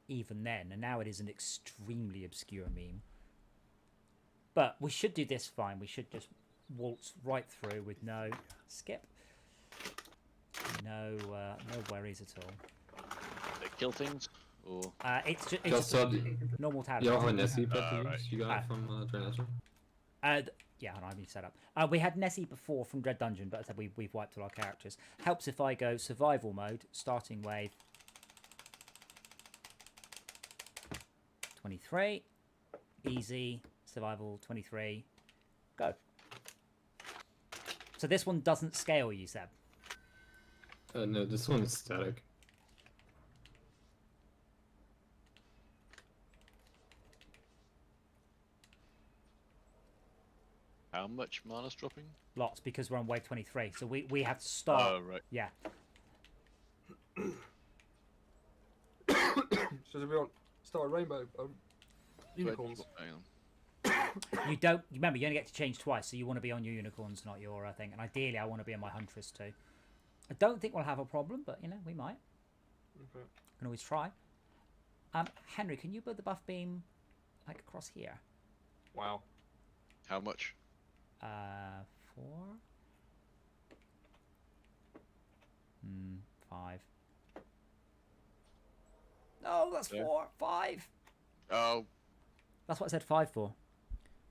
even then, and now it is an extremely obscure meme. But we should do this fine, we should just waltz right through with no skip. No worries at all. They kill things? Or... it's just normal tab. You all have a Nessie pet to use? right. You got it from Dread Dungeon? Yeah, I need to set up. We had Nessie before from Dread Dungeon, but as I said, we've wiped all our characters. Helps if I go survival mode, starting wave 23, easy, survival 23, go. So this one doesn't scale, you said? No, this one is static. How much mana's dropping? Lots, because we're on wave 23. So we have to start. Oh, right. Yeah. So we want Star Rainbow unicorns. Hang on. You don't remember. You only get to change twice, so you want to be on your unicorns, not your thing. And ideally, I want to be on my huntress too. I don't think we'll have a problem, but you know, we might. Okay. Can always try. Henry, can you build the buff beam like across here? Wow. How much? 4. 5. No, that's Yeah. 4. 5. Oh, That's what I said 5 for.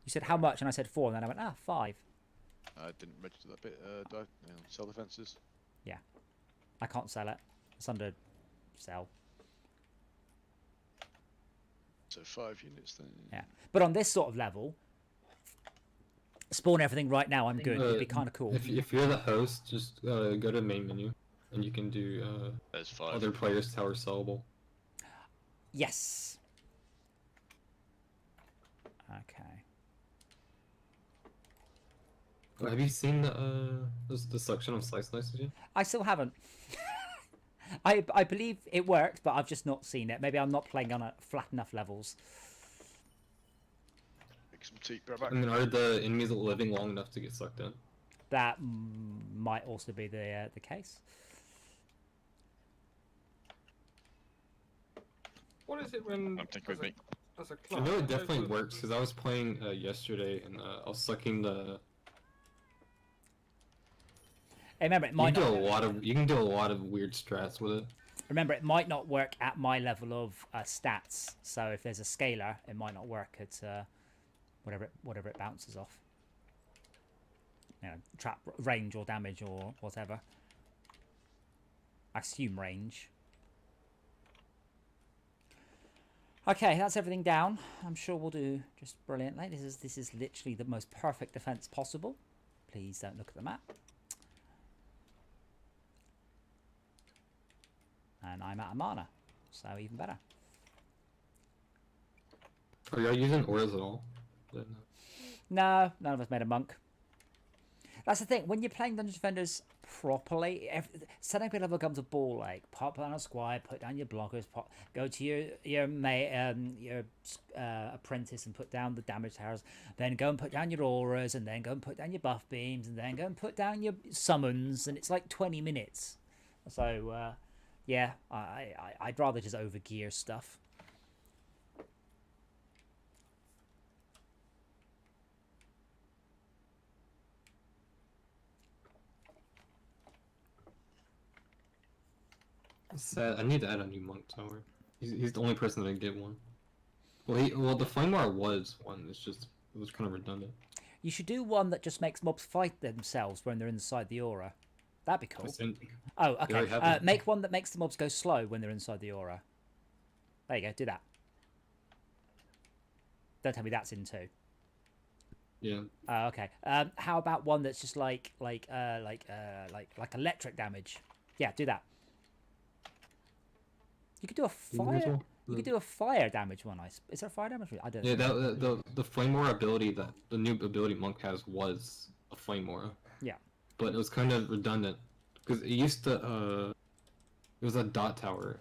You said how much, and I said 4, and then I went 5. I didn't register that bit. Cell defenses. I can't sell it. It's under sell. So 5 units then. Yeah, but on this sort of level, spawn everything right now. I'm good. It'd be kind of cool. If you're the host, just go to main menu, and you can do There's 5. other players' tower sellable. Yes. Okay. Have you seen the section of slice yet? I still haven't. I believe it worked, but I've just not seen it. Maybe I'm not playing on flat enough levels. Make some tea. Right back. I mean, are the enemies living long enough to get sucked in? That might also be the case. What is it when I'm thinking with me. as a I class? know it definitely works because I was playing yesterday and I was sucking the. Hey, remember, it You might can do not. a lot of weird strats with it. Remember, it might not work at my level of stats. So if there's a scalar, it might not work at whatever it bounces off. You know, trap range or damage or whatever. I assume range. Okay, that's everything down. I'm sure we'll do just brilliantly. This is literally the most perfect defense possible. Please don't look at the map. And I'm out of mana, so even better. Are y'all using auras at all? No, none of us made a monk. That's the thing. When you're playing Dungeons Defenders properly, setting up your level becomes a ball ache. Pop down a squire, put down your blockers, go to your apprentice and put down the damage towers. Then go and put down your auras, and then go and put down your buff beams, and then go and put down your summons, and it's like 20 minutes. So, yeah, I'd rather just overgear stuff. Sad. I need to add a new monk tower. He's the only person that can get one. Well, the Flamewire was one. It was kind of redundant. You should do one that just makes mobs fight themselves when they're inside the aura. That'd be cool. Oh, okay. Make one that makes the mobs go slow when they're inside the aura. There you go. Do that. Don't tell me that's in 2. Yeah. Okay. How about one that's just like electric damage? Yeah, do that. You could do a fire. You could do a fire damage one. Is there a fire damage? I don't know. Yeah, the Flame Aura ability that the new ability Monk has was a Flame Aura. Yeah. But it was kind of redundant because it used to it was a dot tower.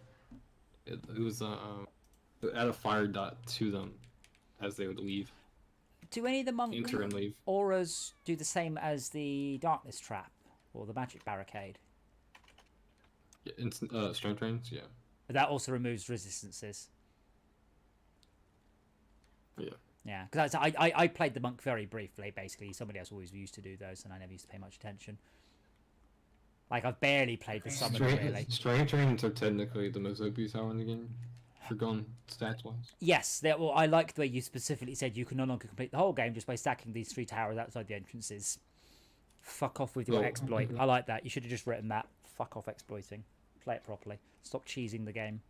It was add a fire dot to them as they would leave. Do any of the monk Enter and leave. auras do the same as the darkness trap or the magic barricade? Yeah, strength drains, yeah. But that also removes resistances. Yeah. Yeah, because I played the monk very briefly. Basically, somebody else always used to do those, and I never used to pay much attention. Like I've barely played the summon really. Strength drains are technically the most OP tower in the game, for going stats wise. Yes, well, I like the way you specifically said you can no longer complete the whole game just by stacking these 3 towers outside the entrances. Fuck off with your exploit. I like that. You should have just written that. Fuck off exploiting. Play it properly. Stop cheesing the game.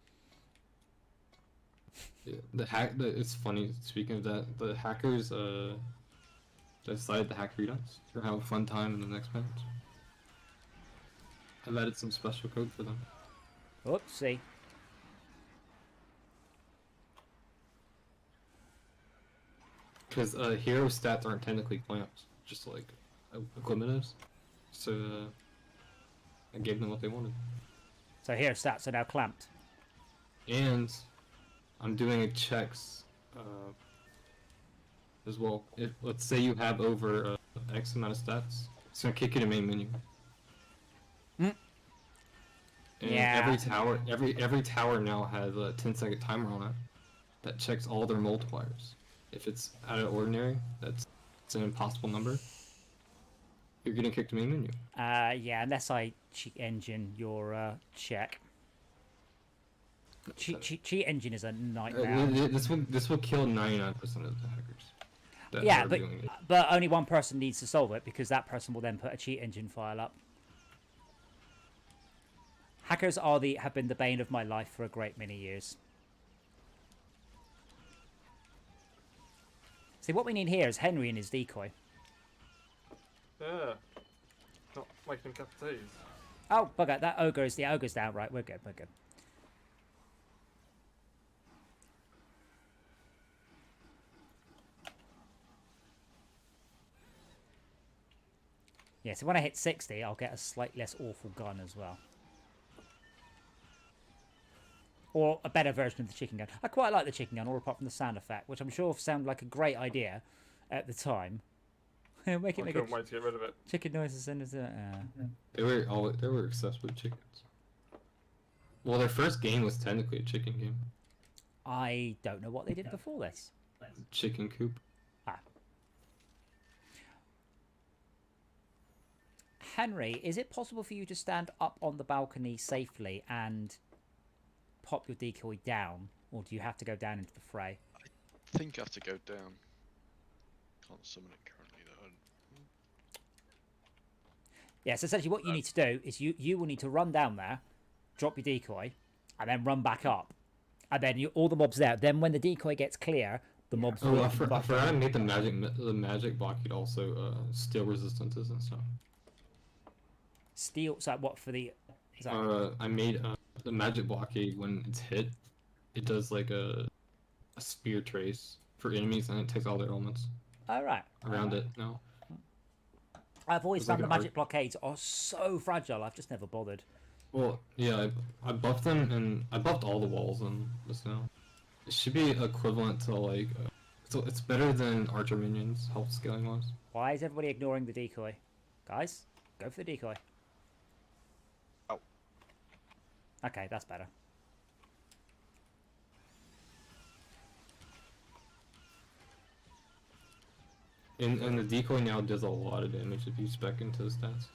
Yeah, it's funny. Speaking of that, the hackers decided to hack Redux to have a fun time in the next patch. I've added some special code for them. Oopsie. Because hero stats aren't technically clamps, just like equipment is. So I gave them what they wanted. So here, stats are now clamped. And I'm doing checks as well. If let's say you have over X amount of stats, it's gonna kick you to main menu. Mm. And Yeah. every tower now has a 10-second timer on it that checks all their multipliers. If it's out of ordinary, it's an impossible number. You're getting kicked to main menu. Yeah, unless I cheat engine your check. Cheat engine is a nightmare. This will kill 99% of the hackers. that Yeah, are but doing it. only one person needs to solve it, because that person will then put a cheat engine file up. Hackers have been the bane of my life for a great many years. See, what we need here is Henry and his decoy. Yeah. Not making cup of teas. Oh, bugger, the ogre's down. Right, we're good, we're good. Yeah, so when I hit 60, I'll get a slightly less awful gun as well. Or a better version of the chicken gun. I quite like the chicken gun, all apart from the sound effect, which I'm sure sounded like a great idea at the time. I couldn't wait to get rid of it. Chicken noises and They were accessible chickens. Well, their first game was technically a chicken game. I don't know what they did before this. Chicken coop. Henry, is it possible for you to stand up on the balcony safely and pop your decoy down, or do you have to go down into the fray? I think I have to go down. Can't summon it currently though. Yeah, so essentially what you need to do is you will need to run down there, drop your decoy, and then run back up. And then all the mobs there. Then when the decoy gets clear, the mobs will... I forgot I made the magic blockade also steel resistances and stuff. Steel... So what for the... I made the magic blockade, when it's hit, it does like a spear trace for enemies, and it takes all their elements Alright. around it now. I've always It's found like the an magic blockades are so fragile, I've just never bothered. Well, yeah, I buffed them, and I buffed all the walls in this now. It should be equivalent to like... so it's better than archer minions, health scaling wise. Why is everybody ignoring the decoy? Guys, go for the decoy. Oh. Okay, that's better. And the decoy now does a lot of damage if you spec into the stats.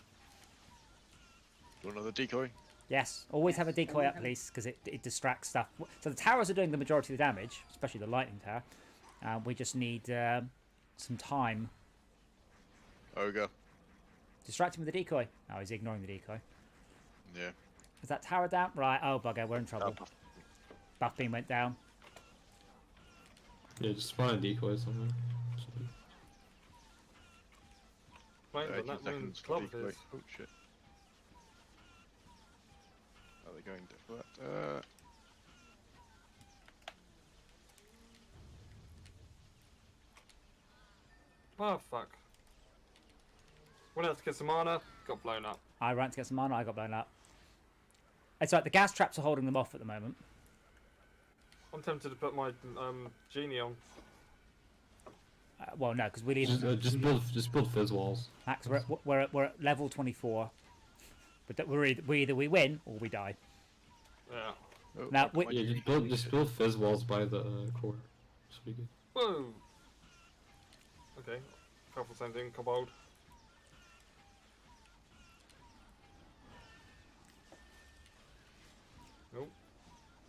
Do another decoy? Yes, always have a decoy up, please, because it distracts stuff. So the towers are doing the majority of the damage, especially the lightning tower. We just need some time. Ogre. Distract him with the decoy. Oh, he's ignoring the decoy. Yeah. Is that tower down? Right, oh bugger, we're in trouble. Buff beam went down. Yeah, just spawn a decoy somewhere. Wait, 18 that means seconds for club decoy. is. Oh shit. Are they going for that? Oh, fuck. Went out to get some mana, got blown up. I ran to get some mana, I got blown up. It's like the gas traps are holding them off at the moment. I'm tempted to put my genie on. Well, no, because we need... Just build fizz walls. Max, we're at level 24. But either we win or we die. Yeah. Oh, Now, my Yeah, God. just build fizz walls by the core. Should be good. Whoa! Okay. Couple same thing, kobold. Nope.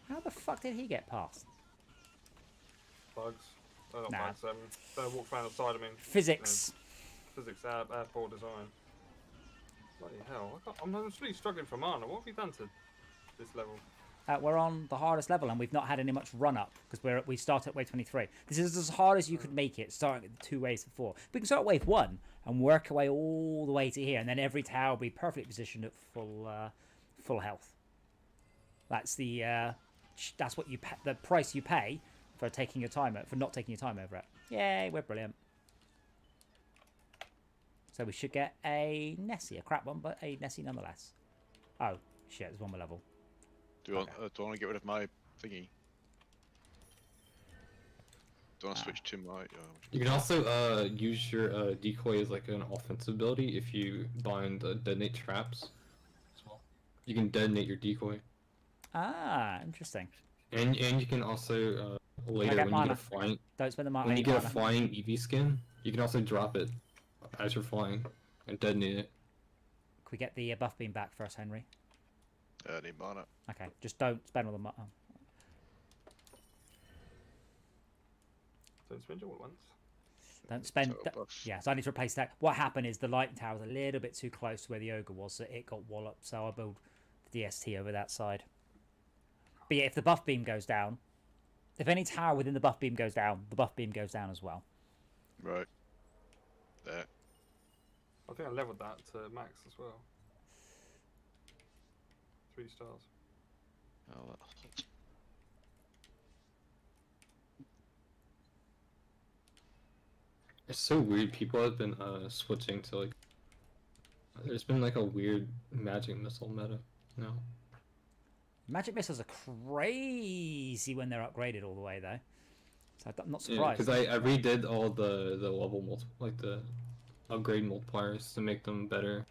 How the fuck did he get past? Bugs. Not Nah. bugs, they walk around the side of me. Physics. Physics, airport design. Bloody hell. I'm really struggling for mana. What have we done to this level? We're on the hardest level, and we've not had any much run up because we start at wave 23. This is as hard as you could make it, starting at the 2 waves before. We can start at wave 1 and work our way all the way to here, and then every tower will be perfectly positioned at full health. That's that's what the price you pay for taking your time for not taking your time over it. Yay, we're brilliant. So we should get a Nessie, a crap one, but a Nessie nonetheless. Oh, shit, there's one more level. Do I want to get rid of my thingy? Do I want to switch to my... You can also use your decoy as like an offensive ability if you bind detonate traps as well. You can detonate your decoy. Ah, interesting. And you can also later get when you get mana. a flying Don't spend the money. when you get a flying EV skin, you can also drop it as you're flying and detonate it. Can we get the buff beam back first, Henry? I need mana. Okay, just don't spend all the money. Don't spend it all at once. Don't spend. Total buffs. Yeah, so I need to replace that. What happened is the light tower was a little bit too close to where the ogre was, so it got walloped. So I build the DST over that side. But yeah, if the buff beam goes down, if any tower within the buff beam goes down, the buff beam goes down as well. Right. There. I think I leveled that to max as well. 3 stars. Oh, well. It's so weird. People have been switching to like. There's been like a weird magic missile meta now. Magic missiles are crazy when they're upgraded all the way, though. So I'm not Yeah, surprised. because I redid all the level like the upgrade multipliers to make them better.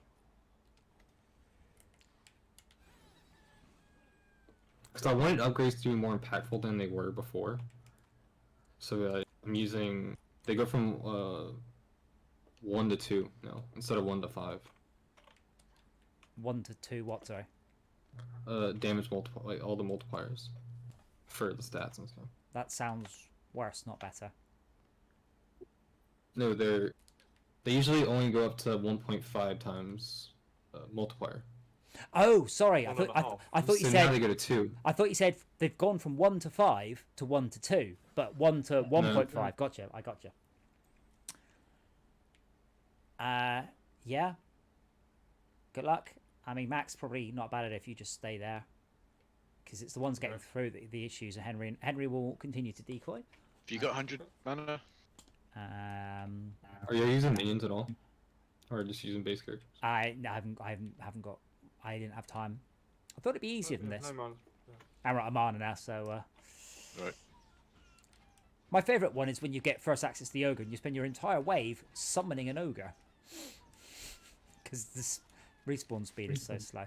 Because I wanted upgrades to be more impactful than they were before. So I'm using. They go from 1 to 2 now instead of 1 to 5. 1 to 2, what? Sorry. Damage like all the multipliers for the stats and stuff. That sounds worse, not better. No, they usually only go up to 1.5 times multiplier. Oh, sorry. I 1.5. thought you So said. now they go to 2. I thought you said they've gone from 1 to 5 to 1 to 2, but 1 to 1.5. No. Gotcha. I gotcha. Yeah. Good luck. I mean, Max probably not bad at it if you just stay there, because it's the ones getting through the issues. And Henry will continue to decoy. Have you got 100 mana? Are you using minions at all, or just using base characters? I haven't got. I didn't have time. I thought it'd be easier than this. No man. I'm right, I'm on now, so. Right. My favourite one is when you get first access to the ogre and you spend your entire wave summoning an ogre. Because this respawn speed is so slow.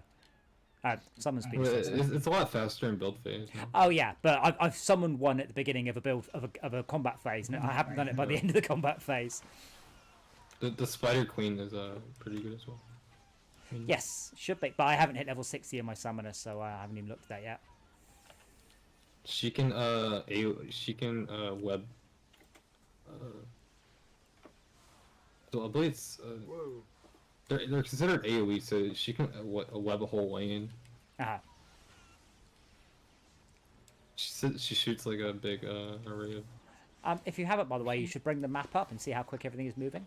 Summon speed Well, is so slow. it's a lot faster in build phase. Man. Oh yeah, but I've summoned one at the beginning of a build of a combat phase, and I haven't done it by the end of the combat phase. The Spider Queen is pretty good as well. Yes, should be, but I haven't hit level 60 in my summoner, so I haven't even looked at that yet. She can web. So I believe it's Whoa. they're considered AOE, so she can web a whole lane. Uh-huh. She shoots like a big array of. If you haven't, by the way, you should bring the map up and see how quick everything is moving.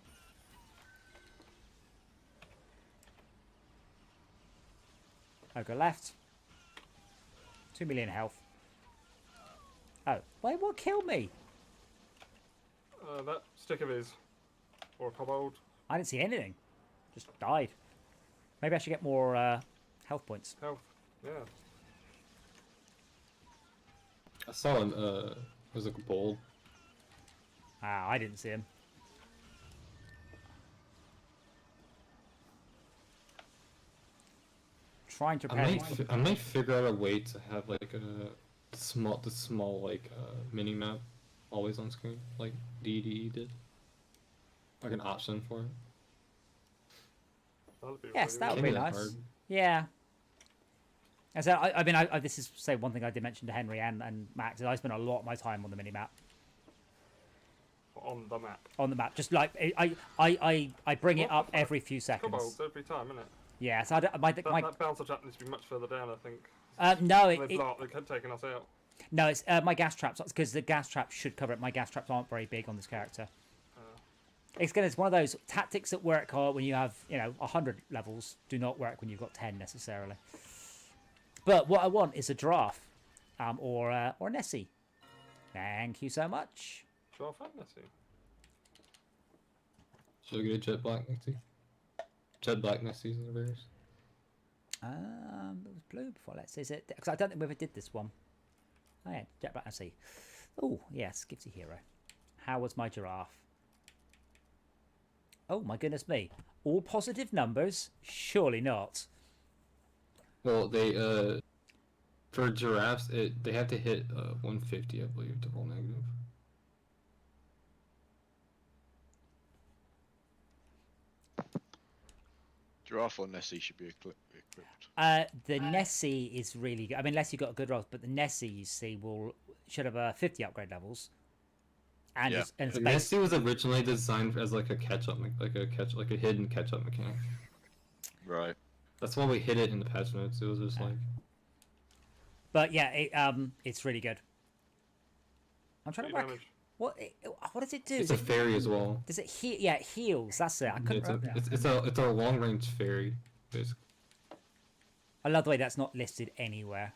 Ogre left. 2 million health. Oh, wait, what killed me? That stick of his. Or a kobold. I didn't see anything. Just died. Maybe I should get more health points. Health. Yeah. I saw him. It was like a bold. Ah, I didn't see him. Trying to prepare. I might figure out a way to have like a small like mini map always on screen, like DDE did. Like an option for it. That'd be Yes, really that would Can't be be that nice. hard. Yeah. And so I mean, this is say one thing I did mention to Henry and Max is I spent a lot of my time on the mini map. on the map. On the map, just like I bring it up every few seconds. Kobolds every time, isn't it? Yeah, so my That bouncer trap needs to be much further down, I think. no, They've taken us out. no, it's my gas traps because the gas traps should cover it. My gas traps aren't very big on this character. It's one of those tactics that work when you have 100 levels do not work when you've got 10 necessarily. But what I want is a giraffe, or Nessie. Thank you so much. Giraffe and Nessie. Should I get a jet black next to you? Jet Black Nessies and various. It was blue before. Let's see. Is it? Because I don't think we ever did this one. Oh yeah, Jet Black Nessie. Oh yes, gives you hero. How was my giraffe? Oh my goodness me! All positive numbers? Surely not. Well, they for giraffes, they have to hit 150, I believe, to roll negative. Giraffe or Nessie should be equipped. The Nessie is really good. I mean, unless you got a good roll, but the Nessie you see should have 50 upgrade levels. And Yeah. and The space. Nessie was originally designed as like a catch-up, like a hidden catch-up mechanic. Right. That's why we hit it in the patch notes. It was just like. But yeah, it's really good. I'm trying to work. Damage. What does it do? It's a fairy as well. Does it heal? Yeah, it heals. That's it. I couldn't remember. It's a long-range fairy, basically. I love the way that's not listed anywhere.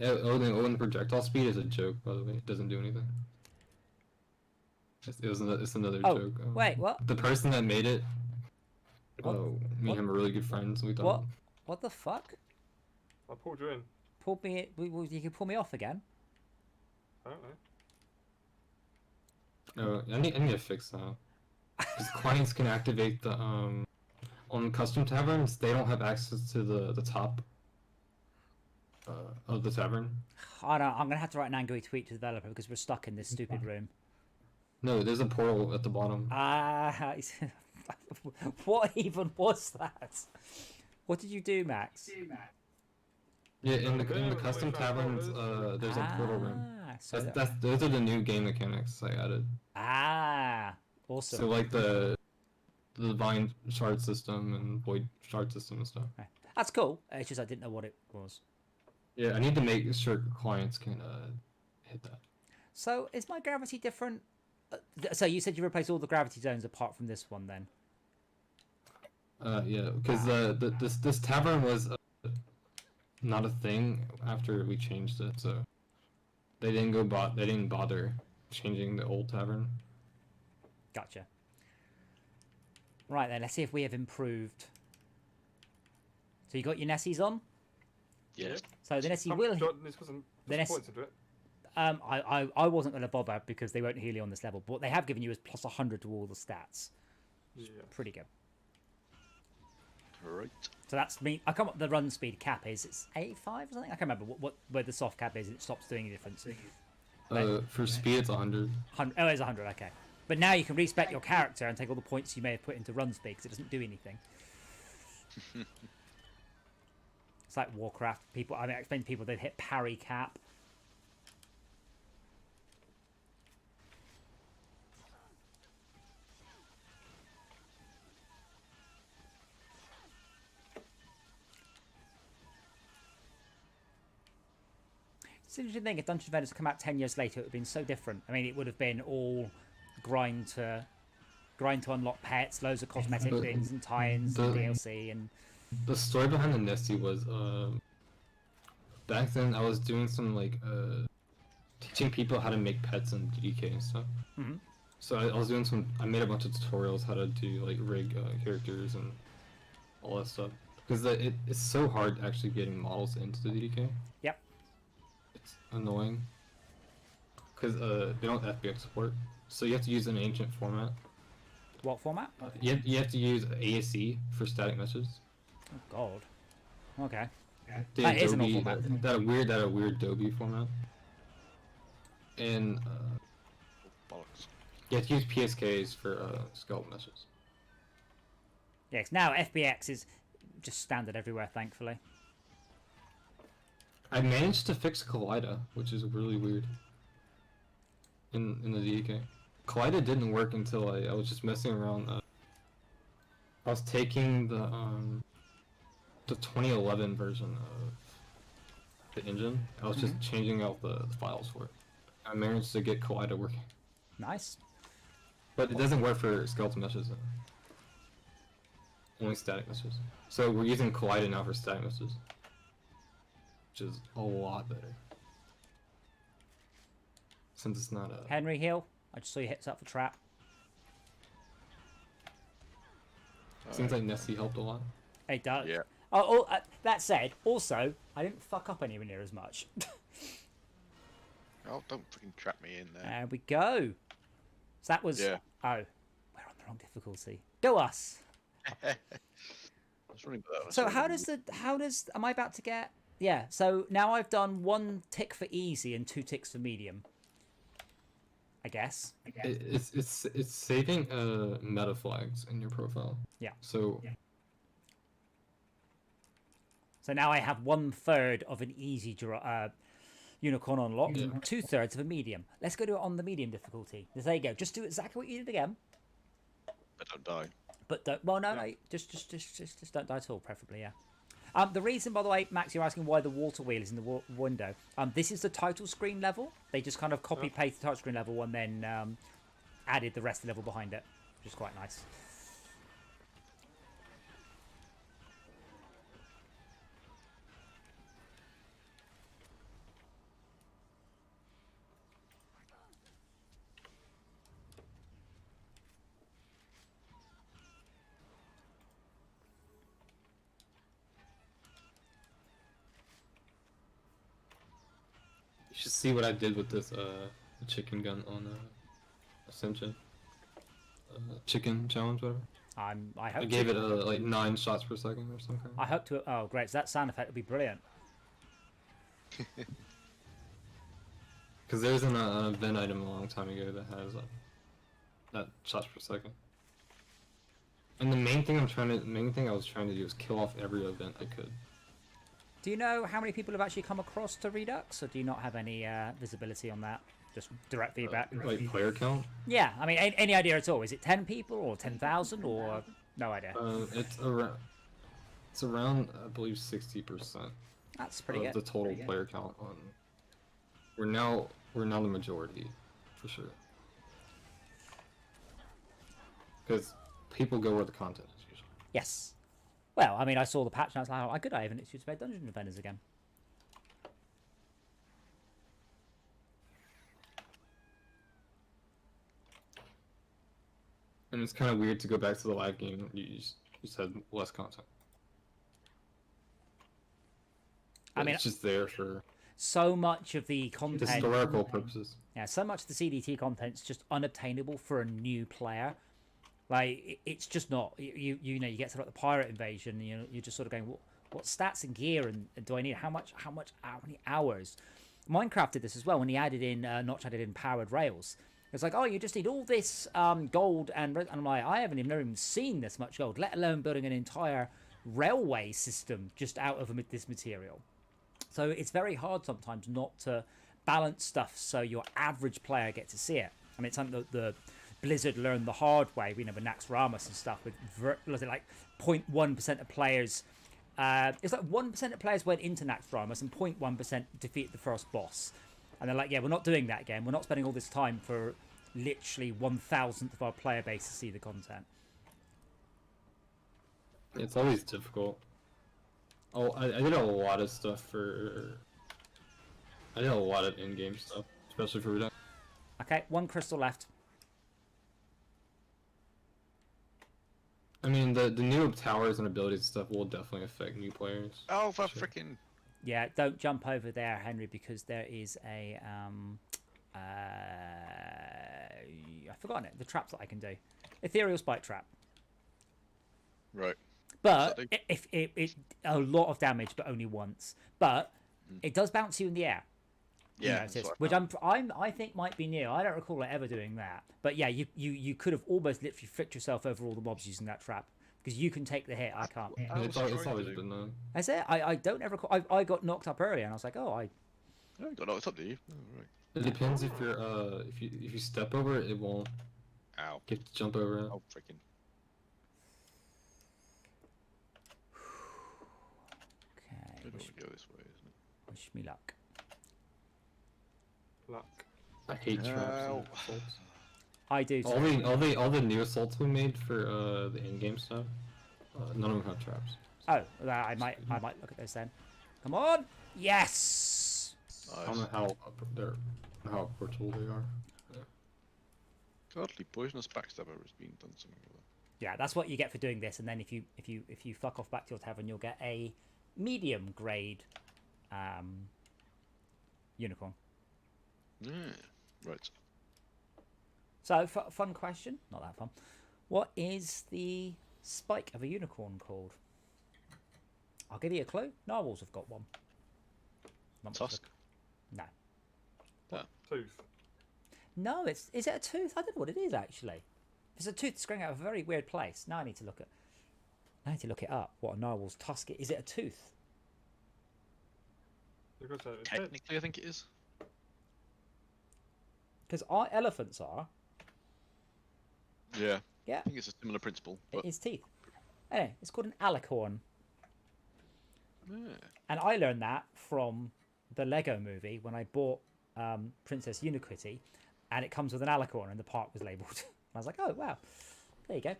Odin projectile speed is a joke, by the way. It doesn't do anything. It's another joke. Wait, what? The person that made it. What? Me and him are really good friends. We thought. What? What the fuck? I pulled you in. Pulled me. You can pull me off again. I don't know. I need to fix that. Because clients can activate the on custom taverns. They don't have access to the top of the tavern. I don't. I'm gonna have to write an angry tweet to the developer because we're stuck in this stupid room. No, there's a portal at the bottom. What even was that? What did you do, Max? Yeah, in the custom taverns, there's a portal room. So Those are the new game mechanics I added. Awesome. So like the divine shard system and void shard system and stuff. Okay. That's cool. It's just I didn't know what it was. Yeah, I need to make sure clients can hit that. So is my gravity different? So you said you replaced all the gravity zones apart from this one, then? Yeah, because this tavern was not a thing after we changed it, so they didn't bother changing the old tavern. Gotcha. Right then, let's see if we have improved. So you got your Nessies on? Yes. So the Nessie will. The Nessie. Points into it. I wasn't going to bother because they won't heal you on this level. But what they have given you is plus 100 to all the stats. Yeah. Pretty good. Right. So that's me. I come up the run speed cap is it's 85 or something. I can't remember what where the soft cap is. It stops doing any difference. For speed, it's 100. 100. Oh, it's 100. Okay. But now you can respec your character and take all the points you may have put into run speed because it doesn't do anything. It's like Warcraft. People. I explained to people they'd hit parry cap. It's an interesting thing. If Dungeon Defenders had come out 10 years later, it would have been so different. I mean, it would have been all grind to unlock pets, loads of cosmetic things and tie-ins and DLC and. The story behind the Nessie was back then I was doing some like teaching people how to make pets in DDK and stuff. Mm-hmm. So I was doing I made a bunch of tutorials how to do like rig characters and all that stuff because it's so hard actually getting models into the DDK. Yep. It's annoying because they don't have FBX support, so you have to use an ancient format. What format? You have to use ASE for static messages. Oh God. Okay. The That is an Adobe, awful format. that weird Adobe format. And Bollocks. you have to use PSKs for skeleton messages. Yes. Now FBX is just standard everywhere, thankfully. I managed to fix Collida, which is really weird. In the DK, Collida didn't work until I was just messing around. I was taking the 2011 version of the engine. I was just changing out the files for it. I managed to get Collida working. Nice. But it doesn't work for skeleton meshes. Only static meshes. So we're using Collida now for static meshes. Which is a lot better. Since it's not a... Henry Hill. I just saw you hits up for trap. Seems like Nessie helped a lot. It does. Yeah. That said, also, I didn't fuck up anywhere near as much. Oh, don't fucking trap me in there. There we go. So that was... Yeah. Oh, we're on the wrong difficulty. Go us. I was running for that one, So sorry. am I about to get... Yeah, so now I've done 1 tick for easy and 2 ticks for medium. I guess. It's saving meta flags in your profile. Yeah. So So now I have 1/3 of an easy unicorn unlocked, Yeah. 2/3 of a medium. Let's go do it on the medium difficulty. There you go. Just do exactly what you did again. But don't die. But don't, well, no, just don't die at all, preferably, yeah. The reason, by the way, Max, you're asking why the water wheel is in the window. This is the title screen level. They just kind of copy-paste the title screen level and then added the rest of the level behind it, which is quite nice. you should see what I did with this chicken gun on Ascension. Chicken challenge, whatever. I I hope gave it like 9 shots per second or something. I hope to. Oh, great! So that sound effect would be brilliant. Because there's an event item a long time ago that has that shots per second. And the main thing I was trying to do was kill off every event I could. Do you know how many people have actually come across to Redux, or do you not have any visibility on that? Just direct feedback. Like player count. Yeah, I mean, any idea at all? Is it 10 people or 10,000 or no idea? It's around I believe 60% That's pretty of good. the total player count. We're now the majority, for sure. Because people go where the content is usually. Yes. Well, I mean, I saw the patch and I was like, oh, I could have an excuse to play Dungeon Defenders again. And it's kind of weird to go back to the live game. You just had less content. I mean, it's just there for so much of the content, historical purposes. yeah, so much of the CDT content's just unobtainable for a new player. Like, it's just not. You know, you get to like the pirate invasion, and you're just sort of going, what stats and gear and do I need? How many hours? Minecraft did this as well when he added in Notch added in powered rails. It's like, oh, you just need all this gold and I'm like, I haven't even seen this much gold, let alone building an entire railway system just out of this material. So it's very hard sometimes not to balance stuff so your average player gets to see it. I mean, it's something that the Blizzard learned the hard way, you know, with Nax Ramus and stuff, with like 0.1% of players. It's like 1% of players went into Nax Ramus and 0.1% defeated the first boss. And they're like, yeah, we're not doing that again. We're not spending all this time for literally 1,000th of our player base to see the content. It's always difficult. Oh, I did a lot of stuff for... I did a lot of in-game stuff, especially for Redux. Okay, 1 crystal left. I mean, the new towers and abilities and stuff will definitely affect new players. Oh, for Sure. freaking. Yeah, don't jump over there, Henry, because there is a I've forgotten it. The traps that I can do, ethereal spike trap. Right. But Does that if it a lot of damage, but only once. But it does bounce you in the air. You Yeah. notice, that's what which I found. I think might be new. I don't recall it ever doing that. But yeah, you could have almost literally flicked yourself over all the mobs using that trap because you can take the hit. I can't. I was It's trying always to- been known. That's it. I don't ever. I got knocked up earlier, and I was like, oh, Oh, you got knocked up, do you? Oh, right. It depends if you're if you step over it, it won't Ow. get to jump over it. Oh, freaking. okay. I don't want to go this way, isn't it? Wish me luck. Luck. I hate traps Ow. and assaults. I do. All the new assaults we made for the in-game stuff, none of them have traps. Oh, I might look at those then. Come on. Yes. I don't know how portable they are. Godly poisonous backstabber has been done something with that. Yeah, that's what you get for doing this. And then if you fuck off back to your tavern, you'll get a medium grade unicorn. Yeah, right. So fun question, not that fun. What is the spike of a unicorn called? I'll give you a clue. Narwhals have got one. Not much of a- Tusk. No. Tooth. No, is it a tooth? I don't know what it is actually. If it's a tooth, it's growing out of a very weird place. Now I need to look it up. What a narwhal's tusk is. Is it a tooth? Because it's head. Technically, I think it is. Because our elephants are. Yeah. Yeah. I think it's a similar principle. But It is teeth. Anyway, it's called an alicorn. yeah. And I learned that from the Lego movie when I bought Princess Unikitty, and it comes with an alicorn and the part was labelled. I was like, oh, wow. There you go.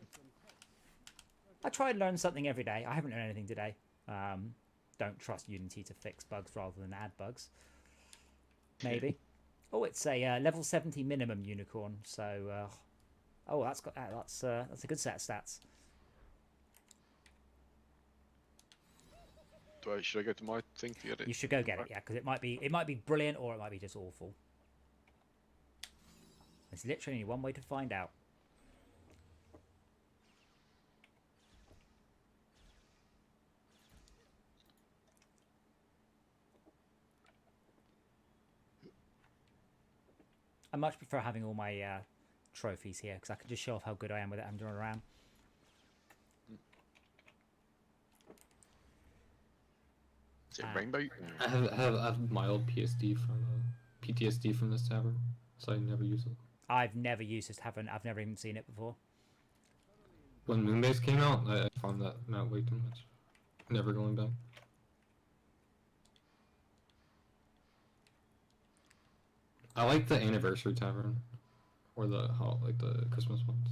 I try and learn something every day. I haven't learned anything today. Don't trust Unity to fix bugs rather than add bugs. Maybe. Oh, it's a level 70 minimum unicorn. So, oh, that's a good set of stats. Should I go to my thing to get it? You should go get it, yeah, because it might be brilliant or it might be just awful. There's literally only one way to find out. I much prefer having all my trophies here because I can just show off how good I am with it. I'm doing around. Is it rainbow? I have mild PTSD from this tavern, so I never use it. I've never used this tavern. I've never even seen it before. When Moonbase came out, I found that map way too much. Never going back. I like the anniversary tavern, or the Christmas ones.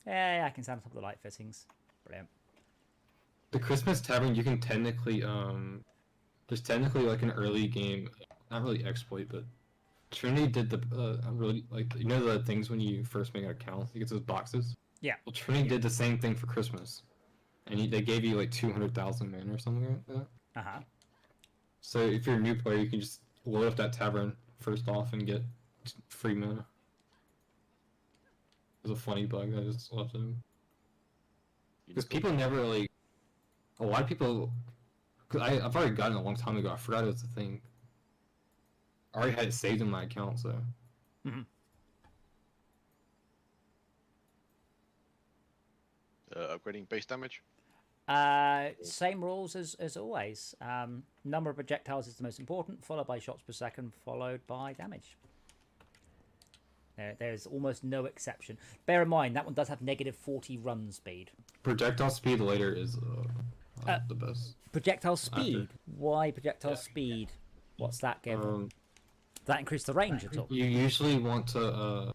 Yeah, I can stand on top of the light fittings. Brilliant. The Christmas tavern, you can technically there's technically like an early game, not really exploit, but Trinity did the really like the things when you first make an account, you get those boxes. Yeah. Well, Trinity did the same thing for Christmas, and they gave you like 200,000 mana or something like that. Uh-huh. So if you're a new player, you can just load up that tavern first off and get free mana. It was a funny bug. I just loved it. Because people never really... A lot of people... Cause I've already gotten it a long time ago. I forgot it was a thing. I already had it saved in my account, so... Mm-hmm. Upgrading base damage? Same rules as always. Number of projectiles is the most important, followed by shots per second, followed by damage. There's almost no exception. Bear in mind, that one does have negative 40 run speed. Projectile speed later is the best. Projectile speed? Why projectile speed? What's that give? Does that increase the range at all? You usually want to...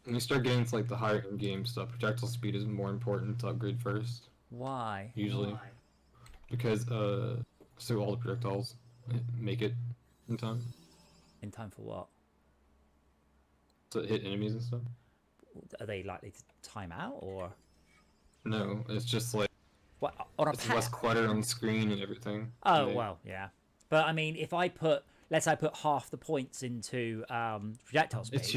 when you start getting to like the higher in-game stuff, projectile speed is more important to upgrade first. Why? Usually. Because so all the projectiles make it in time. In time for what? To hit enemies and stuff. Are they likely to time out or? No, it's just like What on a it's less clutter on the screen and everything. Oh Yeah. well, yeah. But I mean, if I put, let's say I put half the points into projectile speed. It's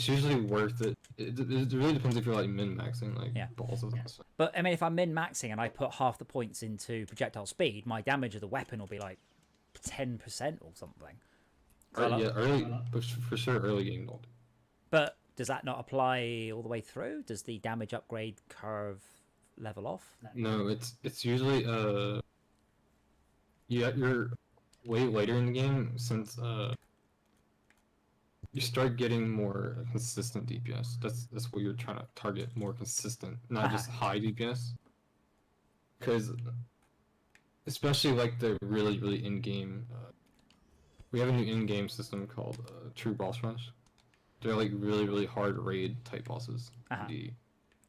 usually worth it. It really depends if you're like min-maxing like Yeah. balls and stuff. But I mean, if I'm min-maxing and I put half the points into projectile speed, my damage of the weapon will be like 10% or something. Yeah, early, but for sure early game don't. But does that not apply all the way through? Does the damage upgrade curve level off? No, it's usually you're way later in the game since you start getting more consistent DPS. That's what you're trying to target, more consistent, not just high DPS. Because especially like the really in-game, we have a new in-game system called True Boss Rush. They're like really hard raid type bosses.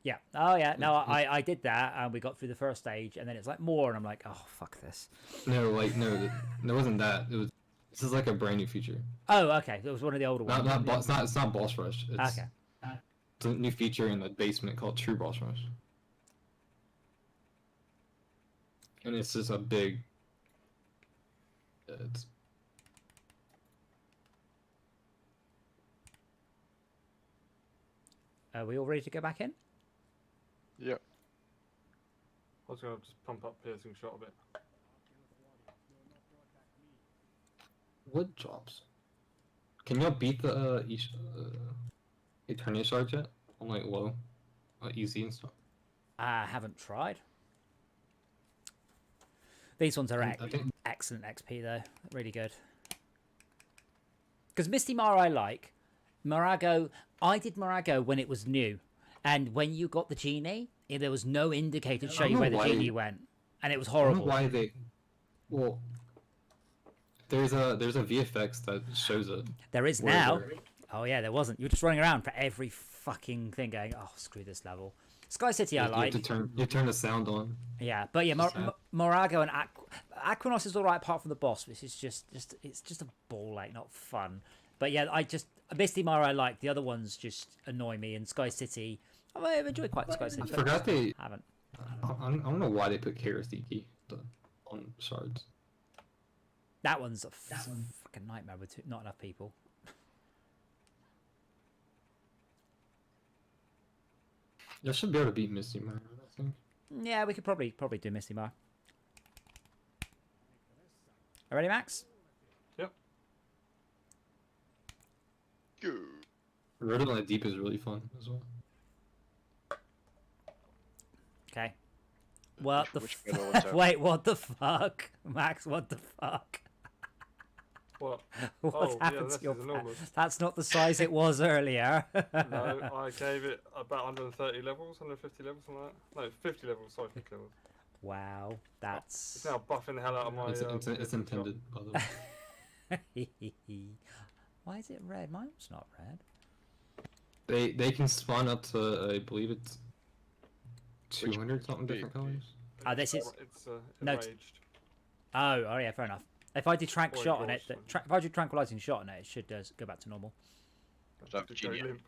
Yeah. Oh yeah. No, I did that and we got through the first stage and then it's like more and I'm like, oh fuck this. No, it wasn't that. It was This is like a brand new feature. Oh, okay. It was one of the older ones. It's not boss rush. It's, Okay. it's a new feature in the basement called True Boss Rush. And it's just a big. It's Are we all ready to go back in? Yeah. I was going to just pump up piercing shot a bit. what drops? Can y'all beat the Eternia shards yet? On like low, easy and stuff. I haven't tried. These ones are I think excellent XP though, really good. Because Misty Mara I like. Morago, I did Morago when it was new, and when you got the genie, there was no indicator to show you where the genie went, and it was I don't horrible. know why they. Well, there's a VFX that shows it. There is Where now. they're- Oh yeah, there wasn't. You were just running around for every fucking thing, going, "Oh, screw this level." Sky City, I You like. have to turn the sound on. Yeah, but yeah, Morago and Aquinos is all right apart from the boss, which is just it's just a ball like not fun. But yeah, Misty Mara I like. The other ones just annoy me. And Sky City, I've enjoyed quite Sky City. I but forgot they. haven't. I don't know why they put Karasiki on shards. That one's a fucking nightmare with not enough people. You should be able to beat Misty Mara, I think. Yeah, we could probably do Misty Mara. Ready, Max? Yep. Go. Road on the Deep is really fun as well. Okay. What the Which middle was that? Wait, what the fuck? Max, what the fuck? What? What Oh, yeah, happened this to your is enormous. That's not the size it was earlier. No, I gave it about 130 levels, 150 levels, something like that. No, 50 levels, sorry, 50 levels. Wow, It's that's... now buffing the hell out of my... It's piercing intended, by the way. Why is it red? Mine's not red. They can spawn up to I believe it's 200 something Which- different colors. Oh, this is... It's No, enraged. Oh, yeah, fair enough. If I do trank Or shot on it, enforced, if I do tranquilizing shot on it, it should go back to normal. That Just go genie. limp.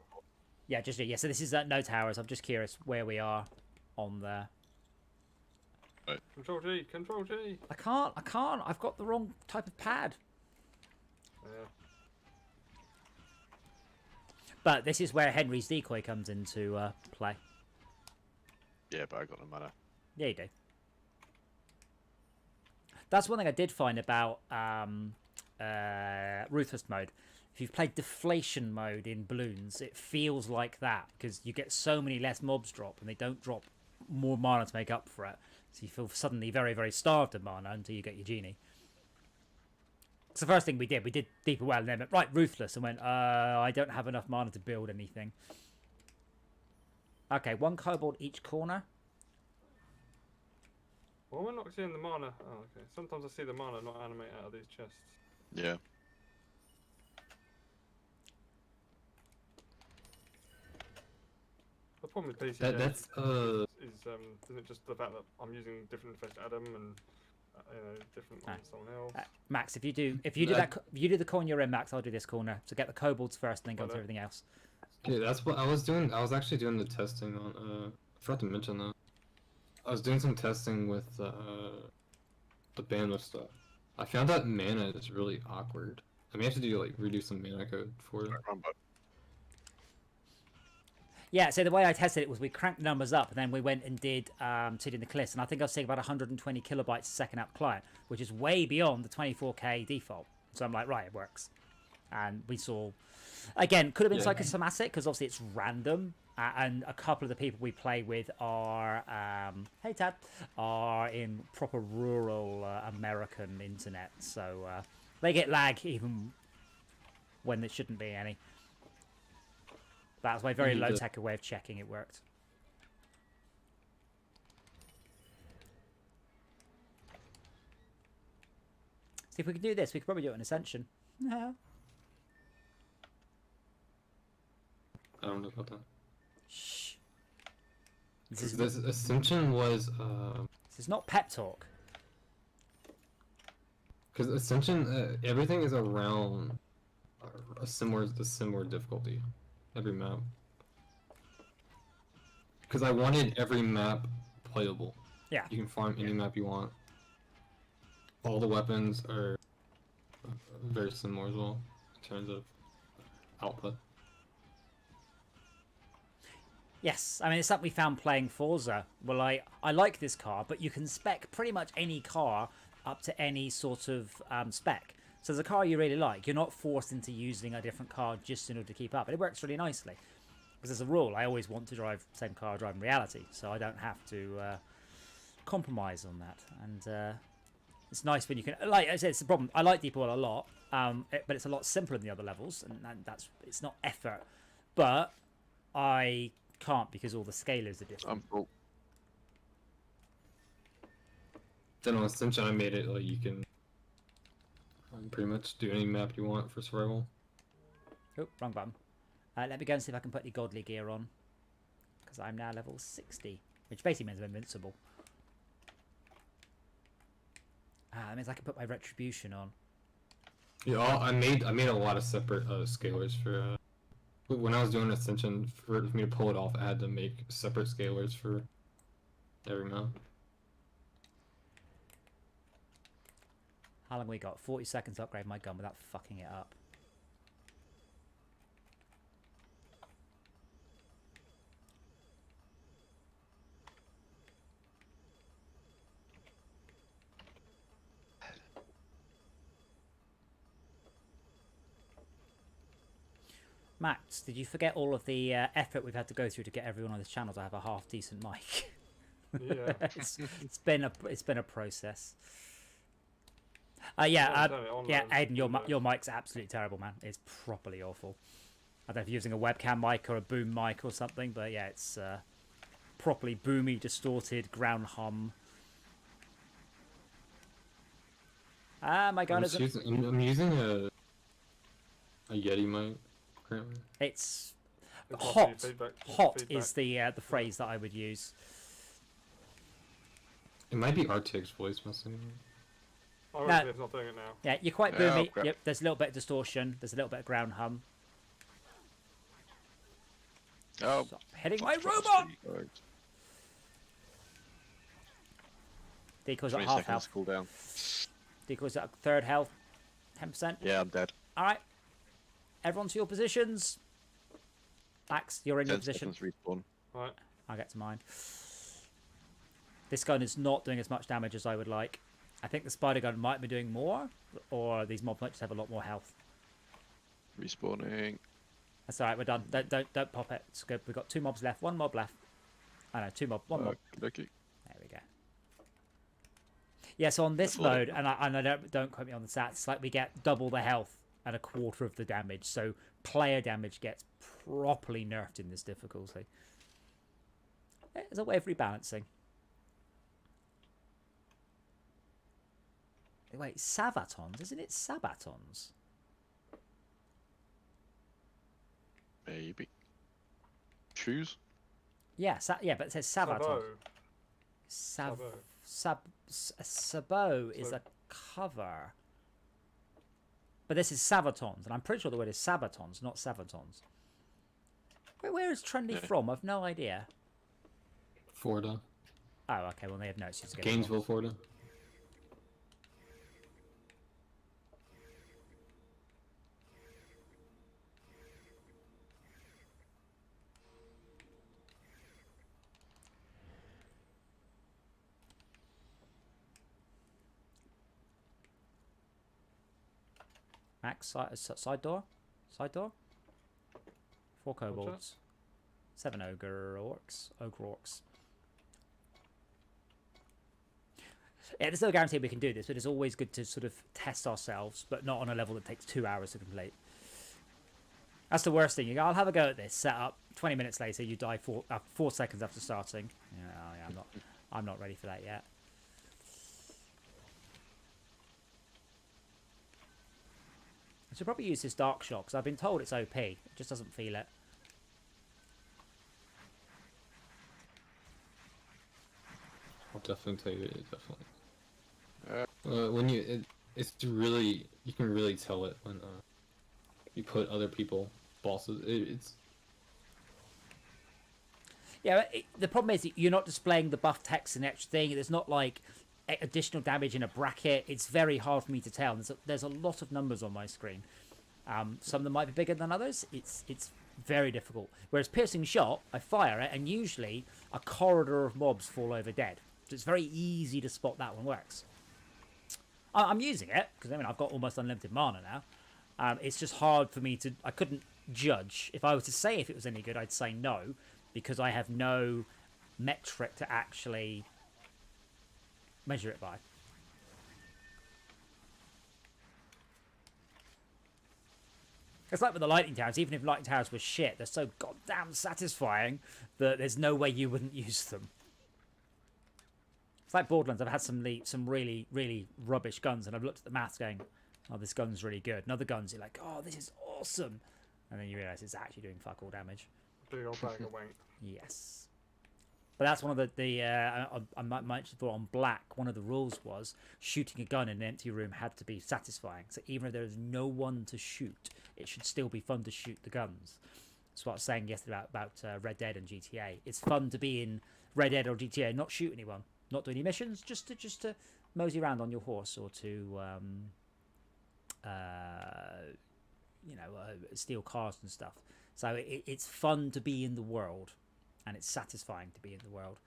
Yeah, yeah. So this is no towers. I'm just curious where we are on there. Control G, Control G. I can't. I've got the wrong type of pad. Yeah. But this is where Henry's decoy comes into play. Yeah, but I got no mana. Yeah, you do. That's one thing I did find about Ruthless mode. If you've played Deflation mode in Balloons, it feels like that because you get so many less mobs drop and they don't drop more mana to make up for it. So you feel suddenly very, very starved of mana until you get your genie. It's the first thing we did. We did Deeper Well and then went, right, Ruthless, and went, I don't have enough mana to build anything. Okay, 1 kobold each corner. Well, we're not seeing the mana. Oh, okay. Sometimes I see the mana not animate out of these chests. Yeah. The problem with PC That's is isn't it just the fact that I'm using different effects to Adam and different on someone else. Max, if you do if you do the corner you're in, Max, I'll do this corner. So get the kobolds first, and then go to everything else. yeah, that's what I was doing. I was actually doing the testing on. I forgot to mention that. I was doing some testing with the bandwidth stuff. I found that mana is really awkward. I may have to do like redo some mana code for it. Yeah, so the way I tested it was we cranked the numbers up, and then we went and did Tid in the Cliffs, and I think I was seeing about 120 kilobytes a second up client, which is way beyond the 24k default. So I'm like, right, it works. And we saw, again, could have been psychosomatic because obviously it's random, and a couple of the people we play with are, hey Tad, are in proper rural American internet, so they get lag even when there shouldn't be any. That was my very low-tech way of checking it worked. See if we can do this. We could probably do it in Ascension. No. I don't know about that. Shh. This Ascension was This is not pep talk. Because Ascension, everything is around the similar difficulty, every map. Because I wanted every map playable. Yeah. You can farm any map you want. All the weapons are very similar as well in terms of output. Yes, I mean it's something we found playing Forza. Well, I like this car, but you can spec pretty much any car up to any sort of spec. So there's a car you really like, you're not forced into using a different car just in order to keep up. And it works really nicely. Because as a rule, I always want to drive the same car I drive in reality, so I don't have to compromise on that. And it's nice when you can, like I said, it's the problem. I like Deep Oil a lot, but it's a lot simpler than the other levels, and it's not effort. But I can't because all the scalars are different. I'm full. Then on Ascension, I made it like you can pretty much do any map you want for survival. Oh, wrong button. Let me go and see if I can put any godly gear on, because I'm now level 60, which basically means I'm invincible. That means I can put my retribution on. Yeah, I made a lot of separate scalars for when I was doing Ascension. For me to pull it off, I had to make separate scalars for every map. How long we got? 40 seconds to upgrade my gun without fucking it up. Max, did you forget all of the effort we've had to go through to get everyone on this channel to have a half decent mic? Yeah. it's been a process. Yeah, Aiden, your mic's absolutely terrible, man. It's properly awful. I don't know if you're using a webcam mic or a boom mic or something, but yeah, it's properly boomy, distorted, ground hum. My gun isn't. I'm using a Yeti mic currently. It's It's hot. not feedback, Hot feedback. is the phrase that I would use. It might be RTX voice messing. Oh, No. it's not doing it now. Yeah, you're quite Oh, boomy. crap. Yep, there's a little bit of distortion. There's a little bit of ground hum. Oh, Stop hitting my fuck, robot! Alright. Decoy's at 20 half seconds health. cooldown. Decoy's at third health. 10%. Yeah, I'm dead. Alright. Everyone to your positions. Max, you're in your 10 position. seconds respawn. Right. I'll get to mine. This gun is not doing as much damage as I would like. I think the spider gun might be doing more, or these mobs might just have a lot more health. Respawning. That's alright, we're done. Don't pop it. It's good. We've got 2 mobs left. 1 mob left. I know, 2 mob. 1 mob. Okay. There we go. Yeah, so on this That's what mode, and I don't quote me on the stats, it's like we get double the health and a quarter of the damage. So player damage gets properly nerfed in this difficulty. It's a way of rebalancing. Wait, Savatons? Isn't it Sabatons? Maybe. Shoes? Yeah, yeah, but it says Savatons. Sabo. Sabo is a cover. But this is Savatons, and I'm pretty sure the word is Sabatons, not Savatons. Where is Trendy from? I've no idea. Florida. Oh, okay, well they have no excuse to get Gainesville, Florida. Max, side door? Side door? 4 kobolds. 7 ogre orcs. Yeah, there's no guarantee we can do this, but it's always good to sort of test ourselves, but not on a level that takes 2 hours to complete. That's the worst thing. You go, I'll have a go at this. Set up. 20 minutes later, you die 4 seconds after starting. Yeah, I'm not ready for that yet. I should probably use this dark shot because I've been told it's OP. It just doesn't feel it. I'll definitely tell you it, definitely. When it's really, you can really tell it when you put other people bosses. It's Yeah, the problem is that you're not displaying the buff text and extra thing. There's not like additional damage in a bracket. It's very hard for me to tell. There's a lot of numbers on my screen. Some of them might be bigger than others. It's very difficult. Whereas piercing shot, I fire it, and usually a corridor of mobs fall over dead. So it's very easy to spot that one works. I'm using it because I mean I've got almost unlimited mana now. It's just hard for me to. I couldn't judge. If I were to say if it was any good, I'd say no, because I have no metric to actually measure it by. It's like with the lightning towers. Even if lightning towers were shit, they're so goddamn satisfying that there's no way you wouldn't use them. It's like Borderlands. I've had some really, really rubbish guns, and I've looked at the maths going, oh, this gun's really good. And other guns, you're like, oh, this is awesome. And then you realise it's actually doing fuck all damage. Big old bag of wank. Yes. But that's one of I might have thought on Black, one of the rules was shooting a gun in an empty room had to be satisfying. So even if there is no one to shoot, it should still be fun to shoot the guns. That's what I was saying yesterday about Red Dead and GTA. It's fun to be in Red Dead or GTA and not shoot anyone, not do any missions, just to mosey around on your horse or to steal cars and stuff. So it's fun to be in the world, and it's satisfying to be in the world.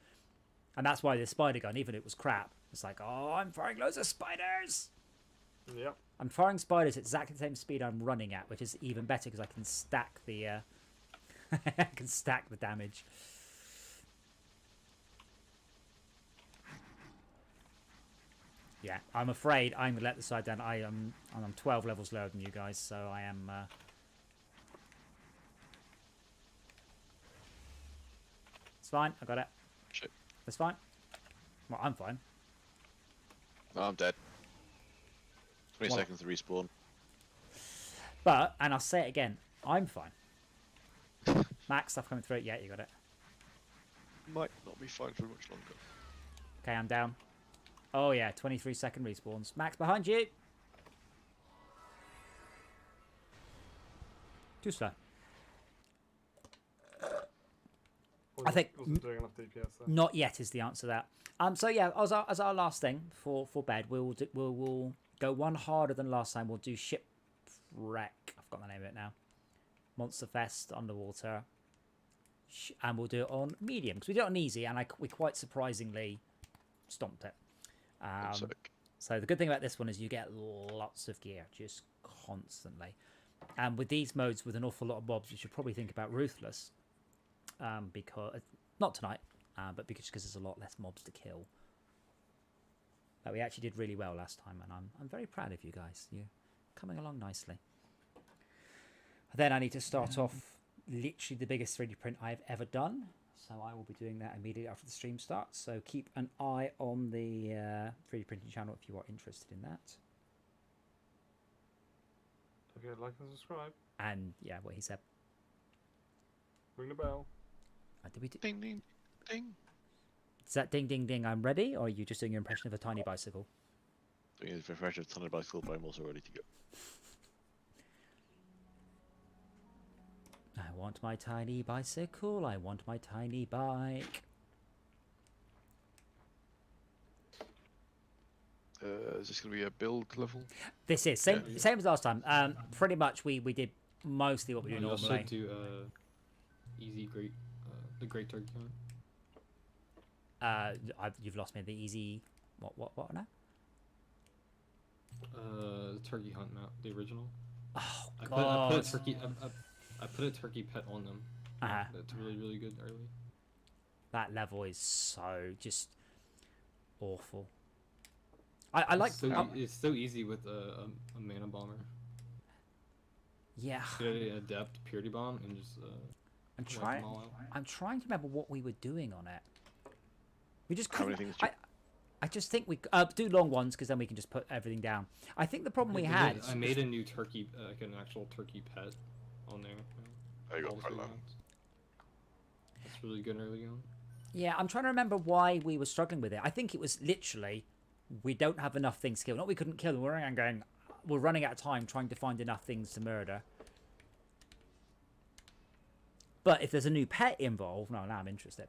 And that's why the spider gun, even if it was crap, it's like, oh, I'm firing loads of spiders. Yep. I'm firing spiders at exactly the same speed I'm running at, which is even better because I can stack the I can stack the damage. Yeah, I'm afraid I'm gonna let the side down. I'm 12 levels lower than you guys, so I am. It's fine. I got it. Shit. It's fine. Well, I'm fine. No, I'm dead. 20 Well- seconds to respawn. But, and I'll say it again, I'm fine. Max, stuff coming through. Yeah, you got it. Might not be fine for much longer. Okay, I'm down. Oh yeah, 23-second respawns. Max, behind you. Too slow. I think wasn't doing enough DPS there. not yet is the answer to that. So yeah, as our last thing for bed, we'll go one harder than last time. We'll do Shipwreck. I've got the name of it now. Monster Fest underwater, and we'll do it on medium because we did it on easy, and we quite surprisingly stomped it. Sick. So the good thing about this one is you get lots of gear just constantly, and with these modes with an awful lot of mobs, you should probably think about Ruthless. Because not tonight, but because there's a lot less mobs to kill. But we actually did really well last time, and I'm very proud of you guys. You're coming along nicely. Then I need to start off literally the biggest 3D print I've ever done, so I will be doing that immediately after the stream starts. So keep an eye on the 3D printing channel if you are interested in that. Okay, like and subscribe. And yeah, what he said. Ring the bell. Did we do? Ding, ding, ding. Is that ding ding ding? I'm ready, or are you just doing your impression of a tiny bicycle? Doing a refresh of Thunder Bicycle, but I'm also ready to go. I want my tiny bicycle. I want my tiny bike. Is this going to be a build level? This is same as last time. Pretty much we did mostly what we do You also normally. do easy great, the Great Turkey Hunt. You've lost me. The easy. What now? The Turkey Hunt map, the original. Oh I God. put a turkey. I put a turkey pet on them. Uh-huh. That's really good early. That level is so just awful. I like. It's so easy with a mana bomber. Yeah. Get an adept purity bomb and just. I'm trying to remember what we were doing on it. We just How many couldn't. things I just think we do long ones because then we can just put everything down. I think the problem we had. I made a new turkey, like an actual turkey pet, on there. There you go, All the quite three low. mounts. That's really good early on. Yeah, I'm trying to remember why we were struggling with it. I think it was literally we don't have enough things killed. Not we couldn't kill them. We're running out of time trying to find enough things to murder. But if there's a new pet involved, now I'm interested.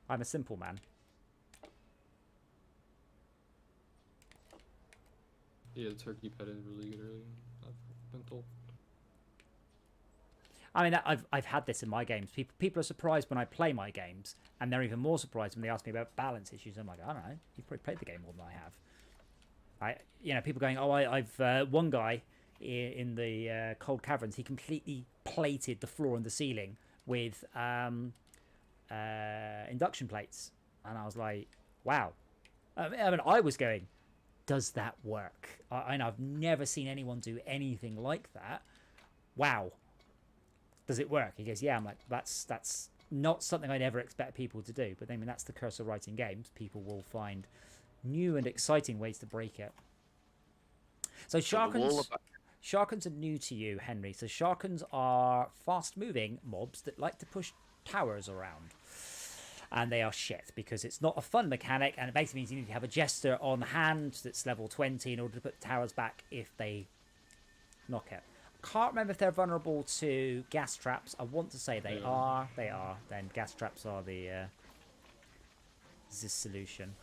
I'm a simple man. Yeah, the turkey pet is really good early. I've been told. I mean, I've had this in my games. People are surprised when I play my games, and they're even more surprised when they ask me about balance issues. I'm like, I don't know, you've probably played the game more than I have. People going, oh, I've one guy in the cold caverns. He completely plated the floor and the ceiling with induction plates, and I was like, wow. I mean, I was going, does that work? I've never seen anyone do anything like that. Wow. Does it work? He goes, yeah. I'm like, that's not something I'd ever expect people to do. But I mean, that's the curse of writing games. People will find new and exciting ways to break it. So Sharkans are new to you, Henry. So Sharkans are fast-moving mobs that like to push towers around. And they are shit because it's not a fun mechanic, and it basically means you need to have a jester on hand that's level 20 in order to put towers back if they knock it. Can't remember if they're vulnerable to gas traps. I want to say they are. They are. Then gas traps are the this solution.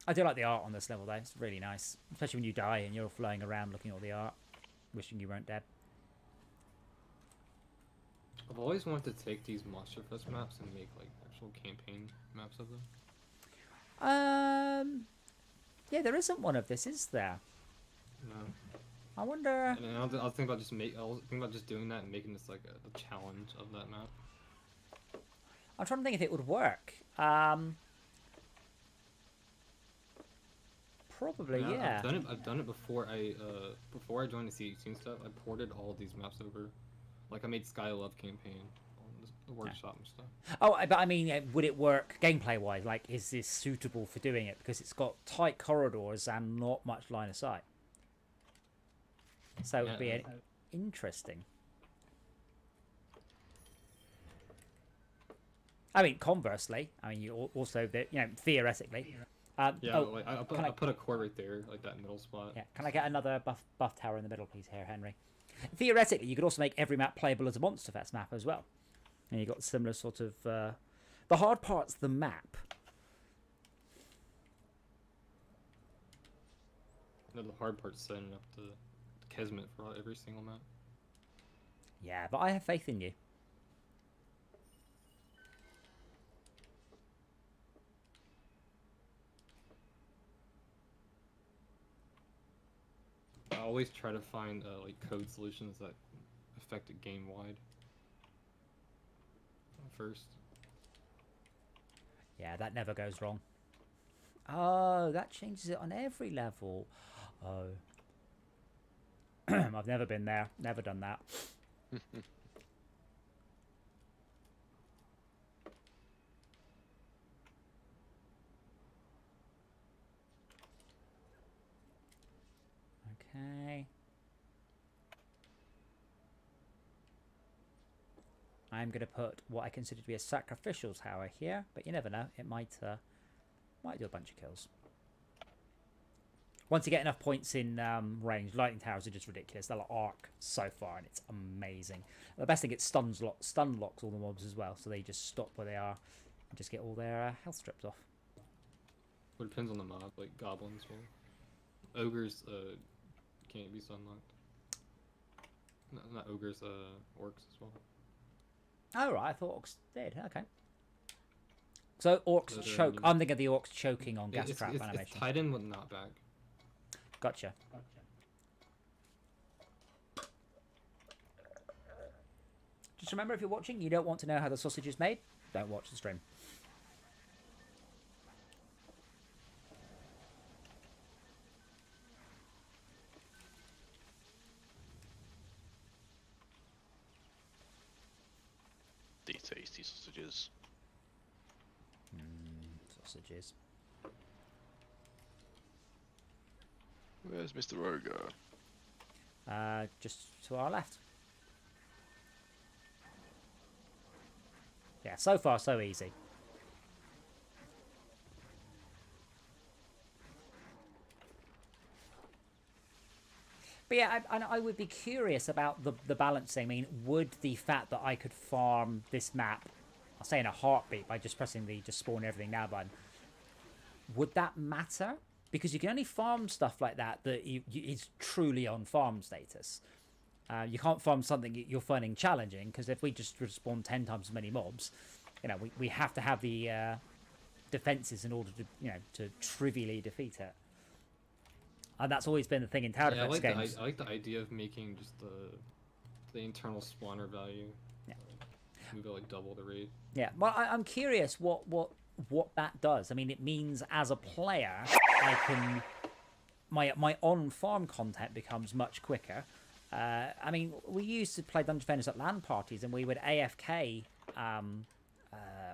I do like the art on this level though. It's really nice, especially when you die and you're flying around looking at all the art, wishing you weren't dead. I've always wanted to take these Monster Fest maps and make like actual campaign maps of them. Yeah, there isn't one of this, is there? No. I wonder. And I was thinking about just doing that and making this like a challenge of that map. I'm trying to think if it would work. Probably, yeah. I've done it before I joined the CHC and stuff. I ported all of these maps over. Like I made Sky Love campaign on the workshop and stuff. Oh, but I mean, would it work gameplay wise? Like, is this suitable for doing it? Because it's got tight corridors and not much line of sight. So it would be interesting. I mean, conversely, you also, theoretically. I put a core right there, like that middle spot. Yeah, can I get another buff tower in the middle, please, here, Henry? Theoretically, you could also make every map playable as a Monster Fest map as well. And you've got similar sort of... the hard part's the map. No, the hard part's setting up the Kesmet for every single map. Yeah, but I have faith in you. I always try to find like code solutions that affect it game wide first. Yeah, that never goes wrong. Oh, that changes it on every level. Oh. I've never been there. Never done that. Okay. I'm going to put what I consider to be a sacrificial tower here, but you never know. It might do a bunch of kills. Once you get enough points in range, lightning towers are just ridiculous. They'll arc so far, and it's amazing. The best thing, it stun locks all the mobs as well, so they just stop where they are and just get all their health stripped off. Well, it depends on the mob. Like goblins will. Ogres can't be stun locked. No, not ogres, orcs as well. Oh right, I thought orcs did. Okay. So orcs choke. I'm thinking of the orcs choking on gas trap animation. It's tied in with knockback. Gotcha. Just remember, if you're watching, you don't want to know how the sausage is made, don't watch the stream. The tasty sausages. Sausages. Where's Mr. Roger? Just to our left. Yeah, so far so easy. But yeah, I would be curious about the balancing. I mean, would the fact that I could farm this map, I'll say in a heartbeat by just pressing the just spawn everything now button, would that matter? Because you can only farm stuff like that is truly on farm status. You can't farm something you're finding challenging, because if we just respawn 10 times as many mobs, you know, we have to have the defenses in order to, you know, to trivially defeat it. And that's always been the thing in tower defense games. I like the idea of making just the internal spawner value. Yeah. Move it like double the rate. Yeah, well, I'm curious what that does. I mean, it means as a player, I can my on-farm content becomes much quicker. I mean, we used to play Dungeon Defenders at LAN parties, and we would AFK.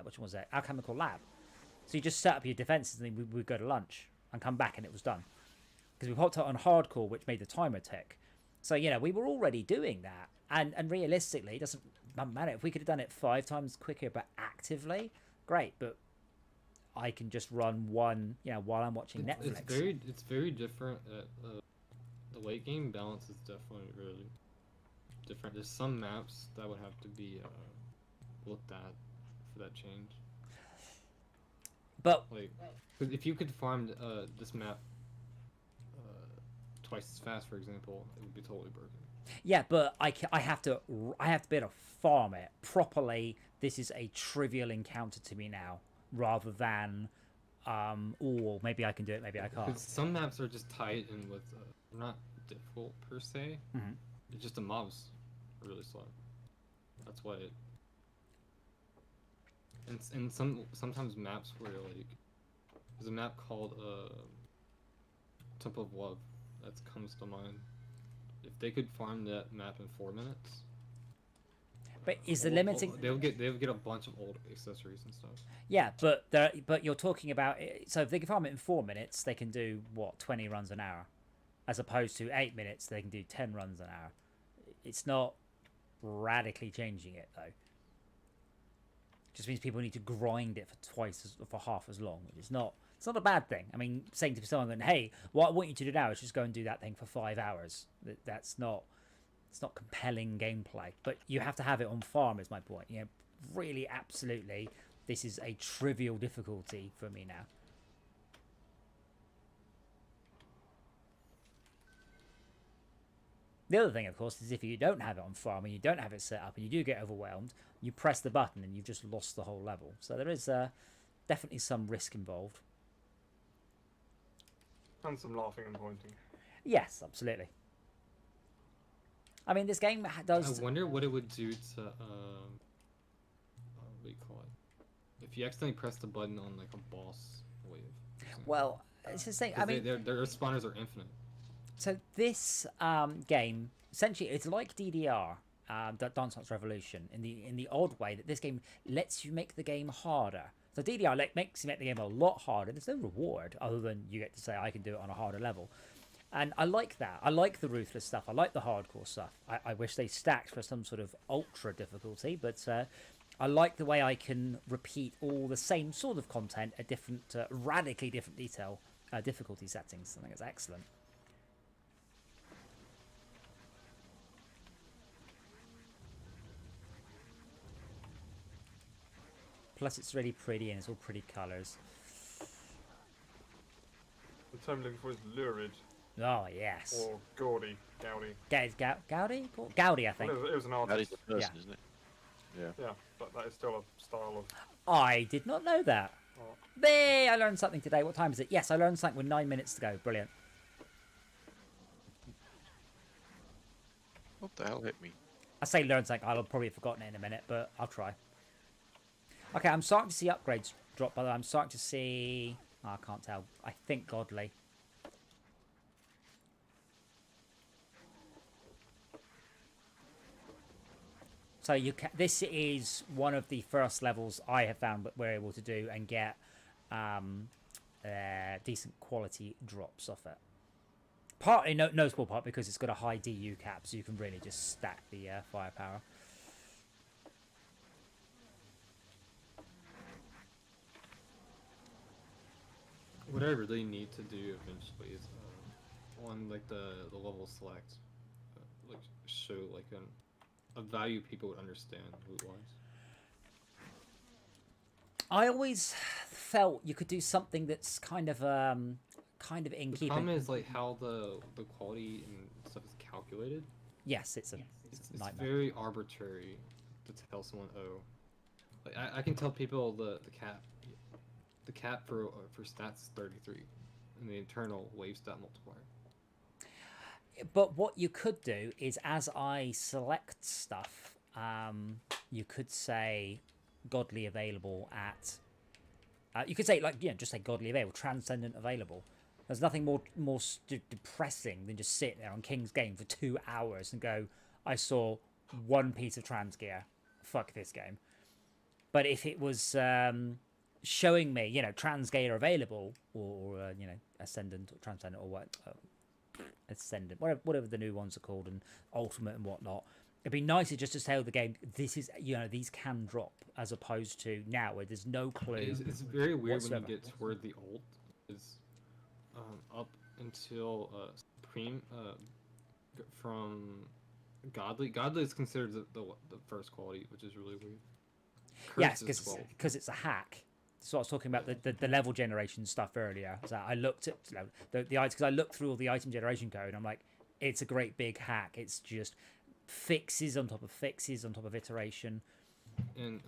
Which one was it? Alchemical Lab. So you just set up your defenses, and then we would go to lunch and come back, and it was done. Because we popped it on hardcore, which made the timer tick. So, you know, we were already doing that. And realistically, it doesn't matter. If we could have done it 5 times quicker, but actively, great. But I can just run one, you know, while I'm watching Netflix. It's very different. The late game balance is definitely really different. There's some maps that would have to be looked at for that change. But like, 'cause if you could farm this map twice as fast, for example, it would be totally broken. Yeah, but I have to be able to farm it properly. This is a trivial encounter to me now, rather than, or maybe I can do it, maybe I can't. Because some maps are just tied in with, not difficult per se. Mm-hmm. It's just the mobs are really slow. That's why it. And sometimes maps where like, there's a map called Temple of Love that comes to mind. If they could farm that map in 4 minutes. But is the limiting? They'll get a bunch of old accessories and stuff. Yeah, but you're talking about, so if they can farm it in 4 minutes, they can do what, 20 runs an hour, as opposed to 8 minutes they can do 10 runs an hour. It's not radically changing it though. Just means people need to grind it for half as long, which is not. It's not a bad thing. I mean, saying to someone, "Hey, what I want you to do now is just go and do that thing for 5 hours." That's not. It's not compelling gameplay. But you have to have it on farm. Is my point. You know, really, absolutely, this is a trivial difficulty for me now. The other thing, of course, is if you don't have it on farm and you don't have it set up and you do get overwhelmed, you press the button and you've just lost the whole level. So there is definitely some risk involved. And some laughing and pointing. Yes, absolutely. I mean, this game does. I wonder what it would do to what do you call it? If you accidentally press the button on like a boss wave. Well, it's the same. I mean, their spawners are infinite. So this game, essentially, it's like DDR, Dance Dance Revolution, in the odd way that this game lets you make the game harder. So DDR makes you make the game a lot harder. There's no reward other than you get to say, I can do it on a harder level. And I like that. I like the ruthless stuff. I like the hardcore stuff. I wish they stacked for some sort of ultra difficulty, but I like the way I can repeat all the same sort of content at different, radically different difficulty settings. I think it's excellent. Plus, it's really pretty and it's all pretty colours. The term looking for is lurid. Oh, yes. Or gaudy. Gaudy? Gaudy, I think. Well, it was an That is artist. the person, Yeah. isn't it? Yeah. Yeah, but that is still a style of. I did not know that. Oh. There, I learned something today. What time is it? Yes, I learned something with 9 minutes to go. Brilliant. What the hell hit me? I say learn something. I'll probably have forgotten it in a minute, but I'll try. Okay, I'm starting to see upgrades drop, by the way. I'm starting to see... Oh, I can't tell. I think godly. So this is one of the first levels I have found that we're able to do and get decent quality drops off it. Partly no small part because it's got a high DU cap, so you can really just stack the firepower. What I really need to do eventually is on like the level select, like show like a value people would understand loot wise. I always felt you could do something that's kind of in The keeping. problem is like how the quality and stuff is calculated. Yes, it's a It's nightmare. very arbitrary to tell someone, oh, like I can tell people the cap for stats is 33, and the internal wave stat multiplier. But what you could do is, as I select stuff, you could say godly available at. You could say just say godly available, transcendent available. There's nothing more depressing than just sitting there on King's Game for 2 hours and go, I saw one piece of trans gear. Fuck this game. But if it was showing me, trans gear available, or ascendant or transcendent or what, ascendant, whatever the new ones are called, and ultimate and whatnot, it'd be nicer just to tell the game this is these can drop, as opposed to now where there's no clue. It's very weird whatsoever. when you get toward the ult. Is up until Supreme from Godly. Godly is considered the first quality, which is really weird. Yes, Curse is 12. because it's a hack. So I was talking about the level generation stuff earlier. So I looked at the items, because I looked through all the item generation code. And I'm like, it's a great big hack. It's just fixes on top of fixes on top of iteration. And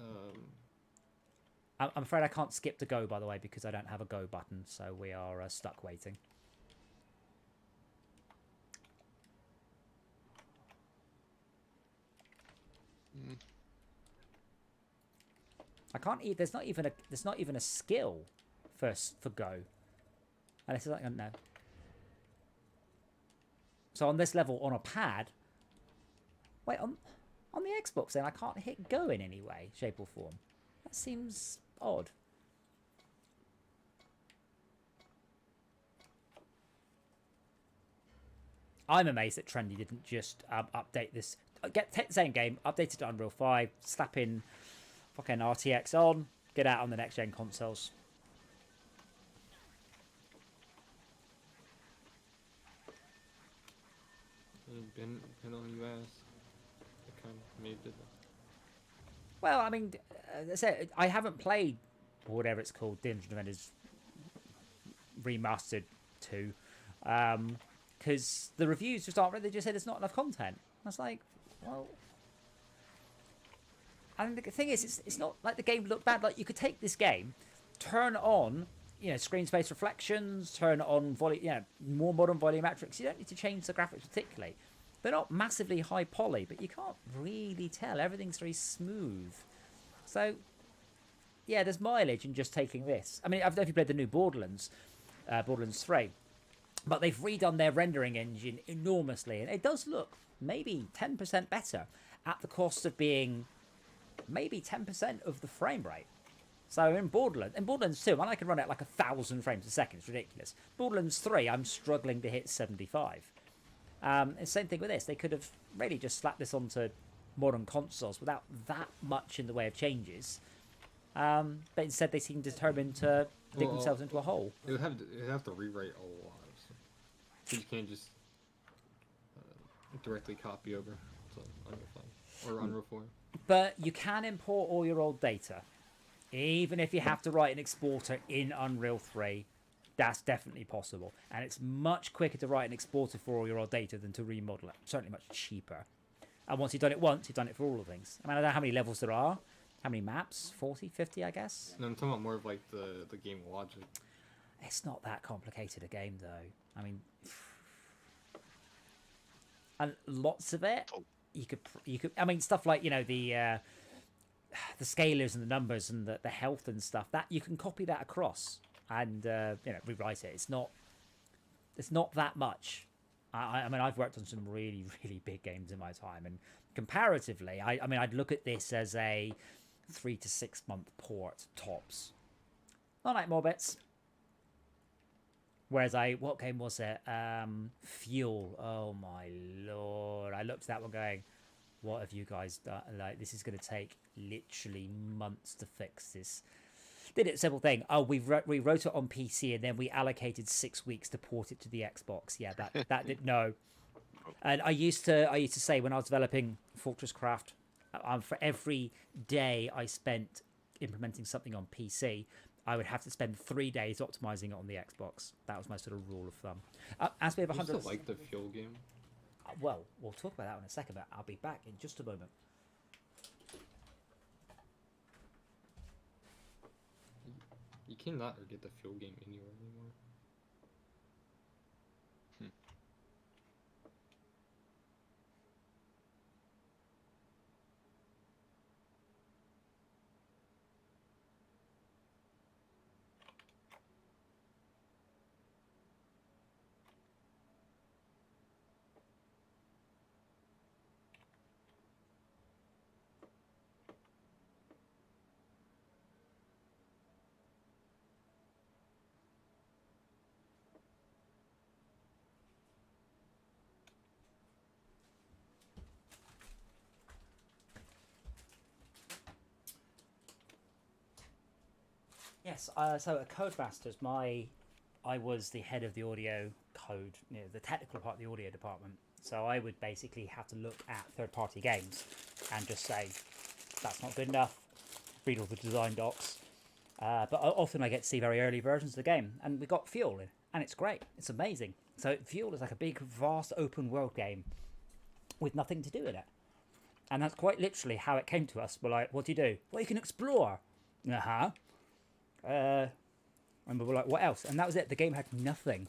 I'm afraid I can't skip to go, by the way, because I don't have a go button. So we are stuck waiting. I can't. There's not even a skill for go. And it's like no. So on this level, on a pad. Wait, on the Xbox, then I can't hit go in any way, shape, or form. That seems odd. I'm amazed that Trendy didn't just update this. Get the same game, update it to Unreal 5, slap in fucking RTX on, get out on the next gen consoles. been on US. I kind of made it. Well, I mean, as I said, I haven't played whatever it's called, Dungeon Defenders Remastered 2, because the reviews just aren't. They just said there's not enough content. I was like, well, and the thing is, it's not like the game looked bad. Like, you could take this game, turn on, screen space reflections, turn on more modern volumetrics. You don't need to change the graphics particularly. They're not massively high poly, but you can't really tell. Everything's very smooth. So, yeah, there's mileage in just taking this. I mean, I don't know if you played the new Borderlands 3, but they've redone their rendering engine enormously, and it does look maybe 10% better at the cost of being maybe 10% of the frame rate. So in Borderlands 2, and I can run it like 1,000 frames a second. It's ridiculous. Borderlands 3, I'm struggling to hit 75. And same thing with this. They could have really just slapped this onto modern consoles without that much in the way of changes. But instead, they seem determined to dig themselves into a hole. It would have to rewrite a lot of stuff. So you can't just directly copy over to Unreal 5 or Unreal 4. But you can import all your old data. Even if you have to write an exporter in Unreal 3, that's definitely possible. And it's much quicker to write an exporter for all your old data than to remodel it. Certainly much cheaper. And once you've done it once, you've done it for all the things. I mean, I don't know how many levels there are. How many maps? 40, 50, I guess? No, I'm talking about more of like the game logic. It's not that complicated a game, though. I mean, and lots of it, you could. I mean, stuff like the scalars and the numbers and the health and stuff, that you can copy that across and rewrite it. It's not that much. I mean, I've worked on some really, really big games in my time, and comparatively, I mean, I'd look at this as a 3 to 6 month port tops. Not like Morbits. Whereas what game was it? Fuel. Oh my lord! I looked at that one going, "What have you guys done? Like, this is going to take literally months to fix this." Did it simple thing. Oh, we wrote it on PC and then we allocated 6 weeks to port it to the Xbox. Yeah, that did no. And I used to say when I was developing Fortress Craft, for every day I spent implementing something on PC, I would have to spend 3 days optimizing it on the Xbox. That was my sort of rule of thumb. As we have I 100. still like the Fuel game. Well, we'll talk about that in a second, but I'll be back in just a moment. You cannot get the Fuel game anywhere anymore. Yes, so at Codemasters, I was the head of the audio code, the technical part of the audio department. So I would basically have to look at third-party games and just say, that's not good enough, read all the design docs. But often I get to see very early versions of the game, and we got Fuel in, and it's great, it's amazing. So Fuel is like a big, vast, open world game with nothing to do in it. And that's quite literally how it came to us. We're like, what do you do? Well, you can explore. Uh-huh. And we were like, what else? And that was it. The game had nothing.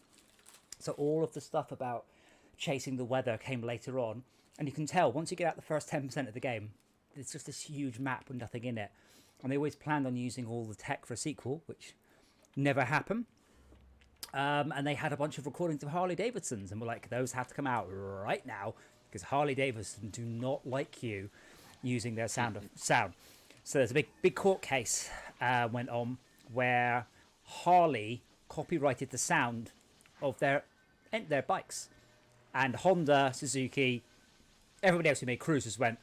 So all of the stuff about chasing the weather came later on. And you can tell, once you get out the first 10% of the game, it's just this huge map with nothing in it. And they always planned on using all the tech for a sequel, which never happened. And they had a bunch of recordings of Harley Davidsons. And we're like, those have to come out right now, because Harley Davidson do not like you using their sound. So there's a big court case went on where Harley copyrighted the sound of their bikes, and Honda, Suzuki, everybody else who made cruisers went,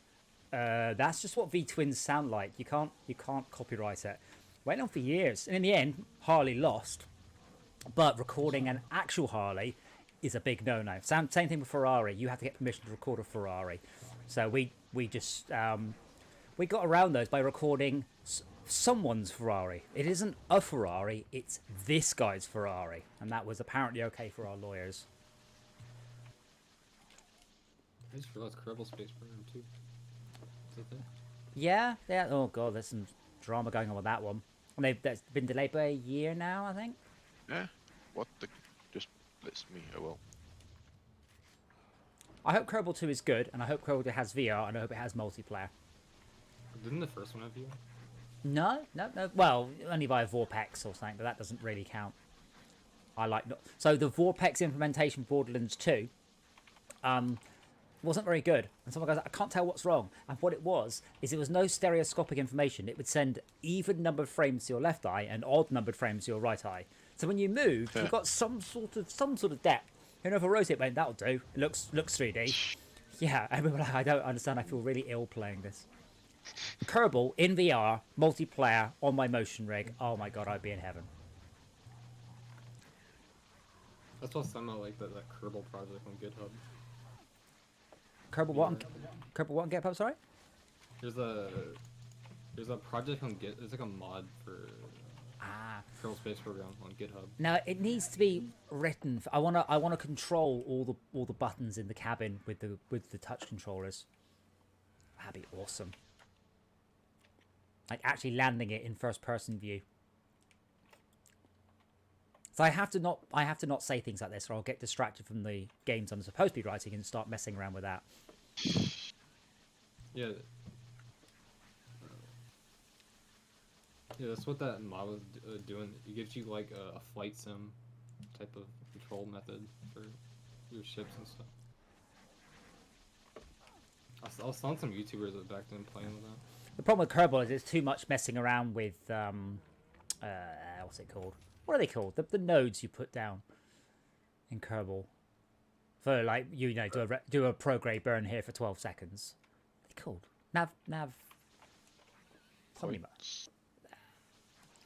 that's just what V-twins sound like. You can't copyright it. Went on for years, and in the end, Harley lost. But recording an actual Harley is a big no-no. Same thing with Ferrari. You have to get permission to record a Ferrari. So we just we got around those by recording someone's Ferrari. It isn't a Ferrari, it's this guy's Ferrari. And that was apparently okay for our lawyers. I just realized Kerbal Space Program too. Is that there? Yeah. Oh god, there's some drama going on with that one. And that's been delayed by a year now, I think. Yeah. What the? Just bless me. Oh well. I hope Kerbal 2 is good, and I hope Kerbal 2 has VR, and I hope it has multiplayer. Didn't the first one have you? No. Well, only via Vorpex or something, but that doesn't really count. So the Vorpex implementation for Borderlands 2 wasn't very good. And someone goes, I can't tell what's wrong. And what it was no stereoscopic information. It would send even numbered frames to your left eye and odd numbered frames to your right eye. So when you moved, you got some sort of depth. And if I rotate, went, that'll do. It looks 3D. Yeah, I mean, I don't understand. I feel really ill playing this. Kerbal in VR, multiplayer on my motion rig. Oh my god, I'd be in heaven. That's what somehow like that Kerbal project on GitHub. Kerbal what? Kerbal what on GitHub? Sorry. There's a project on Git. It's like a mod for Kerbal Space Program on GitHub. Now it needs to be written. I wanna control all the buttons in the cabin with the touch controllers. That'd be awesome. Like actually landing it in first person view. So I have to not say things like this, or I'll get distracted from the games I'm supposed to be writing and start messing around with that. Yeah. Yeah, that's what that mod was doing. It gives you like a flight sim type of control method for your ships and stuff. I saw some YouTubers that back then playing with that. The problem with Kerbal is it's too much messing around with what's it called? What are they called? The nodes you put down in Kerbal for like do a prograde burn here for 12 seconds. What are they called? Nav. Something about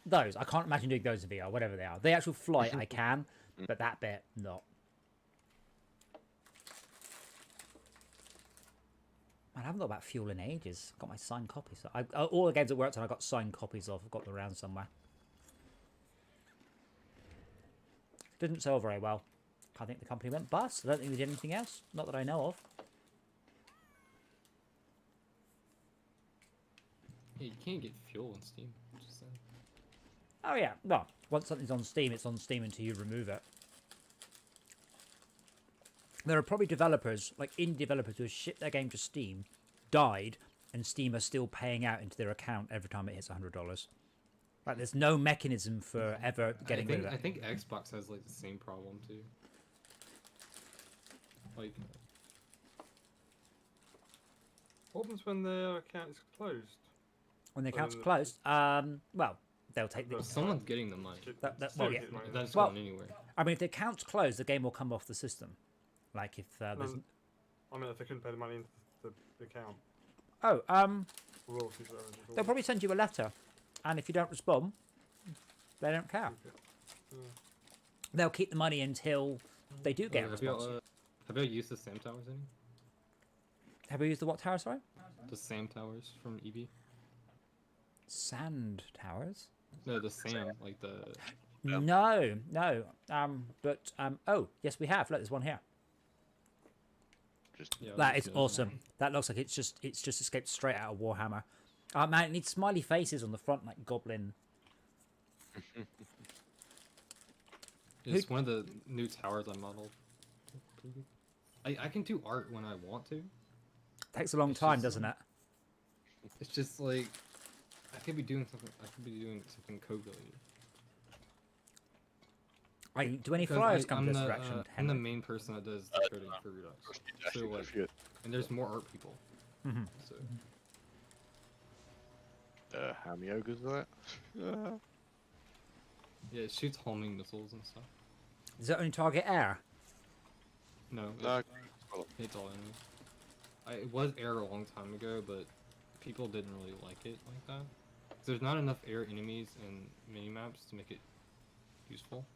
those. I can't imagine doing those in VR. Whatever they are, the actual flight I can, but that bit not. Man, I haven't thought about fuel in ages. Got my signed copies. All the games that worked on, I got signed copies of. I've got them around somewhere. Didn't sell very well. I think the company went bust. I don't think they did anything else. Not that I know of. Yeah, you can't get fuel in Steam. Just saying. Oh yeah. Well, once something's on Steam, it's on Steam until you remove it. There are probably developers, like indie developers, who have shipped their game to Steam, died, and Steam are still paying out into their account every time it hits $100. Like, there's no mechanism for ever getting rid of it. I think Xbox has like the same problem too. Like, What happens when their account is closed? When the account's closed, well, they'll take the... well, someone's getting the money. Well, yeah. That's Well, going anywhere. I mean, if the account's closed, the game will come off the system. Like, if there's... I mean, if they couldn't pay the money into the account. Oh, Royalties, whatever it's called. they'll probably send you a letter. And if you don't respond, they don't care. Yeah. They'll keep the money until they do get a Have response. you used the SAM towers any? Have we used the what tower, sorry? The SAM towers from EV? Sand towers? No, the SAM, like the... Yeah. No. Oh, yes, we have. Look, there's one here. Just Yeah, That just is the- awesome. That looks like it's just escaped straight out of Warhammer. Oh man, it needs smiley faces on the front, like goblin. It's one of the new towers I modeled. I can do art when I want to. Takes a long It's time, just- doesn't it? It's just like I could be doing something code related. Do any Because flyers come I'm to this the, direction? I'm the Henry? main person that does the coding for Redux. So like, and there's more art people. Mhm. So how many ogres are that? yeah, it shoots homing missiles and stuff. Does it only target air? No, No, it's all enemies. It was air a long time ago, but people didn't really like it like that. 'Cause there's not enough air enemies in minimaps to make it useful.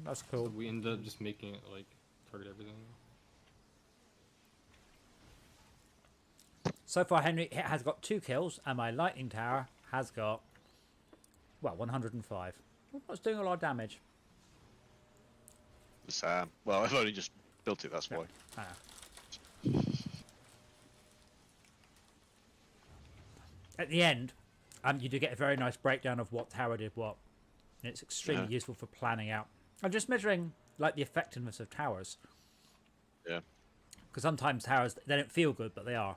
That's So cool. we ended up just making it like target everything. So far, Henry has got 2 kills, and my lightning tower has got, well, 105. It's doing a lot of damage. the Sam. Well, I've only just built it. That's why. Ah. At the end, you do get a very nice breakdown of what tower did what, and it's extremely Yeah. useful for planning out. I'm just measuring like the effectiveness of towers, Yeah. because sometimes towers they don't feel good, but they are.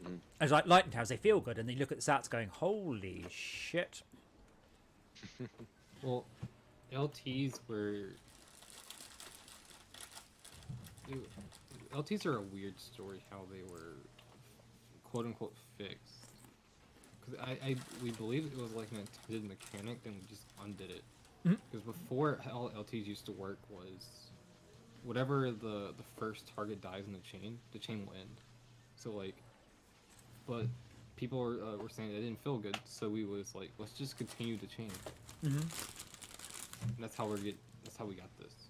Mhm. As like lightning towers, they feel good, and then you look at the stats going, "Holy shit!" Well, LTs were. LTs are a weird story how they were quote unquote fixed. Because we believe it was like an intended mechanic, then we just undid it. Mhm. Because before, how LTs used to work was whatever the first target dies in the chain will end. So like, but people were saying it didn't feel good, so we was like, let's just continue the chain. And that's how we got this.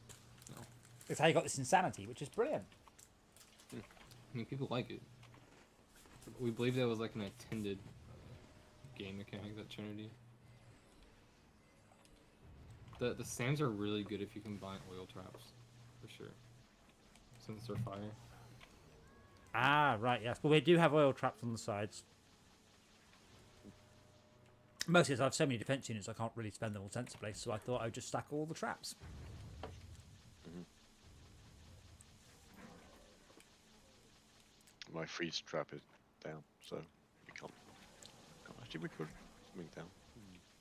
You know? It's how you got this insanity, which is brilliant. I mean, people like it. We believe that was like an intended game mechanic, that Trinity. The SAMs are really good if you combine oil traps, for sure. Since they're fire. Ah, right, yes. But we do have oil traps on the sides. Mostly because I have so many defense units, I can't really spend them all sensibly, so I thought I'd just stack all the traps. My freeze trap is down, so we can't actually put something down.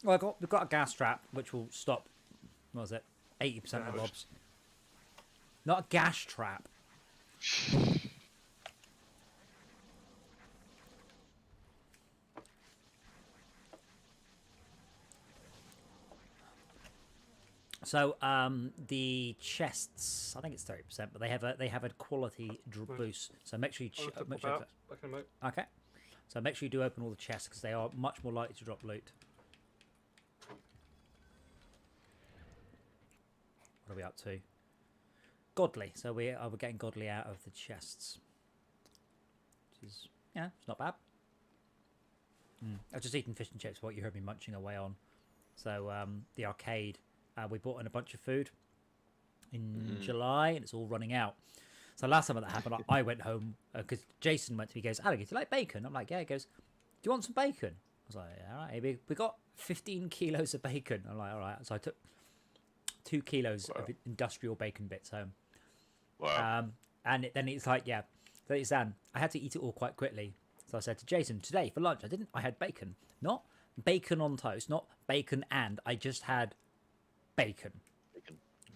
Well, we've got a gas trap, which will stop, what was it, 80% of the mobs. Not a gas trap. So the chests, I think it's 30%, but they have a quality boost. So make sure you make sure Back in a moment. okay. So make sure you do open all the chests because they are much more likely to drop loot. What are we up to? Godly. So we're getting godly out of the chests, which is it's not bad. I've just eaten fish and chips. What you heard me munching away on. So the arcade. We bought in a bunch of food in July, and it's all running out. So last time that happened, I went home because Jason went to me. He goes, "Alex, do you like bacon?" I'm like, "Yeah." He goes, "Do you want some bacon?" I was like, "Yeah, all right." We got 15 kilos of bacon. I'm like, "All right." So I took 2 kilos of industrial bacon bits home. Wow. And then it's like, yeah. So it's I had to eat it all quite quickly. So I said to Jason, "Today for lunch, I had bacon, not bacon on toast, not bacon, and I just had." Bacon.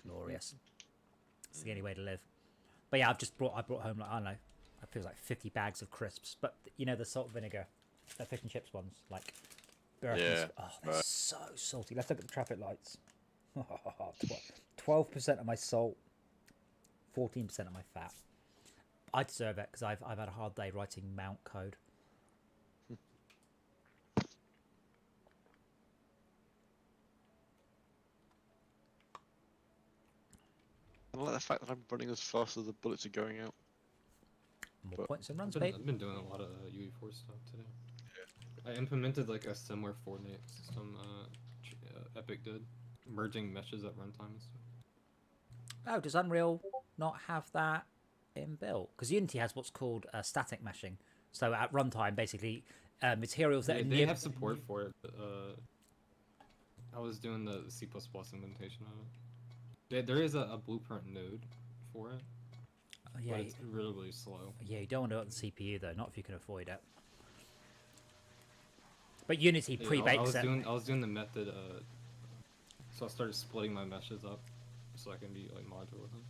Glorious. It's the only way to live. But yeah, I brought home, like, I don't know, it feels like 50 bags of crisps. But you know the salt vinegar, the fish and chips ones, like Birkins. Yeah. Oh, they're so salty. Let's look at the traffic lights. 12% of my salt, 14% of my fat. I deserve it because I've had a hard day writing mount code. I like the fact that I'm running as fast as the bullets are going out. More points and runs, I've babe. been doing a lot of UE4 stuff today. I implemented like a similar Fortnite system Epic did, merging meshes at runtime and stuff. Oh, does Unreal not have that inbuilt? Because Unity has what's called static meshing. So at runtime, basically, materials that They have support for it, but I was doing the C++ implementation of it. There is a blueprint node for it, but it's really slow. Yeah, you don't want to do it on the CPU though, not if you can avoid it. But Unity pre-bakes it. I was doing the method, so I started splitting my meshes up so I can be like modular with them.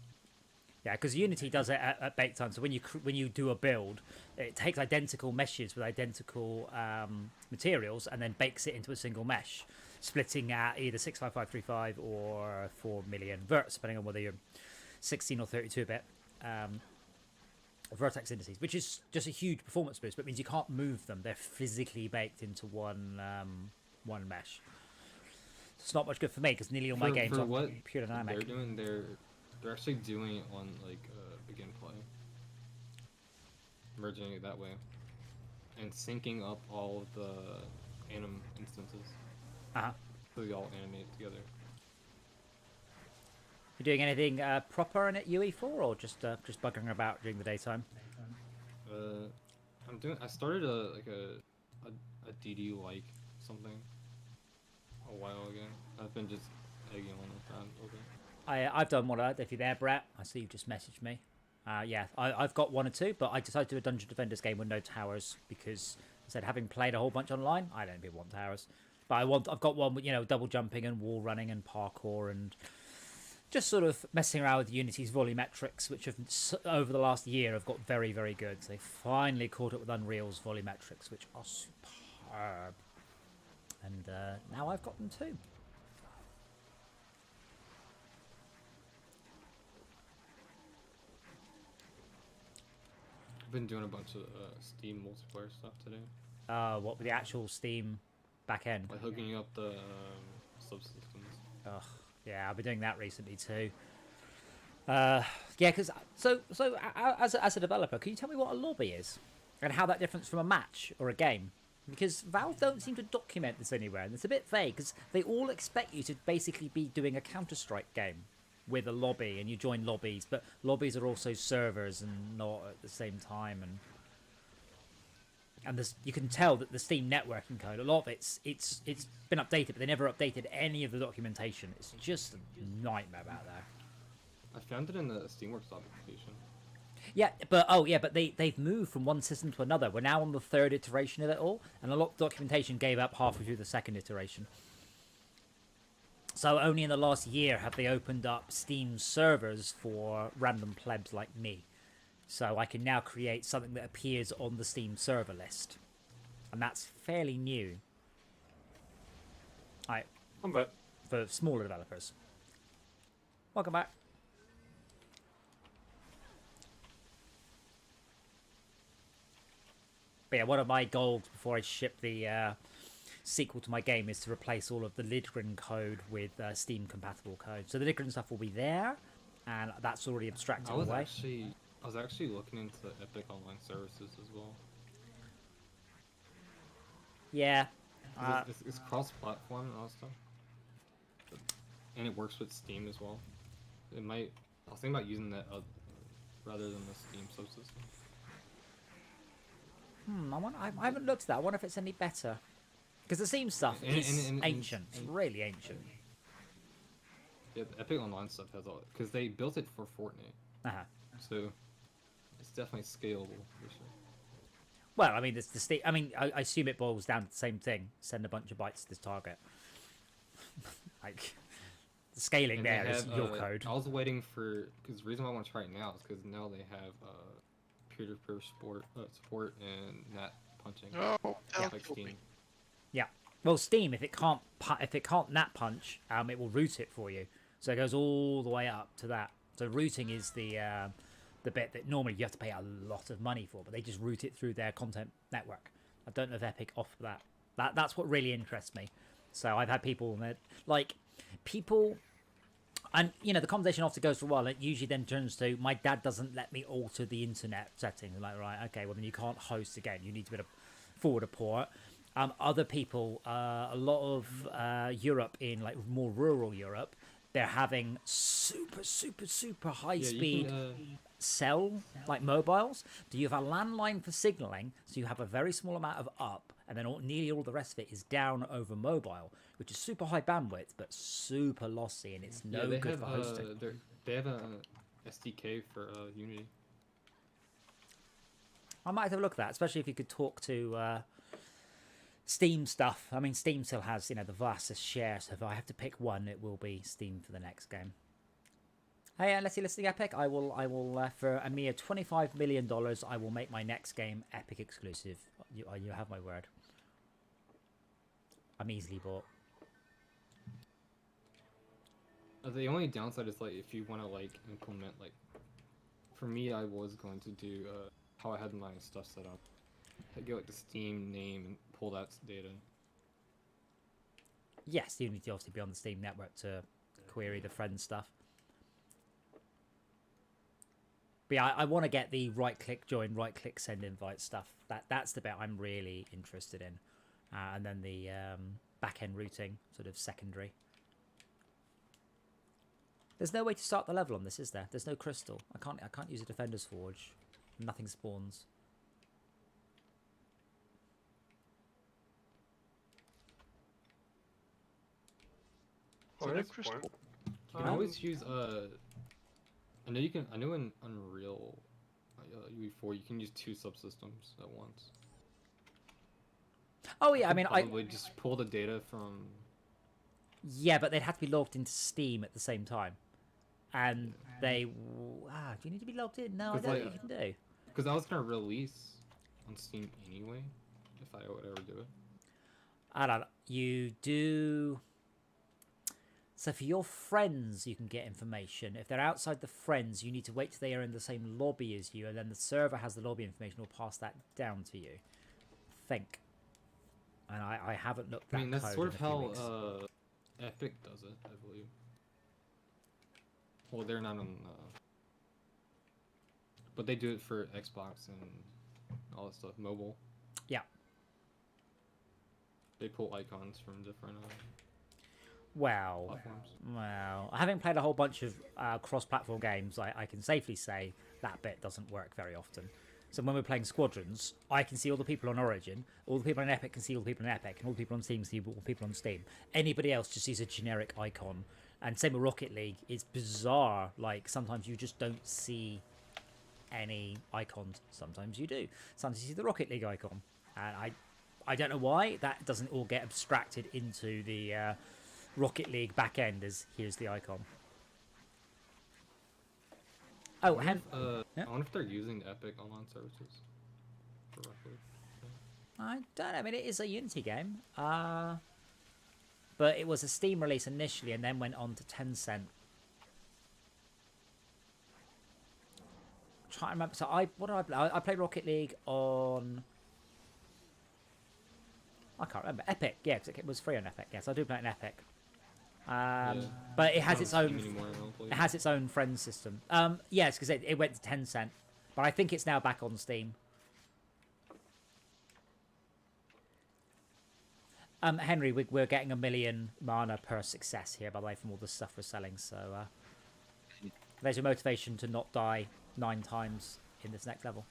Yeah, because Unity does it at bake time. So when you do a build, it takes identical meshes with identical materials and then bakes it into a single mesh, splitting at either 65535 or 4 million verts, depending on whether you're 16 or 32-bit vertex indices, which is just a huge performance boost, but it means you can't move them. They're physically baked into one mesh. It's not much good for me because nearly all my games are pure dynamic. They're actually doing it on like begin play, merging it that way, and syncing up all of the anim instances. So they all animate together. You doing anything proper in it UE4 or just buggering about during the daytime? I started a DD like something a while ago. I've been just egging on with that. Okay. I've done one. If you're there, Brett, I see you've just messaged me. Yeah, I've got 1 or 2, but I decided to do a Dungeon Defenders game with no towers because I said having played a whole bunch online, I don't want towers. But I've got one with double jumping and wall running and parkour and just sort of messing around with Unity's volumetrics, which have over the last year have got very, very good. So they finally caught up with Unreal's volumetrics, which are superb. And now I've got them too. I've been doing a bunch of Steam multiplayer stuff today. What with the actual Steam back end? Like hooking up the subsystems. Ugh, yeah, I've been doing that recently too. Yeah, because so as a developer, can you tell me what a lobby is and how that differs from a match or a game? Because Valve don't seem to document this anywhere, and it's a bit vague because they all expect you to basically be doing a Counter-Strike game with a lobby, and you join lobbies, but lobbies are also servers and not at the same time, and you can tell that the Steam networking code, a lot of it's been updated, but they never updated any of the documentation. It's just a nightmare about there. I found it in the Steamworks documentation. Yeah, but they've moved from one system to another. We're now on the 3rd iteration of it all, and a lot of documentation gave up halfway through the 2nd iteration. So only in the last year have they opened up Steam servers for random plebs like me. So I can now create something that appears on the Steam server list. And that's fairly new. I'm back. For smaller developers. Welcome back. But yeah, one of my goals before I ship the sequel to my game is to replace all of the Lidgren code with Steam compatible code. So the Lidgren stuff will be there, and that's already abstracted I was away. actually looking into Epic Online Services as well. Yeah. It's cross-platform and all that stuff, and it works with Steam as well. I was thinking about using that rather than the Steam subsystem. I haven't looked at that. I wonder if it's any better. Because the Steam stuff is ancient. It's really ancient. Yeah, the Epic Online stuff has all, because they built it for Fortnite. So it's definitely scalable for sure. Well, I mean, it's the Steam. I mean, I assume it boils down to the same thing. Send a bunch of bytes to this target. Like, the scaling there is your code. I was waiting for, because the reason why I want to try it now is because now they have peer-to-peer support and NAT punching. Oh, like Steam. Yeah. Well, Steam, if it can't NAT punch, it will route it for you. So it goes all the way up to that. So routing is the bit that normally you have to pay a lot of money for, but they just route it through their content network. I don't know if Epic offer that. That's what really interests me. So I've had people and you know, the conversation often goes for a while. It usually then turns to, my dad doesn't let me alter the internet settings. I'm like, right, okay, well then you can't host again. You need to be able to forward a port. Other people, a lot of Europe, in like more rural Europe, they're having super high speed cell, like mobiles. Do you have a landline for signaling? So you have a very small amount of up, and then nearly all the rest of it is down over mobile, which is super high bandwidth but super lossy, and it's no good for hosting. They have a SDK for Unity. I might have a look at that, especially if you could talk to Steam stuff. I mean, Steam still has, you know, the vastest share, so if I have to pick one, it will be Steam for the next game. Hey, unless you're listening, Epic, I will for a mere $25 million, I will make my next game Epic exclusive. You have my word. I'm easily bought. The only downside is, like, if you want to, like, implement, like, for me, I was going to do how I had my stuff set up. I get, like, the Steam name and pull that data. Yes, you need to obviously be on the Steam network to query the friend stuff. But yeah, I want to get the right-click join, right-click send invite stuff. That's the bit I'm really interested in. And then the back-end routing, sort of secondary. There's no way to start the level on this, is there? There's no crystal. I can't use a Defender's Forge. Nothing spawns. Oh, no that's a crystal. point. You can always use I know in Unreal UE4 you can use two subsystems at once. Oh yeah, I mean, probably just pull the data from. Yeah, but they'd have to be logged into Steam at the same time, and do you need to be logged in? No, I don't think you can do. Because I was gonna release on Steam anyway, if I would ever do it. I don't know. You do. So for your friends, you can get information. If they're outside the friends, you need to wait till they are in the same lobby as you, and then the server has the lobby information. Will pass that down to you. Think. And I haven't looked. I mean, that's code sort in of a few how weeks. Epic does it, I believe. Well, they're not on, but they do it for Xbox and all that stuff, mobile. Yeah. They pull icons from different Well, having played a whole bunch of cross-platform games, I can safely say that bit doesn't work very often. So when we're playing Squadrons, I can see all the people on Origin, all the people on Epic can see all the people on Epic, and all the people on Steam can see all the people on Steam. Anybody else just sees a generic icon. And same with Rocket League. It's bizarre. Like, sometimes you just don't see any icons. Sometimes you do. Sometimes you see the Rocket League icon. And I don't know why. That doesn't all get abstracted into the Rocket League back end is here's the icon. Oh, I yeah. wonder if they're using Epic online services for Rocket League. I don't know. I mean, it is a Unity game. But it was a Steam release initially and then went on to Tencent. Trying to remember. So what did I play? I played Rocket League on. I can't remember. Epic, yeah, 'cause it was free on Epic. Yes, I do play it on Epic. But it has its own. It has its own friend system. Yes, because it went to Tencent, but I think it's now back on Steam. Henry, we're getting 1 million mana per success here, by the way, from all the stuff we're selling. So there's your motivation to not die 9 times in this next level.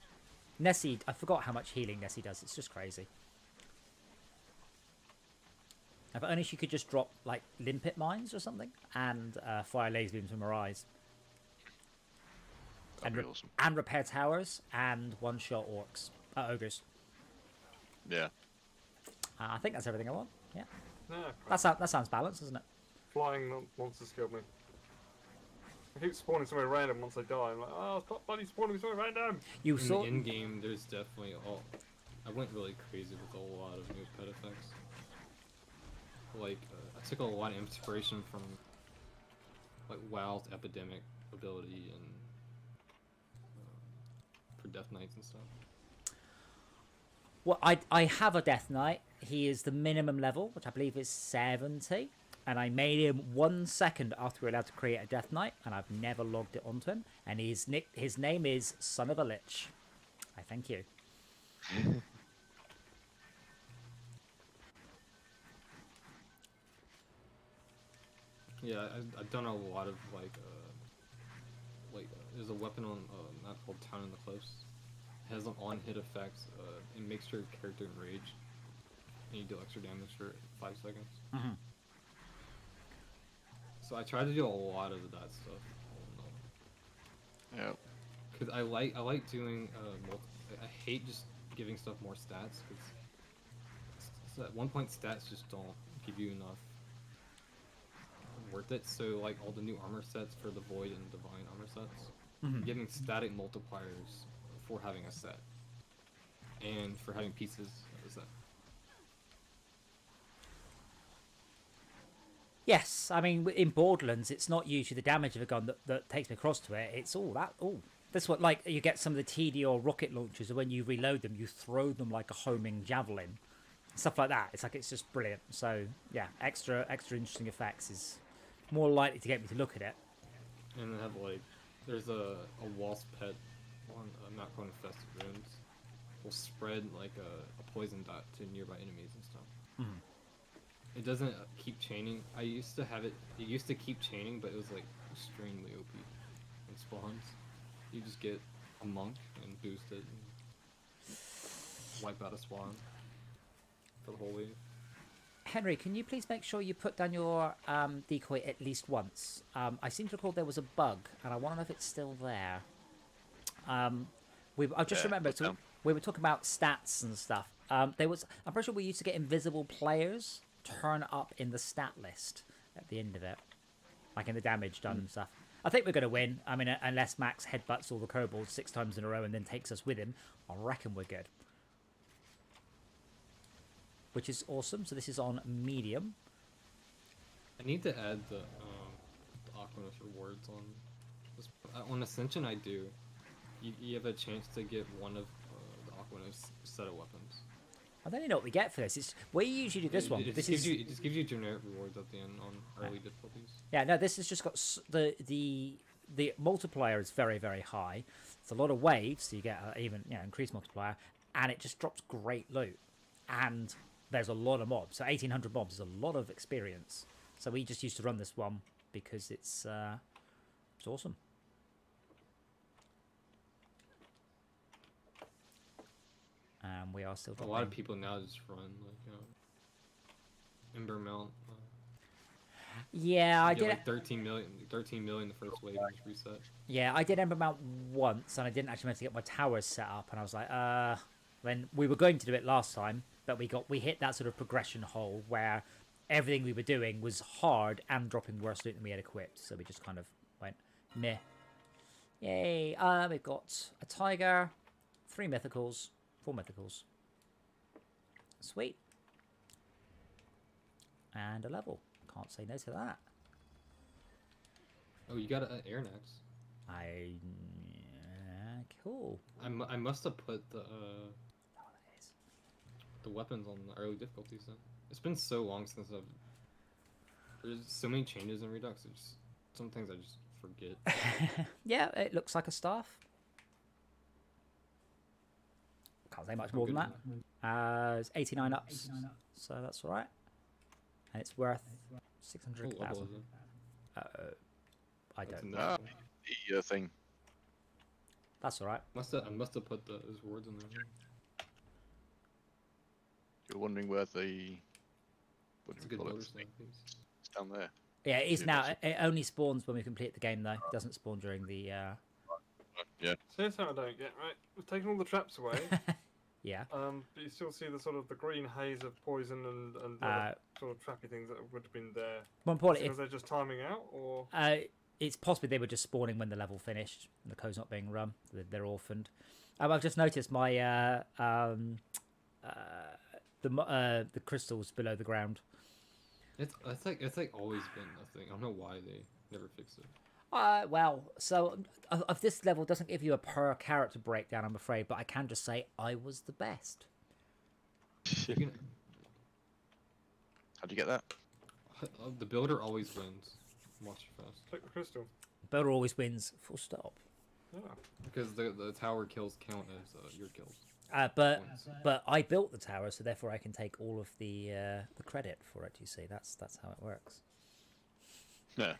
Nessie, I forgot how much healing Nessie does. It's just crazy. If only she could just drop like limpet mines or something and fire laser beams from her eyes. That'd be awesome. And repair towers and one-shot orcs, ogres. Yeah. I think that's everything I want. Yeah, Yeah. that sounds balanced, doesn't it? Flying monsters killed me. I keep spawning somewhere random once I die. I'm like, oh, stop bloody spawning somewhere random! You In saw the in-game, there's definitely I went really crazy with a lot of new pet effects. Like, I took a lot of inspiration from like WoW's epidemic ability and for Death Knights and stuff. well, I have a Death Knight. He is the minimum level, which I believe is 70. And I made him 1 second after we were allowed to create a Death Knight, and I've never logged it onto him. And his name is Son of a Lich. I thank you. Yeah, I've done a lot of like there's a weapon on a map called Town in the Cliffs. It has an on-hit effect. It makes your character enraged, and you deal extra damage for 5 seconds. Mm-hmm. So I try to do a lot of that stuff. Yeah. Cause I like doing I hate just giving stuff more stats. Cause at one point stats just don't give you enough worth it. So like all the new armor sets for the Void and Divine armor sets, Mhm. giving static multipliers for having a set, and for having pieces of a set. Yes, I mean in Borderlands, it's not usually the damage of a gun that takes me across to it. It's all that. Oh, that's what like you get some of the TD or rocket launchers, and when you reload them, you throw them like a homing javelin, stuff like that. It's like it's just brilliant. So yeah, extra interesting effects is more likely to get me to look at it. And they have like there's a wasp pet on a map called Infested Ruins. Will spread like a poison dot to nearby enemies and stuff. Mhm. It doesn't keep chaining. I used to have it. It used to keep chaining, but it was like extremely OP. It spawns. You just get a monk and boost it, and wipe out a spawn for the whole wave. Henry, can you please make sure you put down your decoy at least once? I seem to recall there was a bug, and I want to know if it's still there. I just Yeah, remember, put so down. we were talking about stats and stuff. I'm pretty sure we used to get invisible players turn up in the stat list at the end of it, like in the damage done and stuff. I think we're going to win. I mean, unless Max headbutts all the kobolds 6 times in a row and then takes us with him, I reckon we're good. Which is awesome. So this is on medium. I need to add the Aquanus rewards on Ascension. I do. You have a chance to get one of the Aquanus set of weapons. I don't even know what we get for this. We usually do this one. It This just is gives you generic rewards at the end on early difficulties. yeah. No, this has just got the multiplier is very very high. It's a lot of waves, so you get even increased multiplier, and it just drops great loot. And there's a lot of mobs. So 1800 mobs is a lot of experience. So we just used to run this one because it's awesome. And we are still A lot of people now just run like Ember Mount. Yeah, I get did. like 13 million the first wave and just reset. Yeah, I did Ember Mount once, and I didn't actually manage to get my towers set up, and I was like, when we were going to do it last time, but we hit that sort of progression hole where everything we were doing was hard and dropping worse loot than we had equipped. So we just kind of went meh. Yay! We've got a tiger, 3 mythicals, 4 mythicals. Sweet. And a level. Can't say no to that. Oh, you got an air next. Cool. I must have put the Oh, that is. the weapons on the early difficulties then. It's been so long since I've. There's so many changes in Redux. It's some things I just forget. Yeah, it looks like a staff. Can't say much more than that. It's 89 ups, so that's all right. And it's worth What 600,000. level is it? I That's don't a know. The thing. That's all right. I must have put those words in there. You're wondering where the. What It's do a you good call builder it? stuff. It's down there. Yeah, it is Yeah, now. that's It only spawns when we complete the game, though. It doesn't spawn during the. Yeah. So here's how I don't get, right? We've taken all the traps away, Yeah. but you still see the sort of the green haze of poison and the Uh, other sort of trappy things that would have been there. More importantly, Because they're just timing out, or it's possibly they were just spawning when the level finished and the code's not being run. They're orphaned. I've just noticed my the crystals below the ground. It's like always been a thing. I don't know why they never fixed it. Well, so of this level doesn't give you a per character breakdown, I'm afraid, but I can just say I was the best. You can, How'd you get that? the builder always wins. Watch your fast. take the crystal. Builder always wins. Full stop. Yeah. Because the tower kills count as your kills. But I built the tower, so therefore I can take all of the credit for it. You see, that's how it works. Yeah.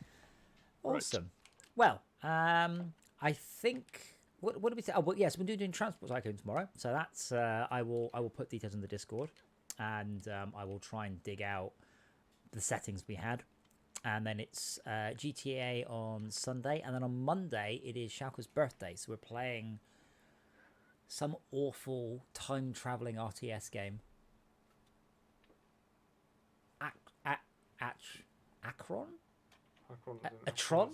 Awesome. Well, I think what do we say? Oh, well, yes, we're doing Transport Tycoon tomorrow, so that's I will put details in the Discord, and I will try and dig out the settings we had, and then it's GTA on Sunday, and then on Monday it is Schalke's birthday, so we're playing some awful time traveling RTS game. Akron? A Tron?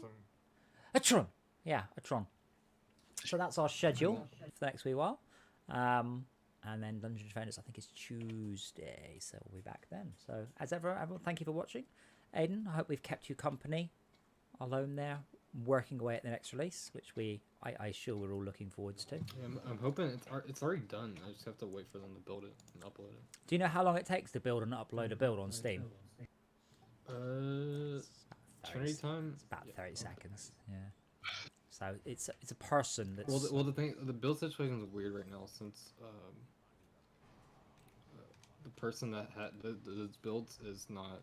A Tron. Yeah, a Tron. So that's our schedule for the next wee while. And then Dungeon Defenders, I think, is Tuesday. So we'll be back then. So as ever, everyone, thank you for watching. Aiden, I hope we've kept you company alone there, working away at the next release, which I sure we're all looking forward to. Yeah, I'm hoping it's already done. I just have to wait for them to build it and upload it. Do you know how long it takes to build and upload a build on Steam? Trinity time. It's about 30 seconds. Yeah. So it's a person that's. Well, the build situation is weird right now since the person that had those builds is not.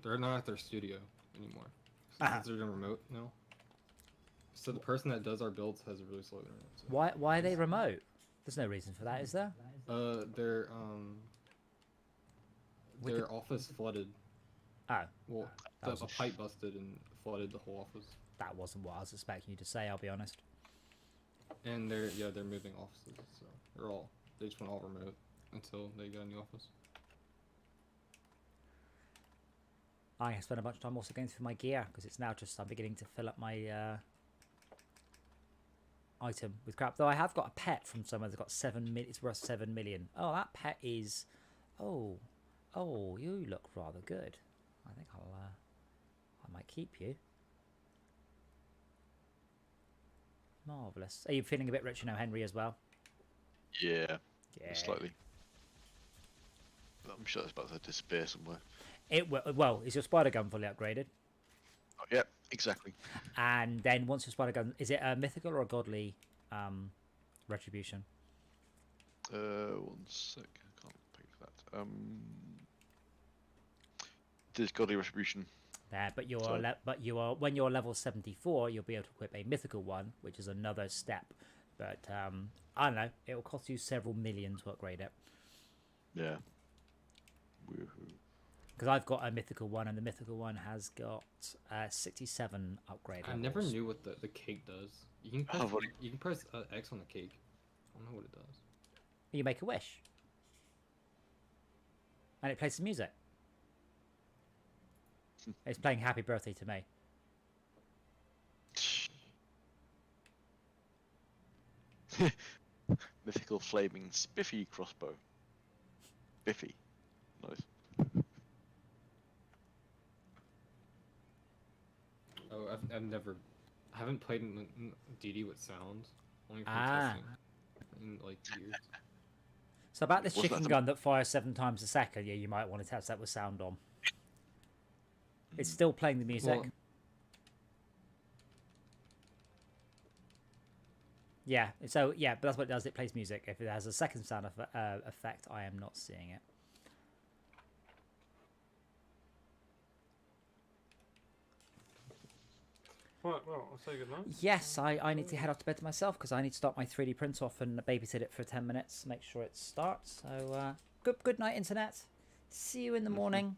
They're not at their studio anymore. Since they're doing remote now. So the person that does our builds has a really slow internet. So. Why are they remote? There's no reason for that, is there? Their office flooded. Oh, Well, That was a a pipe busted and flooded the whole office. that wasn't what I was expecting you to say. I'll be honest. And they're moving offices, so they just went all remote until they got a new office. I spent a bunch of time also going through my gear because it's now just I'm beginning to fill up my item with crap. Though I have got a pet from somewhere that's got 7 million. It's worth 7 million. Oh, that pet is. Oh, you look rather good. I think I might keep you. Marvelous. Are you feeling a bit richer now, Henry, as well? Yeah. Yeah. Slightly. But I'm sure it's about to disappear somewhere. Well, is your spider gun fully upgraded? Oh, yeah, exactly. And then once your spider gun, is it a mythical or a godly retribution? 1 sec. I can't pay for that. This godly retribution. There, but So- when you're level 74, you'll be able to equip a mythical one, which is another step. But I don't know, it will cost you several million to upgrade it. Yeah. Woohoo. Because I've got a mythical one, and the mythical one has got 67 upgrade I levels. never knew what the cake does. You can press, you can press X on the cake. I don't know what it does. You make a wish, and it plays the music. It's playing Happy Birthday to me. Mythical flaming spiffy crossbow. Biffy. Nice. Oh, I haven't played in DD with sound. Only from Ah. testing in like years. So about this Wasn't chicken that the- gun that fires 7 times a second, yeah, you might want to test that with sound on. It's still playing the music. Well- Yeah, so yeah, but that's what it does. It plays music. If it has a second sound effect, I am not seeing it. Right, well, I'll say good night. Yes, I need to head off to bed myself because I need to start my 3D print off and babysit it for 10 minutes, make sure it starts. So good night, internet. See you in the morning.